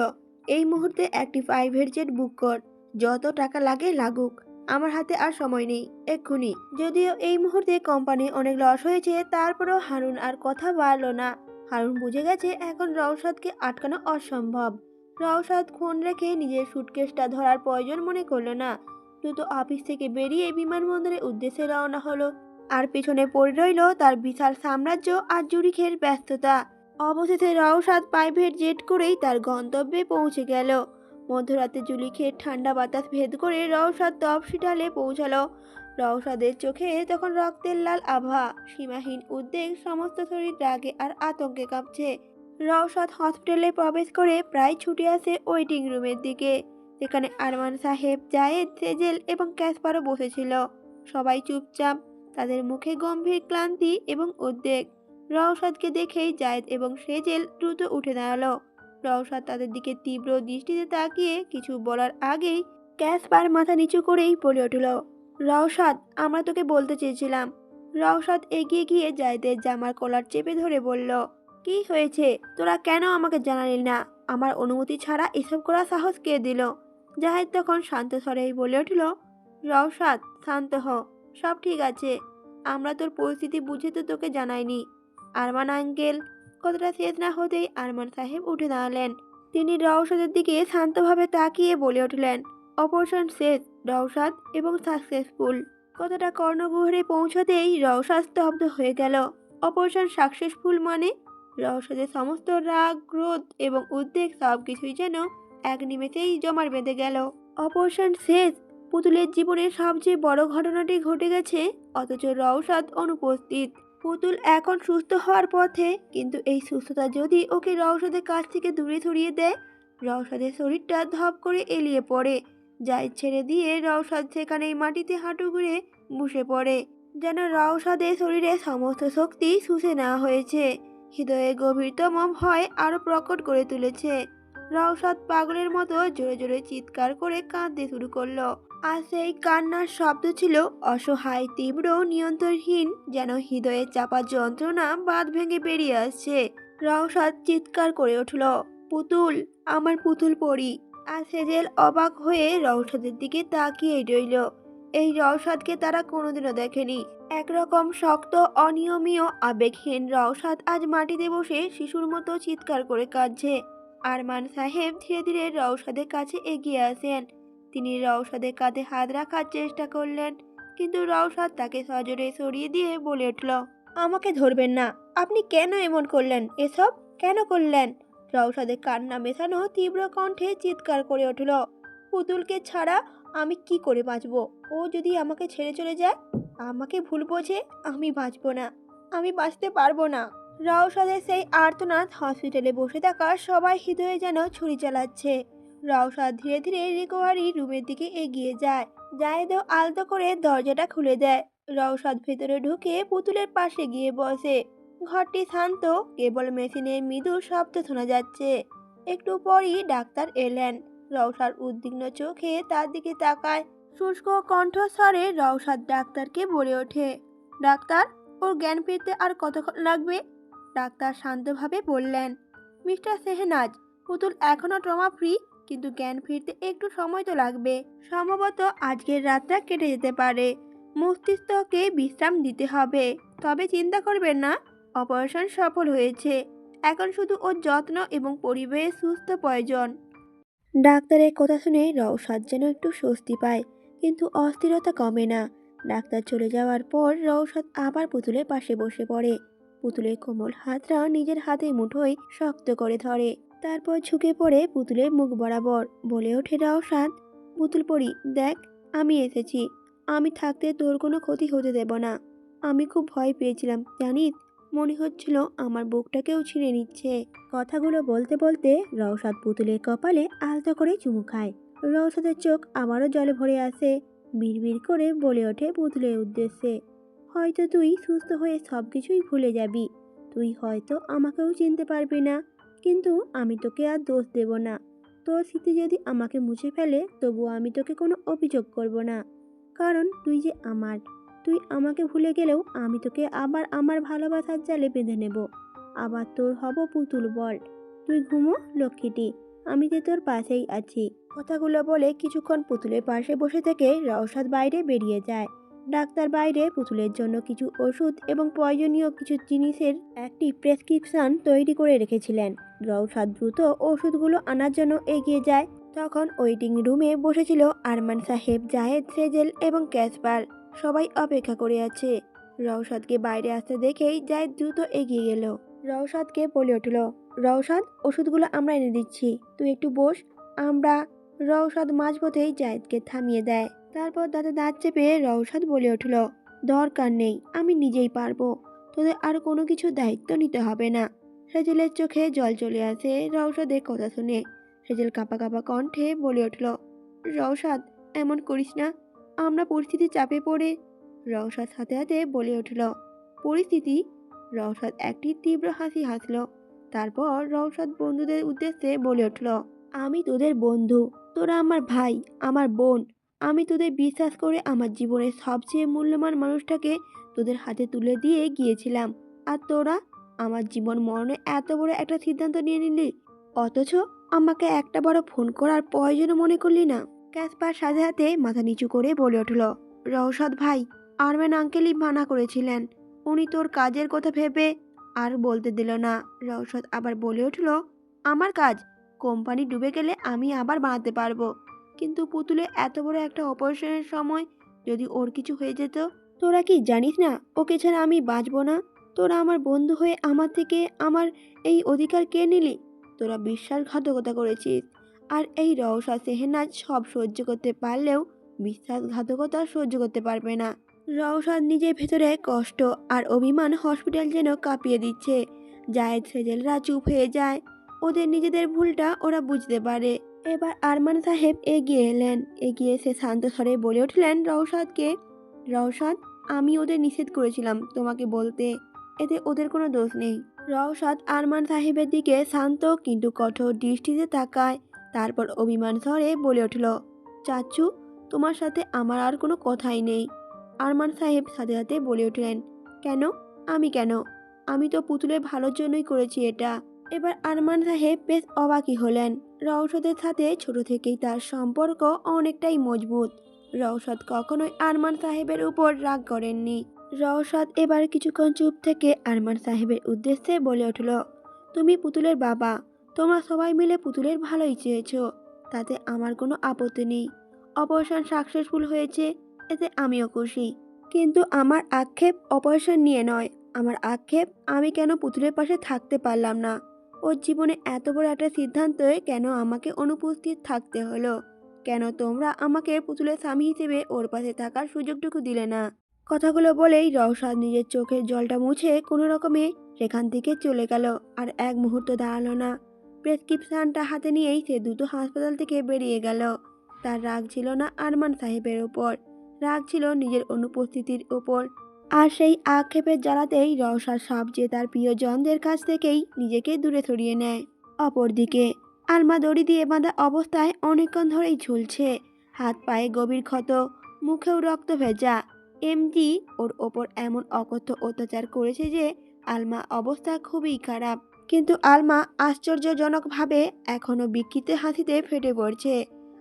এই মুহূর্তে একটি প্রাইভেট জেট বুক কর। যত টাকা লাগে লাগুক। আমার হাতে আর সময় নেই, এক্ষুনি। যদিও এই মুহূর্তে কোম্পানি অনেক লস হয়েছে, তারপরেও হারুন আর কথা বাড়ল না। হারুন বুঝে গেছে এখন রওশাদকে আটকানো অসম্ভব। রওশাদ ফোন রেখে নিজের সুটকেসটা ধরার প্রয়োজন মনে করল না। দ্রুত অফিস থেকে বেরিয়ে বিমানবন্দরের উদ্দেশ্যে রওনা হলো। আর পিছনে পড়ে রইল তার বিশাল সাম্রাজ্য আর জুরিখের ব্যস্ততা। অবশেষে রওশাদ প্রাইভেট জেট করেই তার গন্তব্যে পৌঁছে গেল। মধ্যরাতে জুরিখের ঠান্ডা বাতাস ভেদ করে রওশাদ তফসিটালে পৌঁছালো। রওশাদের চোখে তখন রক্তের লাল আভা, সীমাহীন উদ্বেগ, সমস্ত শরীর রাগে আর আতঙ্কে কাঁপছে। রওশাদ হসপিটালে প্রবেশ করে প্রায় ছুটে আসে ওয়েটিং রুমের দিকে, যেখানে আরমান সাহেব, জায়েদ, সেজেল এবং ক্যাসপারও বসেছিল। সবাই চুপচাপ, তাদের মুখে গম্ভীর ক্লান্তি এবং উদ্বেগ। রওশাদকে দেখেই জায়েদ এবং সেজেল দ্রুত উঠে দাঁড়ালো। রওশাদ তাদের দিকে তীব্র দৃষ্টিতে তাকিয়ে কিছু বলার আগেই ক্যাসপার মাথা নিচু করেই বলে উঠল, রওশাদ, আমরা তোকে বলতে চেয়েছিলাম। রওশাদ এগিয়ে গিয়ে জাহিদের জামার কলার চেপে ধরে বলল, কি হয়েছে? তোরা কেন আমাকে জানালি না? আমার অনুমতি ছাড়া এসব করার সাহস কে দিল? জাহিদ তখন শান্ত স্বরেই বলে উঠল, রওশাদ, শান্ত হ, সব ঠিক আছে। আমরা তোর পরিস্থিতি বুঝে তো তোকে জানাইনি। আরমান আঙ্কেল। কথাটা শেষ না হতেই আরমান সাহেব উঠে দাঁড়ালেন। তিনি রওশাদের দিকে শান্তভাবে তাকিয়ে বলে উঠলেন, অপারেশন শেষ রওশাদ, এবং সাকসেসফুল। কথাটা কর্ণগহ্বরে পৌঁছাতেই রওশাদ স্তব্ধ হয়ে গেল। অপারেশন সাকসেসফুল মানে? রওশাদের সমস্ত রাগ, ক্রোধ এবং উদ্বেগ সবকিছুই যেন এক নিমেষেই জমাট বেঁধে গেল। অপারেশন শেষ? পুতুলের জীবনের সবচেয়ে বড় ঘটনাটি ঘটে গেছে, অথচ রওশাদ অনুপস্থিত। পুতুল এখন সুস্থ হওয়ার পথে, কিন্তু এই সুস্থতা যদি ওকে রওশাদের কাছ থেকে দূরে সরিয়ে দেয়, রওশাদের শরীরটা ধপ করে এলিয়ে পড়ে। জাহিদ ছেড়ে দিয়ে রওশাদ সেখানেই মাটিতে হাঁটু গেড়ে বসে পড়ে, যেন রওশাদের শরীরে সমস্ত শক্তি শুষে নেওয়া হয়েছে। হৃদয়ে গভীরতম ভয় আরো প্রকট করে তুলেছে। রওশাদ পাগলের মতো জোরে জোরে চিৎকার করে কাঁদতে শুরু করলো। আর সেই কান্নার শব্দ ছিল অসহায়, তীব্র, নিয়ন্ত্রণহীন, যেন হৃদয়ে চাপা যন্ত্রণা বাঁধ ভেঙে বেরিয়ে আসছে। রওশাদ চিৎকার করে উঠল, পুতুল, আমার পুতুল পড়ি। আর সেজেল অবাক হয়ে রওশাদের দিকে তাকিয়ে রইল। এই রওশাদকে তারা কোনোদিনও দেখেনি। একরকম শক্ত, অনিয়মীয়, আবেগহীন রওশাদ আজ মাটিতে বসে শিশুর মতো চিৎকার করে কাঁদছে। আরমান সাহেব ধীরে ধীরে রওশাদের কাছে এগিয়ে আসেন। তিনি রওশাদের কাঁধে হাত রাখার চেষ্টা করলেন, কিন্তু রওশাদ তাকে সজোরে সরিয়ে দিয়ে বলে উঠল, আমাকে ধরবেন না। আপনি কেন এমন করলেন? এসব কেন করলেন? রওশাদের কান্না মেশানো তীব্র কণ্ঠে চিৎকার করে উঠল, পুতুলকে ছাড়া আমি কি করে বাঁচব? ও যদি আমাকে ছেড়ে চলে যায়, আমাকে ভুল বোঝে, আমি বাঁচব না, আমি বাঁচতে পারবো না। রওশাদের সেই আর্তনাদ হসপিটালে বসে থাকা সবাই হৃদয়ে যেন ছুরি চালাচ্ছে। রওশাদ ধীরে ধীরে রিকভারি রুমের দিকে এগিয়ে যায়। জাহিদও আলতো করে দরজাটা খুলে দেয়। রওশাদ ভেতরে ঢুকে পুতুলের পাশে গিয়ে বসে। ঘরটি শান্ত, কেবল মেশিনের মৃদু শব্দ শোনা যাচ্ছে। একটু পরই ডাক্তার এলেন। রওশাদ উদ্বিগ্ন চোখে তার দিকে তাকায়। শুষ্ক কণ্ঠস্বরে রওশাদ ডাক্তারকে বলে ওঠে, ডাক্তার, ওর জ্ঞান ফিরতে আর কতক্ষণ লাগবে? ডাক্তার শান্তভাবে বললেন, মিস্টার সেহনাজ, পুতুল এখনো ট্রমা ফ্রি, কিন্তু জ্ঞান ফিরতে একটু সময় তো লাগবে। সম্ভবত আজকের রাতটা কেটে যেতে পারে। মস্তিষ্ককে বিশ্রাম দিতে হবে। তবে চিন্তা করবেন না, অপারেশন সফল হয়েছে। এখন শুধু ওর যত্ন এবং পরিবেশ সুস্থ প্রয়োজন। ডাক্তারের কথা শুনে রওশাদ যেন একটু স্বস্তি পায়, কিন্তু অস্থিরতা কমে না। ডাক্তার চলে যাওয়ার পর রওশাদ আবার পুতুলের পাশে বসে পড়ে। পুতুলের কোমল হাতটা নিজের হাতে মুঠোয় শক্ত করে ধরে। তারপর ঝুঁকে পড়ে পুতুলের মুখ বরাবর বলে ওঠে রওশাদ, পুতুল পড়ি, দেখ, আমি এসেছি। আমি থাকতে তোর কোনো ক্ষতি হতে দেব না। আমি খুব ভয় পেয়েছিলাম, জানিস, মনে হচ্ছিল আমার বুকটাকেও ছিঁড়ে নিচ্ছে। কথাগুলো বলতে বলতে রওশাদ পুতুলের কপালে আলতো করে চুমু খায়। রওশাদের চোখ আবারও জলে ভরে আসে। বিড়বিড় করে বলে ওঠে পুতুলের উদ্দেশ্যে, হয়তো তুই সুস্থ হয়ে সব কিছুই ভুলে যাবি। তুই হয়তো আমাকেও চিনতে পারবি না, কিন্তু আমি তোকে আর দোষ দেব না। তোর স্মৃতি যদি আমাকে মুছে ফেলে, তবুও আমি তোকে কোনো অভিযোগ করব না, কারণ তুই যে আমার। তুই আমাকে ভুলে গেলেও আমি তোকে আবার আমার ভালোবাসার জালে বেঁধে নেব। আবার তোর হব পুতুল বল। তুই ঘুমো লক্ষ্মীটি, আমি যে তোর পাশেই আছি। কথাগুলো বলে কিছুক্ষণ পুতুলের পাশে বসে থেকে রওশাদ বাইরে বেরিয়ে যায়। ডাক্তার বাইরে পুতুলের জন্য কিছু ওষুধ এবং প্রয়োজনীয় কিছু জিনিসের একটি প্রেসক্রিপশন তৈরি করে রেখেছিলেন। রওশাদ দ্রুত ওষুধগুলো আনার জন্য এগিয়ে যায়। তখন ওয়েটিং রুমে বসেছিল আরমান সাহেব, জাহেদ, সেজেল এবং ক্যাসপার। সবাই অপেক্ষা করে আছে। রওশাদকে বাইরে আসতে দেখেই জাহেদ দ্রুত এগিয়ে গেল। রওশাদকে বলে উঠল, রওশাদ, ওষুধগুলো আমরা এনে দিচ্ছি, তুই একটু বস। আমরা। রওশাদ মাঝপথেই জাহেদকে থামিয়ে দেয়। তারপর দাঁতে দাঁত চেপে রওশাদ বলে উঠল, দরকার নেই, আমি নিজেই পারবো। তোদের আর কোনো কিছু দায়িত্ব নিতে হবে না। সেজেলের চোখে জল চলে আসে রওশাদের কথা শুনে। সেজেল কাঁপা কাঁপা কণ্ঠে বলে উঠল, রওশাদ, এমন করিস না, আমরা পরিস্থিতির চাপে পড়ে। রওশাদ হাতে হাতে বলে উঠল, পরিস্থিতি? রওশাদ একটি তীব্র হাসি হাসল। তারপর রওশাদ বন্ধুদের উদ্দেশ্যে বলে উঠল, আমি তোদের বন্ধু, তোরা আমার ভাই, আমার বোন। আমি তোদের বিশ্বাস করে আমার জীবনের সবচেয়ে মূল্যবান মানুষটাকে তোদের হাতে তুলে দিয়ে গিয়েছিলাম। আর তোরা আমার জীবন মরণে এত বড় একটা সিদ্ধান্ত নিয়ে নিলি, অথচ আমাকে একটা বড় ফোন করার প্রয়োজনও মনে করলি না। ক্যাসপার সাথে সাথে মাথা নিচু করে বলে উঠল, রওশাদ ভাই, আরমান আঙ্কেলই মানা করেছিলেন। উনি তোর কাজের কথা ভেবে আর বলতে দিল না। রওশাদ আবার বলে উঠল, আমার কাজ কোম্পানি ডুবে গেলে আমি আবার বানাতে পারবো, কিন্তু পুতুলে এত বড় একটা অপারেশনের সময় যদি ওর কিছু হয়ে যেত? তোরা কি জানিস না ওকে ছাড়া আমি বাঁচবো না? তোরা আমার বন্ধু হয়ে আমার থেকে আমার এই অধিকার কে নিলি? তোরা বিশ্বাসঘাতকতা করেছিস। আর এই রওশা সেহনাজ সব সহ্য করতে পারলেও বিশ্বাসঘাতকতা সহ্য করতে পারবে না। রওশাদ নিজের ভেতরে কষ্ট আর অভিমান হসপিটাল যেন কাঁপিয়ে দিচ্ছে। জায়েদ সেজেলরা চুপ হয়ে যায়। ওদের নিজেদের ভুলটা ওরা বুঝতে পারে। এবার আরমান সাহেব এগিয়ে এলেন। এগিয়ে এসে শান্ত স্বরে বলে উঠলেন রওশাদকে, রওশাদ, আমি ওদের নিষেধ করেছিলাম তোমাকে বলতে, এতে ওদের কোনো দোষ নেই। রওশাদ আরমান সাহেবের দিকে শান্ত কিন্তু কঠোর দৃষ্টিতে তাকায়। তারপর অভিমান স্বরে বলে উঠল, চাচু, তোমার সাথে আমার আর কোনো কথাই নেই। আরমান সাহেব সাথে সাথে বলে উঠলেন, কেন? আমি কেন? আমি তো পুতুলের ভালোর জন্যই করেছি এটা। এবার আরমান সাহেব বেশ অবাকই হলেন। রওশাদের সাথে ছোট থেকেই তার সম্পর্ক অনেকটাই মজবুত। রওশাদ কখনোই আরমান সাহেবের উপর রাগ করেননি। রওশাদ এবার কিছুক্ষণ চুপ থেকে আরমান সাহেবের উদ্দেশ্যে বলে উঠল, তুমি পুতুলের বাবা, তোমরা সবাই মিলে পুতুলের ভালোই চেয়েছো, তাতে আমার কোনো আপত্তি নেই। অপারেশন সাকসেসফুল হয়েছে, এতে আমিও খুশি। কিন্তু আমার আক্ষেপ অপারেশন নিয়ে নয়। আমার আক্ষেপ আমি কেন পুতুলের পাশে থাকতে পারলাম না। ওর জীবনে এত বড় একটা সিদ্ধান্তে কেন আমাকে অনুপস্থিত থাকতে হলো? কেন তোমরা আমাকে পুতুলের স্বামী হিসেবে ওর পাশে থাকার সুযোগটুকু দিলে না? কথাগুলো বলেই রওশাদ নিজের চোখের জলটা মুছে কোনো রকমে সেখান থেকে চলে গেল। আর এক মুহূর্ত দাঁড়ালো না। প্রেসক্রিপশনটা হাতে নিয়েই সে দ্রুত হাসপাতাল থেকে বেরিয়ে গেল। তার রাগ ছিল না আরমান সাহেবের ওপর, রাগ ছিল নিজের অনুপস্থিতির ওপর। আর সেই আক্ষেপের জ্বালাতেই রওশাদ সবচেয়ে তার প্রিয়জনদের কাছ থেকেই নিজেকে দূরে সরিয়ে নেয়। অপরদিকে আলমা দড়ি দিয়ে বাঁধা অবস্থায় অনেকক্ষণ ধরেই ঝুলছে। হাত পায়ে গভীর ক্ষত, মুখেও রক্ত ভেজা। এমডি ওর ওপর এমন অকথ্য অত্যাচার করেছে যে আলমা অবস্থা খুবই খারাপ। কিন্তু আলমা আশ্চর্যজনকভাবে এখনও বিকৃত হাসিতে ফেটে পড়ছে।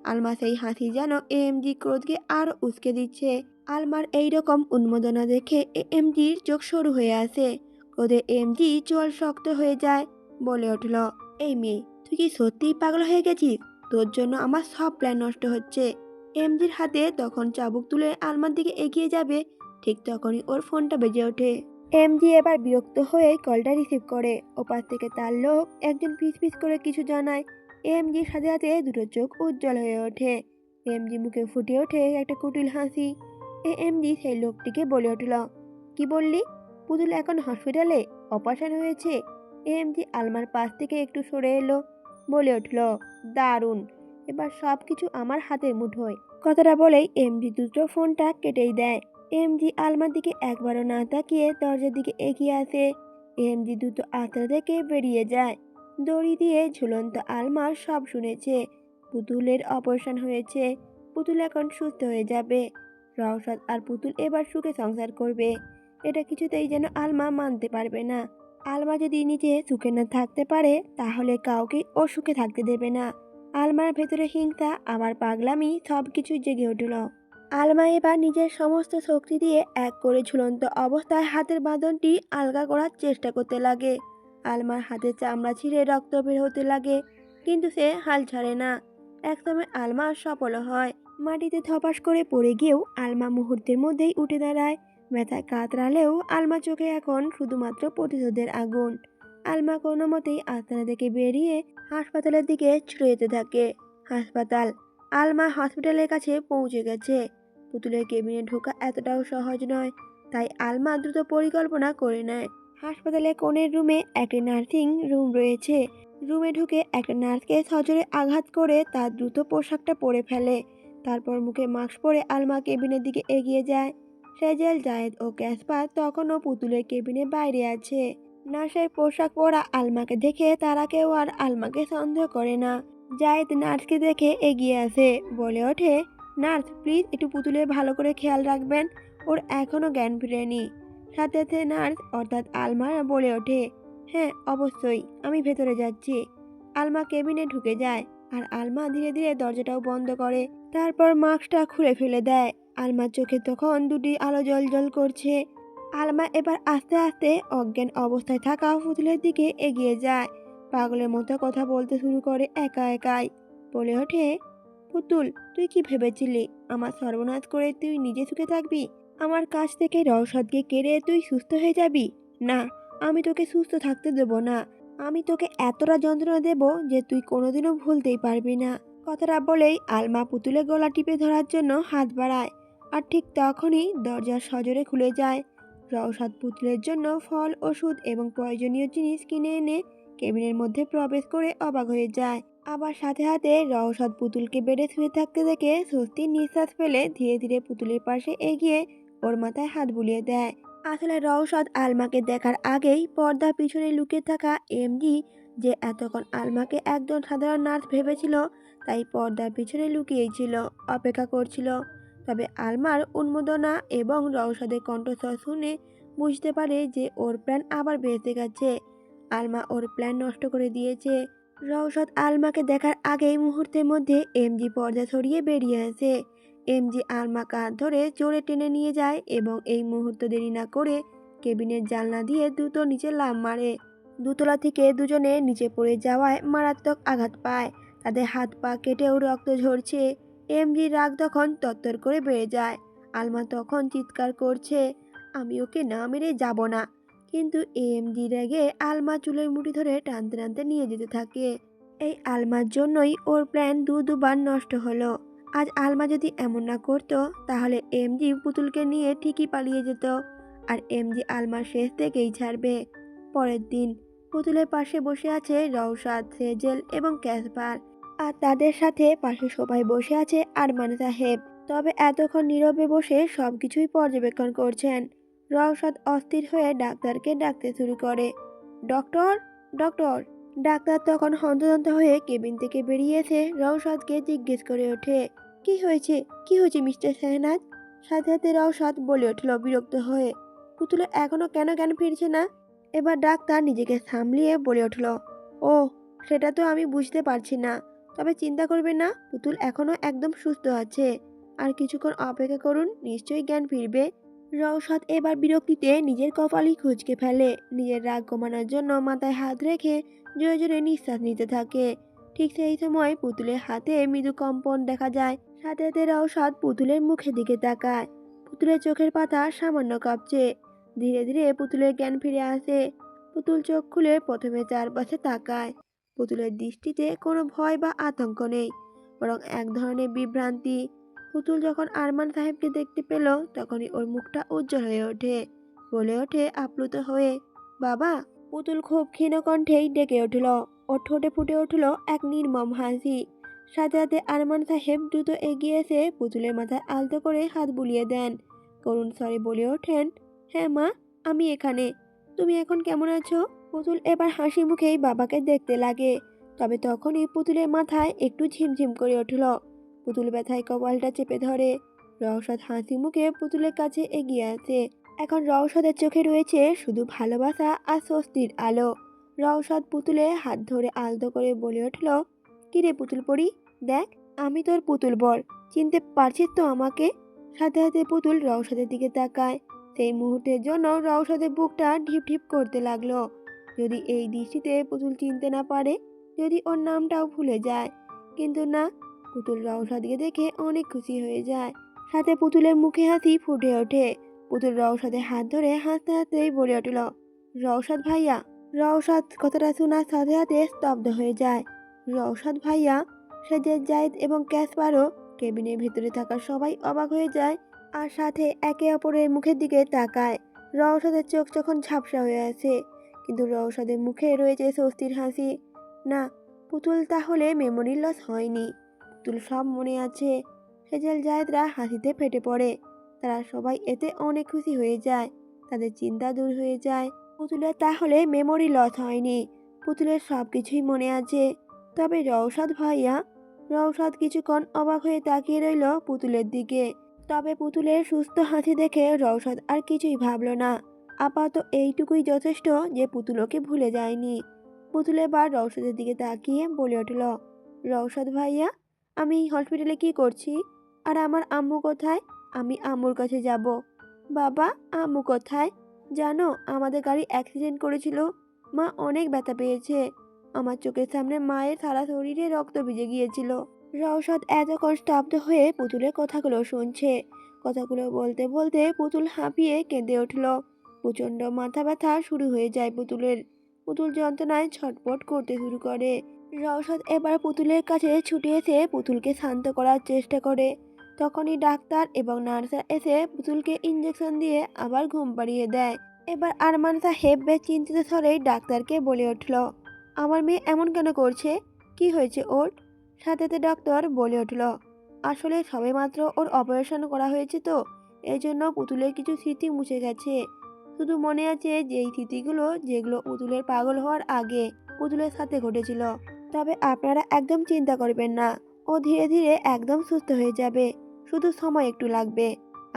আলমা সেই হাসি যেন এএমজি ক্রোধকে আরও উস্কে দিচ্ছে। আলমার এইরকম উন্মাদনা দেখে এএমজির চোখ সরু হয়ে আসে। ক্রোধে এএমজি চোয়াল শক্ত হয়ে যায়। বলে উঠল, এই মেয়ে, তুই কি সত্যিই পাগল হয়ে গেছিস? তোর জন্য আমার সব প্ল্যান নষ্ট হচ্ছে। এমজির হাতে তখন চাবুক তুলে আলমার দিকে এগিয়ে যাবে, ঠিক তখনই ওর ফোনটা বেজে ওঠে। এমজি এবার বিরক্ত হয়ে কলটা রিসিভ করে। ওপাশ থেকে তার লোক একজন পিস পিস করে কিছু জানায়। এমজির সাথে সাথে দুটো চোখ উজ্জ্বল হয়ে ওঠে। এমজি মুখে ফুটে ওঠে একটা কুটিল হাসি। এমজি সেই লোকটিকে বলে উঠল, কি বললি? পুতুল এখন হসপিটালে, অপারেশন হয়েছে? এমজি আলমার পাশ থেকে একটু সরে এলো, বলে উঠল, দারুণ, এবার সব কিছু আমার হাতের মুঠোয়। কথাটা বলেই এমজি দ্রুত ফোনটা কেটেই দেয়। এমজি আলমার দিকে একবারও না তাকিয়ে দরজার দিকে এগিয়ে আসে। এমজি দ্রুত আস্তা থেকে বেরিয়ে যায়। দড়ি দিয়ে ঝুলন্ত আলমা সব শুনেছে। পুতুলের অপারেশন হয়েছে, পুতুল এখন সুস্থ হয়ে যাবে। রওশাদ আর পুতুল এবার সুখে সংসার করবে। এটা কিছুতেই যেন আলমা মানতে পারবে না। আলমা যদি নিজে সুখে না থাকতে পারে তাহলে কাউকে ও সুখে থাকতে দেবে না। আলমার ভেতরে হিংসা আবার পাগলামি সবকিছু জেগে উঠল। আলমা এবার নিজের সমস্ত শক্তি দিয়ে এক করে ঝুলন্ত অবস্থায় হাতের বাঁধনটি আলগা করার চেষ্টা করতে লাগে। আলমার হাতের চামড়া ছিঁড়ে রক্ত বের হতে লাগে, কিন্তু সে হাল ছাড়ে না। একসময় আলমা সফল হয়। মাটিতে ধপাস করে পড়ে গিয়েও আলমা মুহূর্তের মধ্যেই উঠে দাঁড়ায়। ব্যথায় কাতরালেও আলমা চোখে এখন শুধুমাত্র প্রতিশোধের আগুন। আলমা কোনো মতেই আস্তানা থেকে বেরিয়ে হাসপাতালের দিকে ছুটে যেতে থাকে। হাসপাতাল। আলমা হসপিটালের কাছে পৌঁছে গেছে। পুতুলের কেবিনে ঢোকা এতটাও সহজ নয়, তাই আলমা দ্রুত পরিকল্পনা করে নেয়। হাসপাতালের কোণের রুমে একটি নার্সিং রুম রয়েছে। রুমে ঢুকে একটা নার্সকে সজোরে আঘাত করে তার দ্রুত পোশাকটা পরে ফেলে। তারপর মুখে মাস্ক পরে আলমা কেবিনের দিকে এগিয়ে যায়। সেজেল, জায়েদ ও ক্যাসপার তখনও পুতুলের কেবিনের বাইরে আছে। নার্সের পোশাক পরা আলমাকে দেখে তারা কেউ আর আলমাকে সন্দেহ করে না। জায়েদ নার্সকে দেখে এগিয়ে আসে, বলে ওঠে, নার্স প্লিজ একটু পুতুলের ভালো করে খেয়াল রাখবেন, ওর এখনো জ্ঞান ফিরেনি। সাথে সাথে নার্স অর্থাৎ আলমা বলে ওঠে, হ্যাঁ অবশ্যই, আমি ভেতরে যাচ্ছি। আলমা কেবিনে ঢুকে যায়, আর আলমা ধীরে ধীরে দরজাটাও বন্ধ করে, তারপর মাস্কটা খুলে ফেলে দেয়। আলমার চোখে তখন দুটি আলো জল জল করছে। আলমা এবার আস্তে আস্তে অজ্ঞান অবস্থায় থাকা পুতুলের দিকে এগিয়ে যায়, পাগলের মতো কথা বলতে শুরু করে একা একাই। বলে ওঠে, পুতুল তুই কি ভেবেছিলি আমার সর্বনাশ করে তুই নিজে সুখে থাকবি? আমার কাছ থেকে রওশাদকে কেড়ে তুই সুস্থ হয়ে যাবি? না, আমি তোকে সুস্থ থাকতে দেব না। আমি তোকে এতটা যন্ত্রণা দেব যে তুই কোনোদিনও ভুলতেই পারবি না। কথাটা বলেই আলমা পুতুলের গলা টিপে ধরার জন্য হাত বাড়ায়, আর ঠিক তখনই দরজা সজোরে খুলে যায়। রওশাদ পুতুলের জন্য ফল, ওষুধ এবং প্রয়োজনীয় জিনিস কিনে এনে কেবিনের মধ্যে প্রবেশ করে অবাক হয়ে যায়। আবার সাথে সাথে রওশাদ পুতুলকে বেডে শুয়ে থাকতে দেখে স্বস্তির নিঃশ্বাস ফেলে ধীরে ধীরে পুতুলের পাশে এগিয়ে ওর মাথায় হাত বুলিয়ে দেয়। আসলে রওশাদ আলমাকে দেখার আগেই পর্দার পিছনে লুকিয়ে থাকা এমডি, যে এতক্ষণ আলমাকে একজন সাধারণ নার্স ভেবেছিল, তাই পর্দার পিছনে লুকিয়েছিল, অপেক্ষা করছিল। তবে আলমার উন্মাদনা এবং রওশাদের কণ্ঠস্বর শুনে বুঝতে পারে যে ওর প্ল্যান আবার বেঁচে গেছে। আলমা ওর প্ল্যান নষ্ট করে দিয়েছে। রওশাদ আলমাকে দেখার আগেই মুহূর্তের মধ্যে এমজি পর্দা সরিয়ে বেরিয়ে আসে। এমজি আলমা কাঁধ ধরে জোরে টেনে নিয়ে যায় এবং এই মুহূর্ত দেরি না করে কেবিনের জানলা দিয়ে দ্রুত নিচে লাফ মারে। দোতলা থেকে দুজনে নিচে পড়ে যাওয়ায় মারাত্মক আঘাত পায়, তাদের হাত পা কেটেও রক্ত ঝরছে। এমজির রাগ তখন তত্তর করে বেড়ে যায়। আলমা তখন চিৎকার করছে, আমি ওকে না মেরে যাব না। কিন্তু এএমডি রেগে আলমা চুলের মুঠি ধরে টানতে টানতে নিয়ে যেতে থাকে। এই আলমার জন্যই ওর প্ল্যান দুবার নষ্ট হলো। আজ আলমা যদি এমন না করতো তাহলে এমজি পুতুলকে নিয়ে ঠিকই পালিয়ে যেত, আর এমজি আলমার শেষ থেকেই ছাড়বে। পরের দিন পুতুলের পাশে বসে আছে রওশাদ, সেজেল এবং ক্যাসপার, আর তাদের সাথে পাশে সবাই বসে আছে আরমান সাহেব। তবে এতক্ষণ নীরবে বসে সবকিছুই পর্যবেক্ষণ করছেন। রওশাদ অস্থির হয়ে ডাক্তারকে ডাকতে শুরু করে, ডক্টর, ডক্টর। ডাক্তার তখন হন্তদন্ত হয়ে কেবিন থেকে বেরিয়ে এসে রওশাদকে জিজ্ঞেস করে ওঠে, কি হয়েছে, কি হয়েছে মিস্টার শেহনাজ? সাথে সাথে রওশাদ বলে উঠল বিরক্ত হয়ে, পুতুলে এখনো কেন জ্ঞান ফিরছে না? এবার ডাক্তার নিজেকে সামলিয়ে বলে উঠল, ও সেটা তো আমি বুঝতে পারছি না, তবে চিন্তা করবেন না, পুতুল এখনো একদম সুস্থ আছে। আর কিছুক্ষণ অপেক্ষা করুন, নিশ্চয়ই জ্ঞান ফিরবে। রওশাদ এবার বিরক্তিতে নিজের কপালই কুঁচকে ফেলে, নিজের রাগ কমানোর জন্য মাথায় হাত রেখে জোরে জোরে নিঃশ্বাস নিতে থাকে। ঠিক সেই সময় পুতুলের হাতে মৃদু কম্পন দেখা যায়। সাথে সাথে রওশাদ পুতুলের মুখের দিকে তাকায়। পুতুলের চোখের পাতা সামান্য কাঁপছে। ধীরে ধীরে পুতুলের জ্ঞান ফিরে আসে। পুতুল চোখ খুলে প্রথমে চারপাশে তাকায়। পুতুলের দৃষ্টিতে কোনো ভয় বা আতঙ্ক নেই, বরং এক ধরনের বিভ্রান্তি। পুতুল যখন আরমান সাহেবকে দেখতে পেল তখনই ওর মুখটা উজ্জ্বল হয়ে ওঠে, বলে ওঠে আপ্লুত হয়ে, বাবা। পুতুল খুব ক্ষীণ কণ্ঠেই ডেকে উঠল, ওর ঠোঁটে ফুটে উঠল এক নির্মম হাসি। সাথে সাথে আরমান সাহেব দ্রুত এগিয়ে এসে পুতুলের মাথায় আলতো করে হাত বুলিয়ে দেন। করুণ স্বরে বলে ওঠেন, হ্যাঁ মা, আমি এখানে। তুমি এখন কেমন আছো? পুতুল এবার হাসি মুখেই বাবাকে দেখতে লাগে। তবে তখনই পুতুলের মাথায় একটু ঝিমঝিম করে উঠল। পুতুল ব্যথায় কপালটা চেপে ধরে। রওশাদ হাসি মুখে পুতুলের কাছে এগিয়ে আসে। এখন রওশাদের চোখে রয়েছে শুধু ভালোবাসা আর স্বস্তির আলো। রওশাদ পুতুলে হাত ধরে আলতো করে বলে উঠল, কিরে পুতুল পড়ি, দেখ আমি তোর পুতুল বর, চিনতে পারছিস তো আমাকে? সাথে সাথে পুতুল রওশাদের দিকে তাকায়। সেই মুহূর্তের জন্য রওশাদের বুকটা ঢিপ ঢিপ করতে লাগলো। যদি এই দৃষ্টিতে পুতুল চিনতে না পারে, যদি ওর নামটাও ভুলে যায়। কিন্তু না, পুতুল রওশাদকে দেখে অনেক খুশি হয়ে যায়। সাথে পুতুলের মুখে হাসি ফুটে ওঠে। পুতুল রওশাদের হাত ধরে হাসতে হাসতেই বলে উঠল, রওশাদ ভাইয়া। রওশাদ কথাটা শোনার সাথে সাথে স্তব্ধ হয়ে যায়। রওশাদ ভাইয়া? সেজেদ, জায়েদ এবং ক্যাসপারও কেবিনের ভেতরে থাকা সবাই অবাক হয়ে যায়, আর সাথে একে অপরের মুখের দিকে তাকায়। রওশাদের চোখ যখন ঝাপসা হয়ে আছে, কিন্তু রওশাদের মুখে রয়েছে স্বস্তির হাসি। না, পুতুল তাহলে মেমোরি লস হয়নি, পুতুল সব মনে আছে। সেজেল, জায়েদরা হাসিতে ফেটে পড়ে। তারা সবাই এতে অনেক খুশি হয়ে যায়, তাদের চিন্তা দূর হয়ে যায়। পুতুলের তাহলে মেমোরি লস হয়নি, পুতুলের সব কিছুই মনে আছে। তবে রওশাদ কিছুক্ষণ অবাক হয়ে তাকিয়ে রইল পুতুলের দিকে। তবে পুতুলের সুস্থ হাসি দেখে রওশাদ আর কিছুই ভাবল না। আপাতত এইটুকুই যথেষ্ট যে পুতুল ওকে ভুলে যায়নি। পুতুল এবার রওশাদের দিকে তাকিয়ে বলে উঠল, রওশাদ ভাইয়া, আমি হসপিটালে কি করছি? আর আমার আম্মু কোথায়? আমি আম্মুর কাছে যাব। বাবা, আম্মু কোথায়? জানো, আমাদের গাড়ি অ্যাক্সিডেন্ট করেছিল, মা অনেক ব্যথা পেয়েছে। আমার চোখের সামনে মায়ের সারা শরীরে রক্ত ভিজে গিয়েছিল। রওশাদ এতক্ষণ স্তব্ধ হয়ে পুতুলের কথাগুলো শুনছে। কথাগুলো বলতে বলতে পুতুল হাঁপিয়ে কেঁদে উঠল। প্রচণ্ড মাথা ব্যথা শুরু হয়ে যায় পুতুলের। পুতুল যন্ত্রণায় ছটফট করতে শুরু করে। রওশাদ এবার পুতুলের কাছে ছুটে এসে পুতুলকে শান্ত করার চেষ্টা করে। তখনই ডাক্তার এবং নার্সরা এসে পুতুলকে ইঞ্জেকশন দিয়ে আবার ঘুম পাড়িয়ে দেয়। এবার আরমান সাহেব বেশ চিন্তিত স্বরেই ডাক্তারকে বলে উঠল, আমার মেয়ে এমন কেন করছে? কি হয়েছে ওর? সাথে সাথে ডক্টর বলে উঠল, আসলে সবেমাত্র ওর অপারেশন করা হয়েছে তো, এই জন্য পুতুলের কিছু স্মৃতি মুছে গেছে। শুধু মনে আছে যেই স্মৃতিগুলো যেগুলো পুতুলের পাগল হওয়ার আগে পুতুলের সাথে ঘটেছিল। তবে আপনারা একদম চিন্তা করবেন না, ও ধীরে ধীরে একদম সুস্থ হয়ে যাবে, শুধু সময় একটু লাগবে।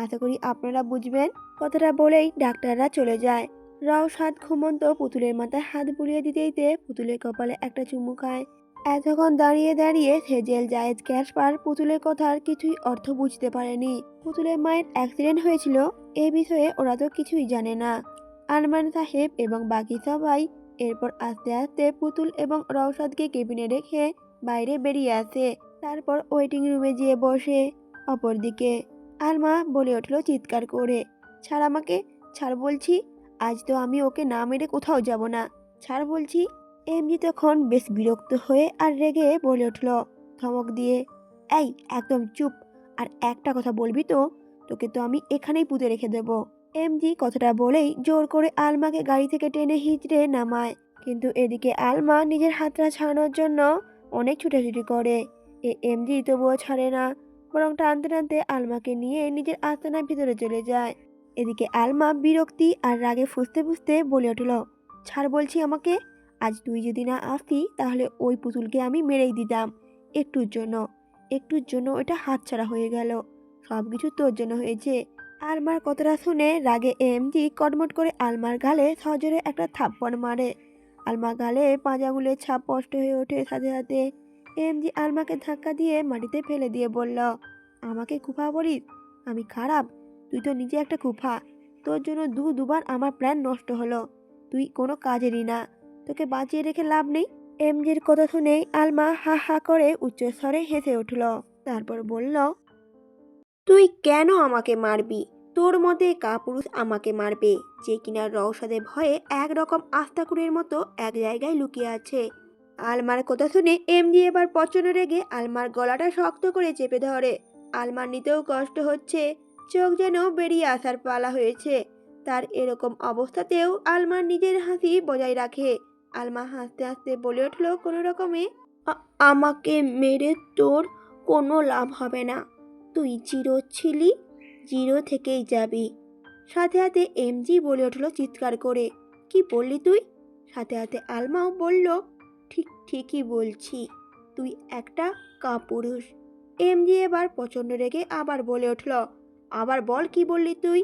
আশা করি আপনারা বুঝবেন। কথাটা বলেই ডাক্তাররা চলে যায়। রওশাদ ঘুমন্ত পুতুলের মাথায় হাত বুলিয়ে দিতে দিতে পুতুলের কপালে একটা চুমু খায়। এতক্ষণ দাঁড়িয়ে দাঁড়িয়ে সেজেল জায়েদ ক্যাসপার পুতুলের কথার কিছুই অর্থ বুঝতে পারেনি। পুতুলের মায়ের অ্যাক্সিডেন্ট হয়েছিল এ বিষয়ে ওরা তো কিছুই জানে না। আরমান সাহেব এবং বাকি সবাই এরপর আস্তে আস্তে পুতুল এবং রওশাদকে কেবিনে রেখে বাইরে বেরিয়ে আসে। তারপর ওয়েটিং রুমে গিয়ে বসে। অপরদিকে আলমা বলে উঠল চিৎকার করে, ছাড় আমাকে, ছাড় বলছি। আজ তো আমি ওকে না মেরে কোথাও যাব না, ছাড় বলছি। এমনি তখন বেশ বিরক্ত হয়ে আর রেগে বলে উঠল ধমক দিয়ে, এই একদম চুপ, আর একটা কথা বলবি তো, তোকে তো আমি এখানেই পুঁতে রেখে দেব। এমজি কথাটা বলেই জোর করে আলমাকে গাড়ি থেকে টেনে হিঁচড়ে নামায়। কিন্তু এদিকে আলমা নিজের হাতটা ছাড়ানোর জন্য অনেক ছুটাছুটি করে। এমজি তবুও ছাড়ে না, বরং টানতে টানতে আলমাকে নিয়ে নিজের আস্তানার ভিতরে চলে যায়। এদিকে আলমা বিরক্তি আর রাগে ফুঁসতে ফুঁসতে বলে উঠল, ছাড় বলছি আমাকে। আজ তুই যদি না আসতি তাহলে ওই পুতুলকে আমি মেরেই দিতাম। একটুর জন্য ওটা হাতছাড়া হয়ে গেল। সব কিছু তোর জন্য হয়েছে। আলমার কথাটা শুনে রাগে এমজি কটমট করে আলমার গালে সজোরে একটা থাপ্পড় মারে। আলমার গালে পাঁজাগুলের ছাপ স্পষ্ট হয়ে ওঠে। সাথে সাথে এমজি আলমাকে ধাক্কা দিয়ে মাটিতে ফেলে দিয়ে বলল, আমাকে কুফা বলিস? আমি খারাপ? তুই তো নিজে একটা কুফা। তোর জন্য দুবার আমার প্ল্যান নষ্ট হলো। তুই কোনো কাজেরই না, তোকে বাঁচিয়ে রেখে লাভ নেই। এমজির কথা শুনেই আলমা হা হা করে উচ্চস্বরে হেসে উঠল। তারপর বলল, তুই কেন আমাকে মারবি? তোর মতে কাপুরুষ আমাকে মারবে, যে কিনা রওশাদের ভয়ে একরকম আস্তাকুড়ের মতো এক জায়গায় লুকিয়ে আছে। আলমার কথা শুনে এমজি এবার প্রচন্ড রেগে আলমার গলাটা শক্ত করে চেপে ধরে। আলমার নিতেও কষ্ট হচ্ছে, চোখ যেন বেরিয়ে আসার পালা হয়েছে তার। এরকম অবস্থাতেও আলমার নিজের হাসি বজায় রাখে। আলমা হাসতে হাসতে বলে উঠল কোনো রকমে, আমাকে মেরে তোর কোনো লাভ হবে না। তুই জিরো ছিলি, জিরো থেকেই যাবি। সাথে সাথে এমজি বলে উঠল চিৎকার করে, কি বললি তুই? সাথে সাথে আলমাও বলল, ঠিকই বলছি, তুই একটা কাপুরুষ। এমজি এবার প্রচণ্ড রেগে আবার বলে উঠল, আবার বল কি বললি তুই?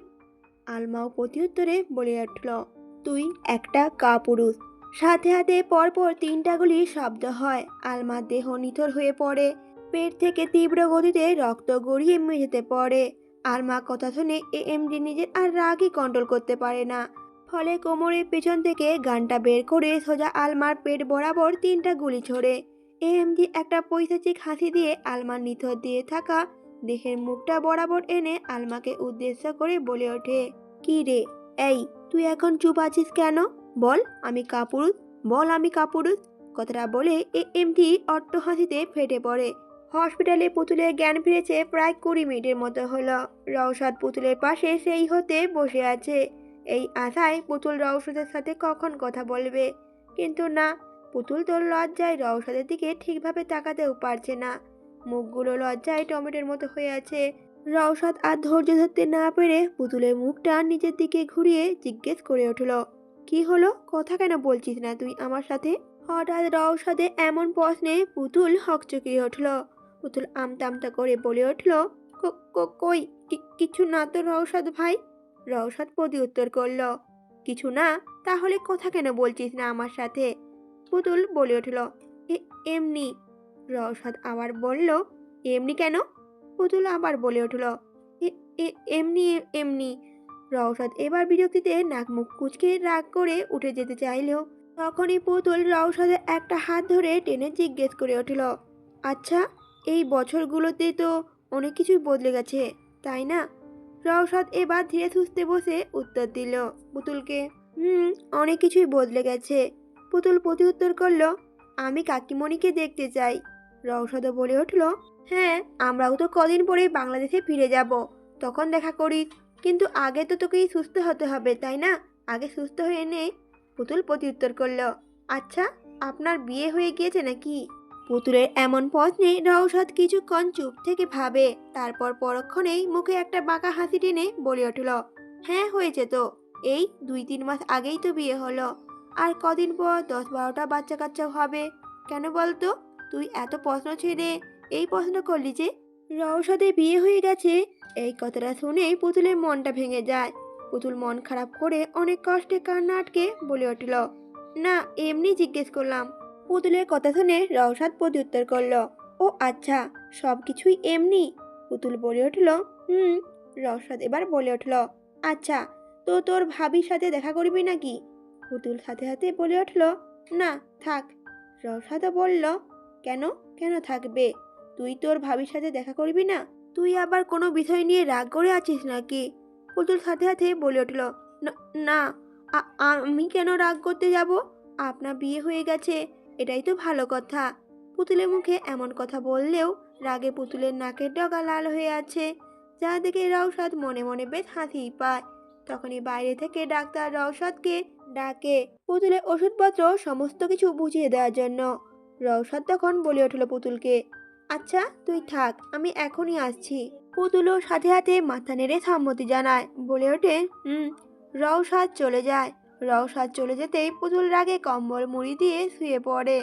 আলমাও প্রত্যুত্তরে বলে উঠল, তুই একটা কাপুরুষ। সাথে সাথে পরপর 3টা গুলির শব্দ হয়। আলমার দেহ নিথর হয়ে পড়ে। পেট থেকে তীব্র গতিতে রক্ত গড়িয়ে মেঝেতে পড়ে। আলমা কথা শুনে এমজি নিজের আর রাগই কন্ট্রোল করতে পারে না। ফলে কোমরের পেছন থেকে গানটা বের করে সোজা আলমার পেট বরাবর 3টা গুলি ছোড়ে। এমজি একটা পৈশাচিক হাসি দিয়ে আলমার নিথর দিয়ে থাকা দেহের মুখটা বরাবর এনে আলমাকে উদ্দেশ্য করে বলে ওঠে, কি রে, এই তুই এখন চুপ আছিস কেন? বল আমি কাপুরুষ, বল আমি কাপুরুষ। কথাটা বলে এমজি অট্ট হাসিতে ফেটে পড়ে। হসপিটালে পুতুলের জ্ঞান ফিরেছে প্রায় 20 মিনিটের মতো হলো। রওশাদ পুতুলের পাশে সেই হতে বসে আছে। এই আশায় পুতুল রওশাদের সাথে কখন কথা বলবে, কিন্তু না, পুতুল তোর লজ্জায় রওশাদের দিকে ঠিকভাবে তাকাতেও পারছে না। মুখগুলো লজ্জায় টমেটোর মতো হয়ে আছে। রওশাদ আর ধৈর্য ধরতে না পেরে পুতুলের মুখটা নিজের দিকে ঘুরিয়ে জিজ্ঞেস করে উঠল, কি হলো, কথা কেন বলছিস না তুই আমার সাথে? হঠাৎ রওশাদের এমন প্রশ্নে পুতুল হকচকিয়ে উঠল। পুতুল আমতা আমতা করে বলে উঠল, কই কিছু না তো রওশাদ ভাই। রওশাদ প্রতি উত্তর করল, কিছু না? তাহলে কথা কেন বলছিস না আমার সাথে? পুতুল বলে উঠল, এমনি। রওশাদ আবার বলল, এমনি কেন? পুতুল আবার বলে উঠল, এমনি এমনি। রওশাদ এবার বিরক্তিতে নাক মুখ কুঁচকে রাগ করে উঠে যেতে চাইলেও তখনই পুতুল রওশাদের একটা হাত ধরে টেনে জিজ্ঞেস করে উঠল, আচ্ছা, এই বছরগুলোতে তো অনেক কিছুই বদলে গেছে, তাই না? রওশাদ এবার ধীরে সুস্থে বসে উত্তর দিল পুতুলকে, অনেক কিছুই বদলে গেছে। পুতুল প্রতিউত্তর করল, আমি কাকিমণিকে দেখতে চাই। রওশাদও বলে উঠল, হ্যাঁ, আমরাও তো কদিন পরেই বাংলাদেশে ফিরে যাব, তখন দেখা করিস। কিন্তু আগে তো তোকেই সুস্থ হতে হবে, তাই না? আগে সুস্থ হয়ে নে। পুতুল প্রতিউত্তর করল, আচ্ছা, আপনার বিয়ে হয়ে গিয়েছে নাকি? পুতুলের এমন প্রশ্নে রওশাদ কিছুক্ষণ চুপ থেকে ভাবে, তারপর পরক্ষণেই মুখে একটা বাঁকা হাসি টেনে বলে উঠল, হ্যাঁ হয়েছে তো, এই 2-3 মাস আগেই তো বিয়ে হলো। আর কদিন পর 10-12টা বাচ্চা কাচ্চাও হবে। কেন বলতো, তুই এত প্রশ্ন ছেড়ে এই প্রশ্ন করলি যে? রওশাদের বিয়ে হয়ে গেছে এই কথাটা শুনেই পুতুলের মনটা ভেঙে যায়। পুতুল মন খারাপ করে অনেক কষ্টে কান্না আটকে বলে উঠল, না, এমনি জিজ্ঞেস করলাম। পুতুলের কথা শুনে রওশাদ প্রত্যুত্তর করল, ও আচ্ছা, সব কিছুই এমনি? পুতুল বলে উঠল, হুম। রওশাদ এবার বলে উঠল, আচ্ছা, তো তোর ভাবির সাথে দেখা করবি নাকি? পুতুল সাথে সাথে বলে উঠল, না, থাক। রওশাদও বলল, কেন? কেন থাকবে? তুই তোর ভাবির সাথে দেখা করবি না? তুই আবার কোনো বিষয় নিয়ে রাগ করে আছিস নাকি? পুতুল সাথে সাথে বলে উঠল, না, আমি কেন রাগ করতে যাব? আপনার বিয়ে হয়ে গেছে, এটাই তো ভালো কথা। পুতুলের মুখে এমন কথা বললেও রাগে পুতুলের নাকের ডগা লাল হয়ে আছে, যা দেখে রওশাদ মনে মনে বেশ হাসিই পায়। তখনই বাইরে থেকে ডাক্তার রওশাদকে ডাকে পুতুলের ওষুধপত্র সমস্ত কিছু বুঝিয়ে দেওয়ার জন্য। রওশাদ তখন বলে উঠল পুতুলকে, আচ্ছা, তুই থাক, আমি এখনই আসছি। পুতুলও সাথে সাথে মাথা নেড়ে সম্মতি জানায়, বলে ওঠে, রওশাদ চলে যায়। রওশাদ চলে যেতেই পুতুল রাগে কম্বল মুড়ি দিয়ে শুয়ে পড়ে।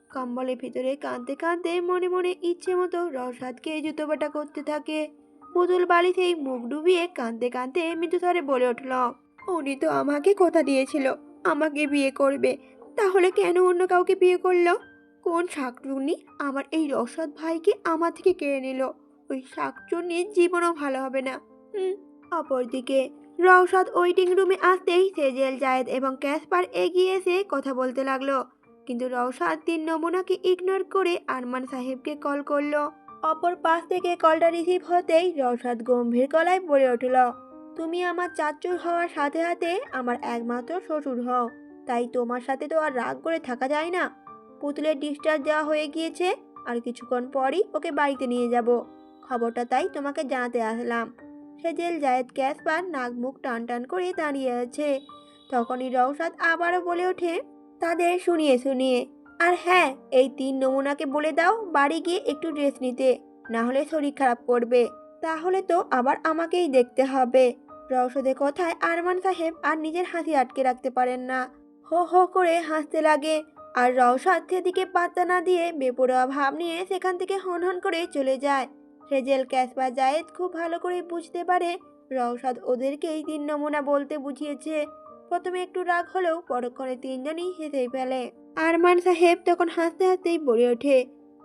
কম্বলের ভিতরে কাঁদতে কাঁদতে মনে মনে ইচ্ছে মতো রওশাদকে জুতোবাটা করতে থাকে। পুতুল বালিশেই মুখ ডুবিয়ে কাঁদতে কাঁদতে মৃদুস্বরে বলে উঠল, উনি তো আমাকে কথা দিয়েছিল আমাকে বিয়ে করবে, তাহলে কেন অন্য কাউকে বিয়ে করলো? কোন শাকচুন্নি আমার এই রওশাদ ভাইকে আমার থেকে কেড়ে নিল? ওই শাকচুন্নির জীবনও ভালো হবে না। অপরদিকে রওশাদ ওয়েটিং রুমে আসতেই সেজেল, জায়েদ এবং ক্যাসপার এগিয়ে এসে কথা বলতে লাগলো। কিন্তু রওশাদ 3 নমুনাকে ইগনোর করে আরমান সাহেবকে কল করলো। অপর পাশ থেকে কলটা রিসিভ হতেই রওশাদ গম্ভীর গলায় বলে উঠল, তুমি আমার চাচ্চুর হওয়ার সাথে সাথে আমার একমাত্র শ্বশুর হও, তাই তোমার সাথে তো আর রাগ করে থাকা যায় না। পুতুলের ডিসচার্জ দেওয়া হয়ে গিয়েছে, আর কিছুক্ষণ পরই ওকে বাড়িতে নিয়ে যাব। খবরটা তাই তোমাকে জানাতে আসলাম। সেজেল, জায়েদ, ক্যাসপার নাক মুখ টান টান করে দাঁড়িয়ে আছে। তখনই রওশাদ আবারও বলে ওঠে, তাদের শুনিয়ে শুনিয়ে, আর হ্যাঁ, এই 3 নমুনাকে বলে দাও বাড়ি গিয়ে একটু রেস্ট নিতে, না হলে শরীর খারাপ করবে। তাহলে তো আবার আমাকেই দেখতে হবে। রওশাদের কথায় আরমান সাহেব আর নিজের হাসি আটকে রাখতে পারেন না, হো হো করে হাসতে লাগে। আর রওশাদ সেদিকে পাত্তা না দিয়ে বেপরোয়া ভাব নিয়ে সেখান থেকে হনহন করে চলে যায়। সেজেল, ক্যাসপার, জায়েদ খুব ভালো করে বুঝতে পারে রওশাদ ওদেরকেই 3 নমুনা বলতে বুঝিয়েছে। প্রথমে একটু রাগ হলেও পরক্ষণে তিনজনই হেসেই ফেলে। আরমান সাহেব তখন হাসতে হাসতেই বলে ওঠে,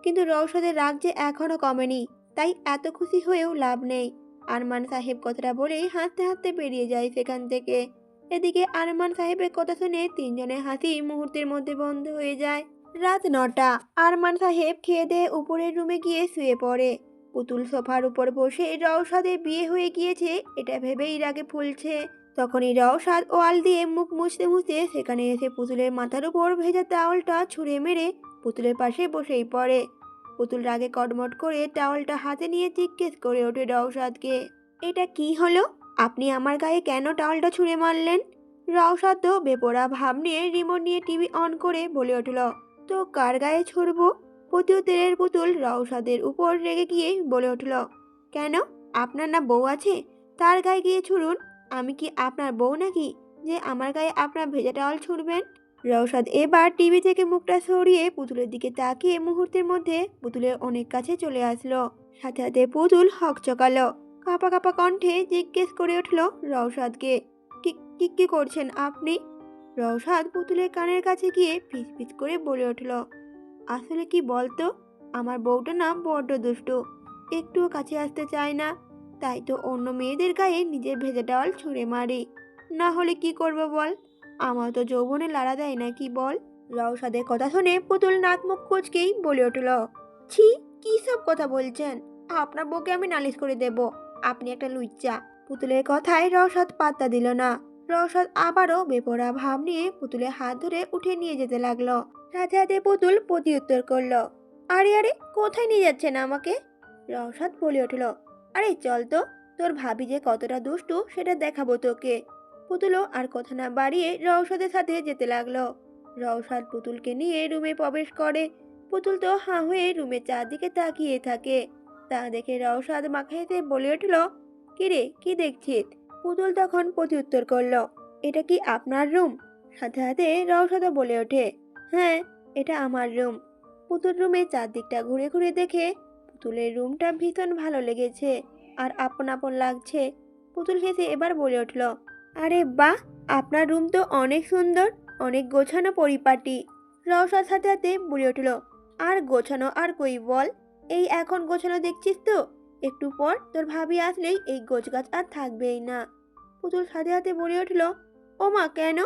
কিন্তু রওশাদের রাগ যে এখনো কমেনি, তাই এত খুশি হয়েও লাভ নেই। আরমান সাহেব কথাটা বলেই হাসতে হাসতে বেরিয়ে যায় সেখান থেকে। এদিকে আরমান সাহেবের কথা শুনে তিনজনের হাসি মুহূর্তের মধ্যে বন্ধ হয়ে যায়। রাত 9টা। আরমান সাহেব খেয়ে দিয়ে উপরের রুমে গিয়ে শুয়ে পড়ে। পুতুল সোফার উপর বসে রওশাদের বিয়ে হয়ে গিয়েছে এটা ভেবেই রাগে ফুলছে। তখনই রওশাদ ওয়াল দিয়ে মুখ মুছতে মুছতে সেখানে এসে পুতুলের মাথার উপর ভেজা টাওয়ালটা ছুঁড়ে মেরে পুতুলের পাশে বসেই পড়ে। পুতুল রাগে কটমট করে টাওয়ালটা হাতে নিয়ে জিজ্ঞেস করে ওঠে রওশাদকে, এটা কি হলো? আপনি আমার গায়ে কেন টাওয়ালটা ছুঁড়ে মারলেন? রওশাদ তো বেপরা ভাব নিয়ে রিমোট নিয়ে টিভি অন করে বলে উঠল, তো কার গায়ে ছুড়বো? প্রত্যুত্তরের পুতুল রওশাদের উপর রেগে গিয়ে বলে উঠল, কেন, আপনার না বউ আছে? তার গায়ে গিয়ে ছুড়ুন। আমি কি আপনার বউ নাকি যে আমার গায়ে আপনার ভেজা টাওয়াল ছুঁড়বেন? রওশাদ এবার টিভি থেকে মুখটা সরিয়ে পুতুলের দিকে তাকিয়ে মুহূর্তের মধ্যে পুতুলের অনেক কাছে চলে আসলো। সাথে সাথে পুতুল হকচকালো, কাঁপা কাঁপা কণ্ঠে জিজ্ঞেস করে উঠল রওশাদকে, কি কি কি করছেন আপনি? রওশাদ পুতুলের কানের কাছে গিয়ে ফিস ফিস করে বলে উঠল, আসলে কি বলতো, আমার বউটা না বড্ড দুষ্টু, একটুও কাছে আসতে চায় না, তাই তো অন্য মেয়েদের গায়ে নিজের ভেজা টাওয়াল ছুঁড়ে মারি, না হলে কি করবো বল, আমার তো যৌবনে লাড়া দেয় না কি বল। রওশাদের কথা শুনে পুতুল নাক মুখ কুঁচকেই বলে উঠল, ছি, কি সব কথা বলছেন, আপনার বউকে আমি নালিশ করে দেব, আপনি একটা লুচ্চা। পুতুলের কথায় রওশাদ পাত্তা দিল না। রওশাদ আবারও বেপরোয়া ভাব নিয়ে পুতুলের হাত ধরে উঠে নিয়ে যেতে লাগলো। সাথে সাথে পুতুল প্রতি উত্তর করলো, আরে আরে, কোথায় নিয়ে যাচ্ছেন আমাকে? রওশাদ বলে উঠল, আরে চল তো, তোর ভাবি যে কতটা দুষ্টু সেটা দেখাবো তোকে। পুতুলও আর কথা না বাড়িয়ে রওশাদের সাথে যেতে লাগলো। রওশাদ পুতুলকে নিয়ে রুমে প্রবেশ করে। পুতুল তো হাঁ হয়ে রুমের চারদিকে তাকিয়ে থাকে। তা দেখে রওশাদ মাথা হেঁটে বলে উঠল, কিরে, কি দেখছিস? পুতুল তখন প্রত্যুত্তর করলো, এটা কি আপনার রুম? সাথে সাথে রওশাদও বলে ওঠে, হ্যাঁ, এটা আমার রুম। পুতুল রুমে চারদিকটা ঘুরে ঘুরে দেখে পুতুলের রুমটা ভীষণ ভালো লেগেছে আর আপন আপন লাগছে। পুতুল হেসে এবার বলে উঠল, আরে বাহ, আপনার রুম তো অনেক সুন্দর, অনেক গোছানো পরিপাটি। রওশাদ সাথে সাথে বলে উঠল, আর গোছানো আর কই বল, এই এখন গোছানো দেখছিস তো, একটু পর তোর ভাবি আসলেই এই গোছগাছ আর থাকবেই না। পুতুল সাথে সাথে বলে উঠল, ও মা, কেন?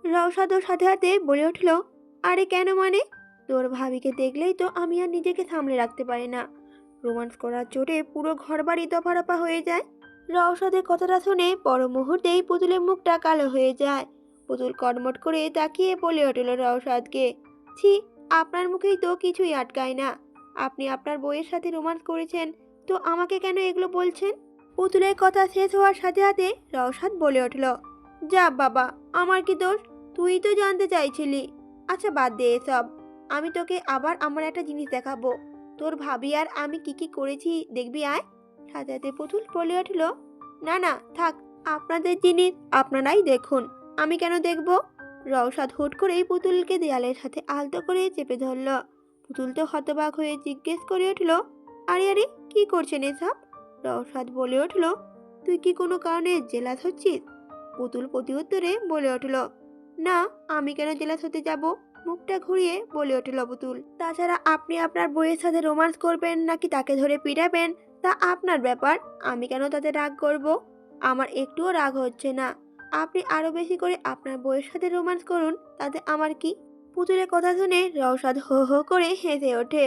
রওশাদও সাথে সাথে বলে উঠল, আরে কেন মানে, তোর ভাবিকে দেখলেই তো আমি আর নিজেকে সামলে রাখতে পারি না, রোমান্স করার চোটে পুরো ঘরবাড়ি দফারফা হয়ে যায়। রওশাদের কথাটা শুনে পর মুহূর্তেই পুতুলের মুখটা কালো হয়ে যায়। পুতুল কটমট করে তাকিয়ে বলে উঠল রওশাদকে, ছি, আপনার মুখেই তো কিছুই আটকায় না, আপনি আপনার বউয়ের সাথে রোমান্স করেছেন, তো আমাকে কেন এগুলো বলছেন? পুতুলের কথা শেষ হওয়ার সাথে সাথে রওশাদ বলে উঠল, যা বাবা, আমার কি দোষ, তুই তো জানতে চাইছিলি। আচ্ছা বাদ দে এসব, আমি তোকে আবার আমার একটা জিনিস দেখাবো, তোর ভাবি আর আমি কি কি করেছি দেখবি, আয়। সাথে সাথে পুতুল বলে উঠল, না না থাক, আপনাদের জিনিস আপনারাই দেখুন, আমি কেন দেখব? রওশাদ হুট করেই পুতুলকে দেয়ালের সাথে আলতো করে চেপে ধরল। পুতুল তো হতবাক হয়ে জিজ্ঞেস করে উঠল, আরে আরে, কি করছেন এসব? রওশাদ বলে উঠল, তুই কি কোনো কারণে জেলাস হচ্ছিস? পুতুল প্রতি উত্তরে বলে উঠল, না, আমি কেন জেলাস হতে যাব? মুখটা ঘুরিয়ে বলে উঠল পুতুল, তাছাড়া আপনি আপনার বইয়ের সাথে রোমান্স করবেন নাকি তাকে ধরে পিটাবেন তা আপনার ব্যাপার, আমি কেন তাতে রাগ করব? আমার একটুও রাগ হচ্ছে না, আপনি আরো বেশি করে আপনার বইয়ের সাথে রোমান্স করুন, তাতে আমার কি? পুতুলের কথা শুনে রওশাদ হো হো করে হেসে ওঠে।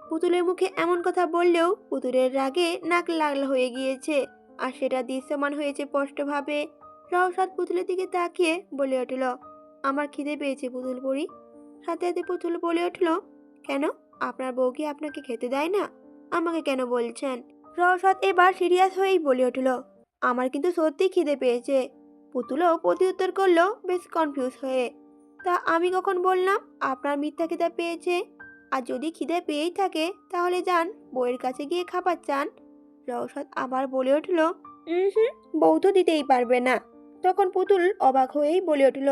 পুতুলের মুখে এমন কথা বললেও পুতুলের রাগে নাক লাল হয়ে গিয়েছে, আর সেটা দৃশ্যমান হয়েছে স্পষ্টভাবে। রওশাদ পুতুলের দিকে তাকিয়ে বলে উঠল, আমার খিদে পেয়েছে পুতুল পরি। সাথে সাথে পুতুল বলে উঠল, কেন, আপনার বউ কি আপনাকে খেতে দেয় না? আমাকে কেন বলছেন? রওশাদ এবার সিরিয়াস হয়েই বলে উঠল, আমার কিন্তু সত্যি খিদে পেয়েছে। পুতুলও প্রতি উত্তর করলো বেশ কনফিউজ হয়ে, তা আমি কখন বললাম আপনার মিথ্যা খিদে পেয়েছে? আর যদি খিদে পেয়েই থাকে তাহলে যান বউয়ের কাছে গিয়ে খাবার চান। রওশাদ আবার বলে উঠল, হুম, বউ তো দিতেই পারবে না। তখন পুতুল অবাক হয়েই বলে উঠল,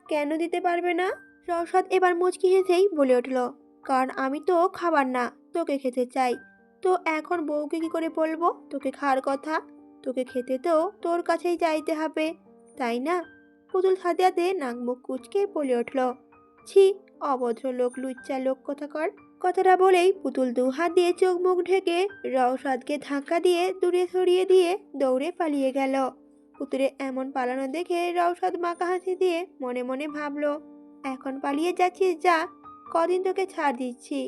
কেন দিতে পারবে না? রওশাদ এবার মুচকি হেসেই বলে উঠল, কারণ আমি তো খাবার না, তোকে খেতে চাই। তো এখন বউকে কি করে বলবো তোকে খাওয়ার কথা? তোকে খেতে তো তোর কাছেই চাইতে হবে, তাই না? পুতুল হাতে হাতে নাক মুখ কুচকে বলে উঠল, ছি, অভদ্র লোক, লুচ্চা লোক কোথাকার। কথাটা বলেই পুতুল দু হাত দিয়ে চোখ মুখ ঢেকে রওশাদকে ধাক্কা দিয়ে দূরে সরিয়ে দিয়ে দৌড়ে পালিয়ে গেল। পুতুলের এমন পালানো দেখে রওশাদ মাথা হাসি দিয়ে মনে মনে ভাবলো, এখন পালিয়ে যাচ্ছিস যা, কদিন তোকে ছাড় দিচ্ছি,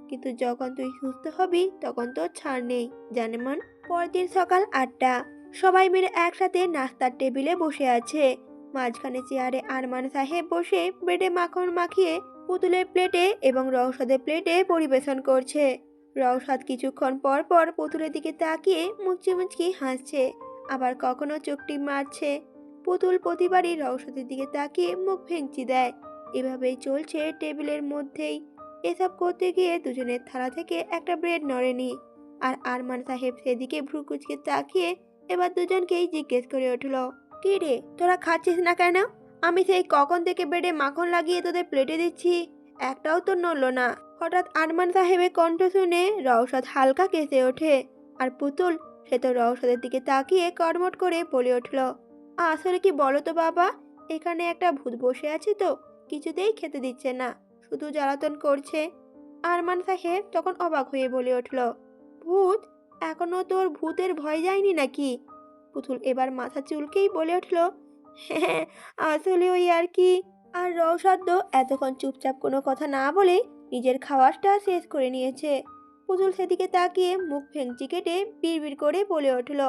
কিন্তু যখন তুই সুস্থ হবি তখন তোর ছাড় নেই, জানেমান। পরদিন সকাল 8টা, সবাই মিলে একসাথে নাস্তার টেবিলে বসে আছে। মাঝখানে চেয়ারে আরমান সাহেব বসে ব্রেডে মাখন মাখিয়ে পুতুলের প্লেটে এবং রওশাদের প্লেটে পরিবেশন করছে। রওশাদ কিছুক্ষণ পর পর পুতুলের দিকে তাকিয়ে মুচকি মুচকি হাসছে, আবার কখনো চোখটি মারছে। পুতুল প্রতিবারই রওশাদের দিকে তাকিয়ে মুখ ভেঙচি দেয়। এভাবেই চলছে টেবিলের মধ্যেই। এসব করতে গিয়ে দুজনের থালা থেকে একটা ব্রেড নড়েনি। আর আরমান সাহেব সেদিকে ভ্রু কুচকে তাকিয়ে এবার দুজনকেই জিজ্ঞেস করে উঠল, কি রে, তোরা খাচ্ছিস না কেন? আমি সেই কখন থেকে বেডে মাখন লাগিয়ে তোদের প্লেটে দিচ্ছি, একটাও তো নড়লো না। হঠাৎ আরমান সাহেবের কণ্ঠ শুনে রওশাদ হালকা কেঁপে ওঠে। আর পুতুল, সে তো রওশাদের দিকে তাকিয়ে কটমট করে বলে উঠল, আসলে কি বলো তো বাবা, এখানে একটা ভূত বসে আছে তো, কিছুতেই খেতে দিচ্ছে না, শুধু জ্বালাতন করছে। আরমান সাহেব তখন অবাক হয়ে বলে উঠল, ভূত? এখনো তোর ভূতের ভয় যায়নি নাকি? পুতুল এবার মাথা চুলকেই বলে উঠল, হ্যাঁ, আসলে ওই আর কি। আর রওশাদ এতক্ষণ চুপচাপ কোনো কথা না বলে নিজের খাওয়াটা শেষ করে নিয়েছে। পুতুল সেদিকে তাকিয়ে মুখ ভেঙচি কেটে বিড়বিড় করে বলে উঠল,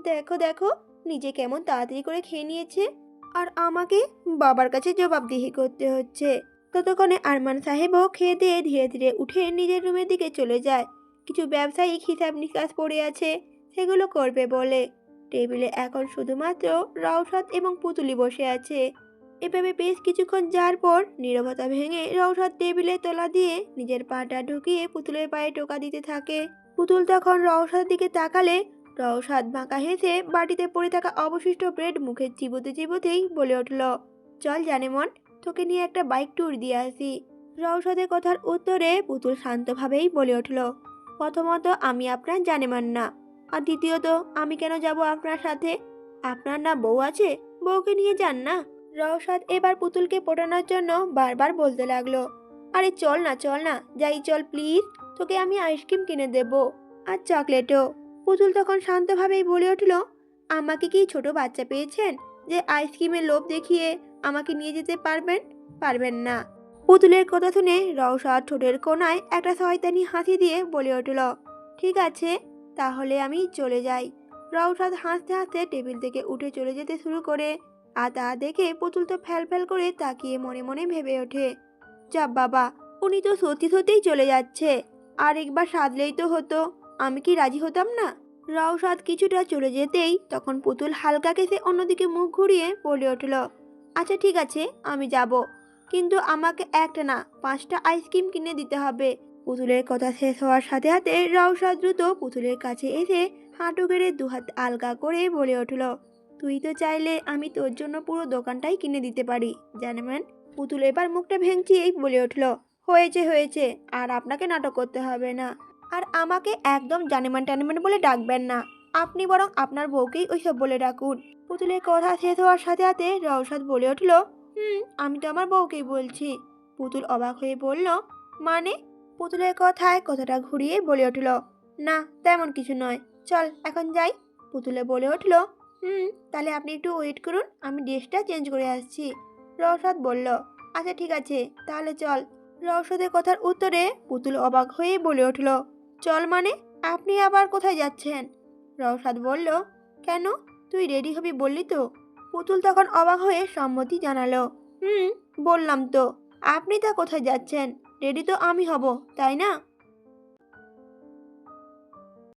দেখো দেখো, নিজে কেমন তাড়াতাড়ি করে খেয়ে নিয়েছে, আর আমাকে বাবার কাছে জবাবদিহি করতে হচ্ছে। ততক্ষণে আরমান সাহেবও খেয়ে দিয়ে ধীরে ধীরে উঠে নিজের রুমের দিকে চলে যায়। কিছু ব্যবসায়িক হিসাব নিকাশ পড়ে আছে, সেগুলো করবে বলে। টেবিলে এখন শুধুমাত্র রওশাদ এবং পুতুলি বসে আছে। এভাবে বেশ কিছুক্ষণ যাওয়ার পর নীরবতা ভেঙে রওশাদ টেবিলে তলা দিয়ে নিজের পাটা ঢুকিয়ে পুতুলের পায়ে টোকা দিতে থাকে। পুতুল তখন রওশাদের দিকে তাকালে রওশাদ বাঁকা হেসে বাটিতে পড়ে থাকা অবশিষ্ট ব্রেড মুখে চিবোতে চিবোতেই বলে উঠল, চল জানেমন, তোকে নিয়ে একটা বাইক ট্যুর দিয়ে আসি। রওশাদের কথার উত্তরে পুতুল শান্তভাবেই বলে উঠল, প্রথমত আমি আপনার জানেমান না, আর দ্বিতীয়ত আমি কেন যাব আপনার সাথে? আপনার না বউ আছে, বউকে নিয়ে যান না। রওশাদ এবার পুতুলকে পটানোর জন্য বারবার বলতে লাগলো, আরে চল না চল না, যাই চল প্লিজ, তোকে আমি আইসক্রিম কিনে দেব, আর চকলেটও। পুতুল তখন শান্তভাবেই বলে উঠল, আমাকে কি ছোট বাচ্চা পেয়েছেন যে আইসক্রিমের লোভ দেখিয়ে আমাকে নিয়ে যেতে পারবেন? পারবেন না। পুতুলের কথা শুনে রওশাদ ঠোঁটের কোণায় একটা শয়তানি হাসি দিয়ে বলে উঠল, ঠিক আছে, তাহলে আমি চলে যাই। রওশাদ হাসতে হাসতে টেবিল থেকে উঠে চলে যেতে শুরু করে। আর তা দেখে পুতুল তো ফ্যাল ফ্যাল করে তাকিয়ে মনে মনে ভেবে ওঠে, যা বাবা, উনি তো সত্যি সত্যিই চলে যাচ্ছে, আর একবার সাধলেই তো হতো, আমি কি রাজি হতাম না? রওশাদ কিছুটা চলে যেতেই তখন পুতুল হালকা কেসে অন্যদিকে মুখ ঘুরিয়ে বলে উঠল, আচ্ছা ঠিক আছে, আমি যাব, কিন্তু আমাকে একটা না 5টা আইসক্রিম কিনে দিতে হবে। পুতুলের কথা শেষ হওয়ার সাথে সাথে রওশাদ দ্রুত পুতুলের কাছে এসে হাঁটু গেড়ে দুহাত আলগা করে বলে উঠল, তুই তো চাইলে আমি তোর জন্য পুরো দোকানটাই কিনে দিতে পারি জানেমান। পুতুল এবার মুখটা ভেঙচিয়েই বলে উঠল, হয়েছে হয়েছে, আর আপনাকে নাটক করতে হবে না, আর আমাকে একদম জানেমান টানেমান বলে ডাকবেন না, আপনি বরং আপনার বউকেই ওইসব বলে ডাকুন। পুতুলের কথা শেষ হওয়ার সাথে সাথে রওশাদ বলে উঠল, আমি তো আমার বউকেই বলছি। পুতুল অবাক হয়ে বলল, মানে? পুতুলের কথায় কথাটা ঘুরিয়ে বলে উঠল, না তেমন কিছু নয়, চল এখন যাই। পুতুলে বলে উঠল, তাহলে আপনি একটু ওয়েট করুন, আমি ড্রেসটা চেঞ্জ করে আসছি। রওশাদ বলল, আচ্ছা ঠিক আছে, তাহলে চল। রওশাদের কথার উত্তরে পুতুল অবাক হয়ে বলে উঠল, চল মানে? আপনি আবার কোথায় যাচ্ছেন? রওশাদ বলল, কেন, তুই রেডি হবি বললি তো? পুতুল তখন অবাক হয়ে সম্মতি জানালো, বললাম তো। আপনি তা কোথায় যাচ্ছেন? রেডি তো আমি হব, তাই না?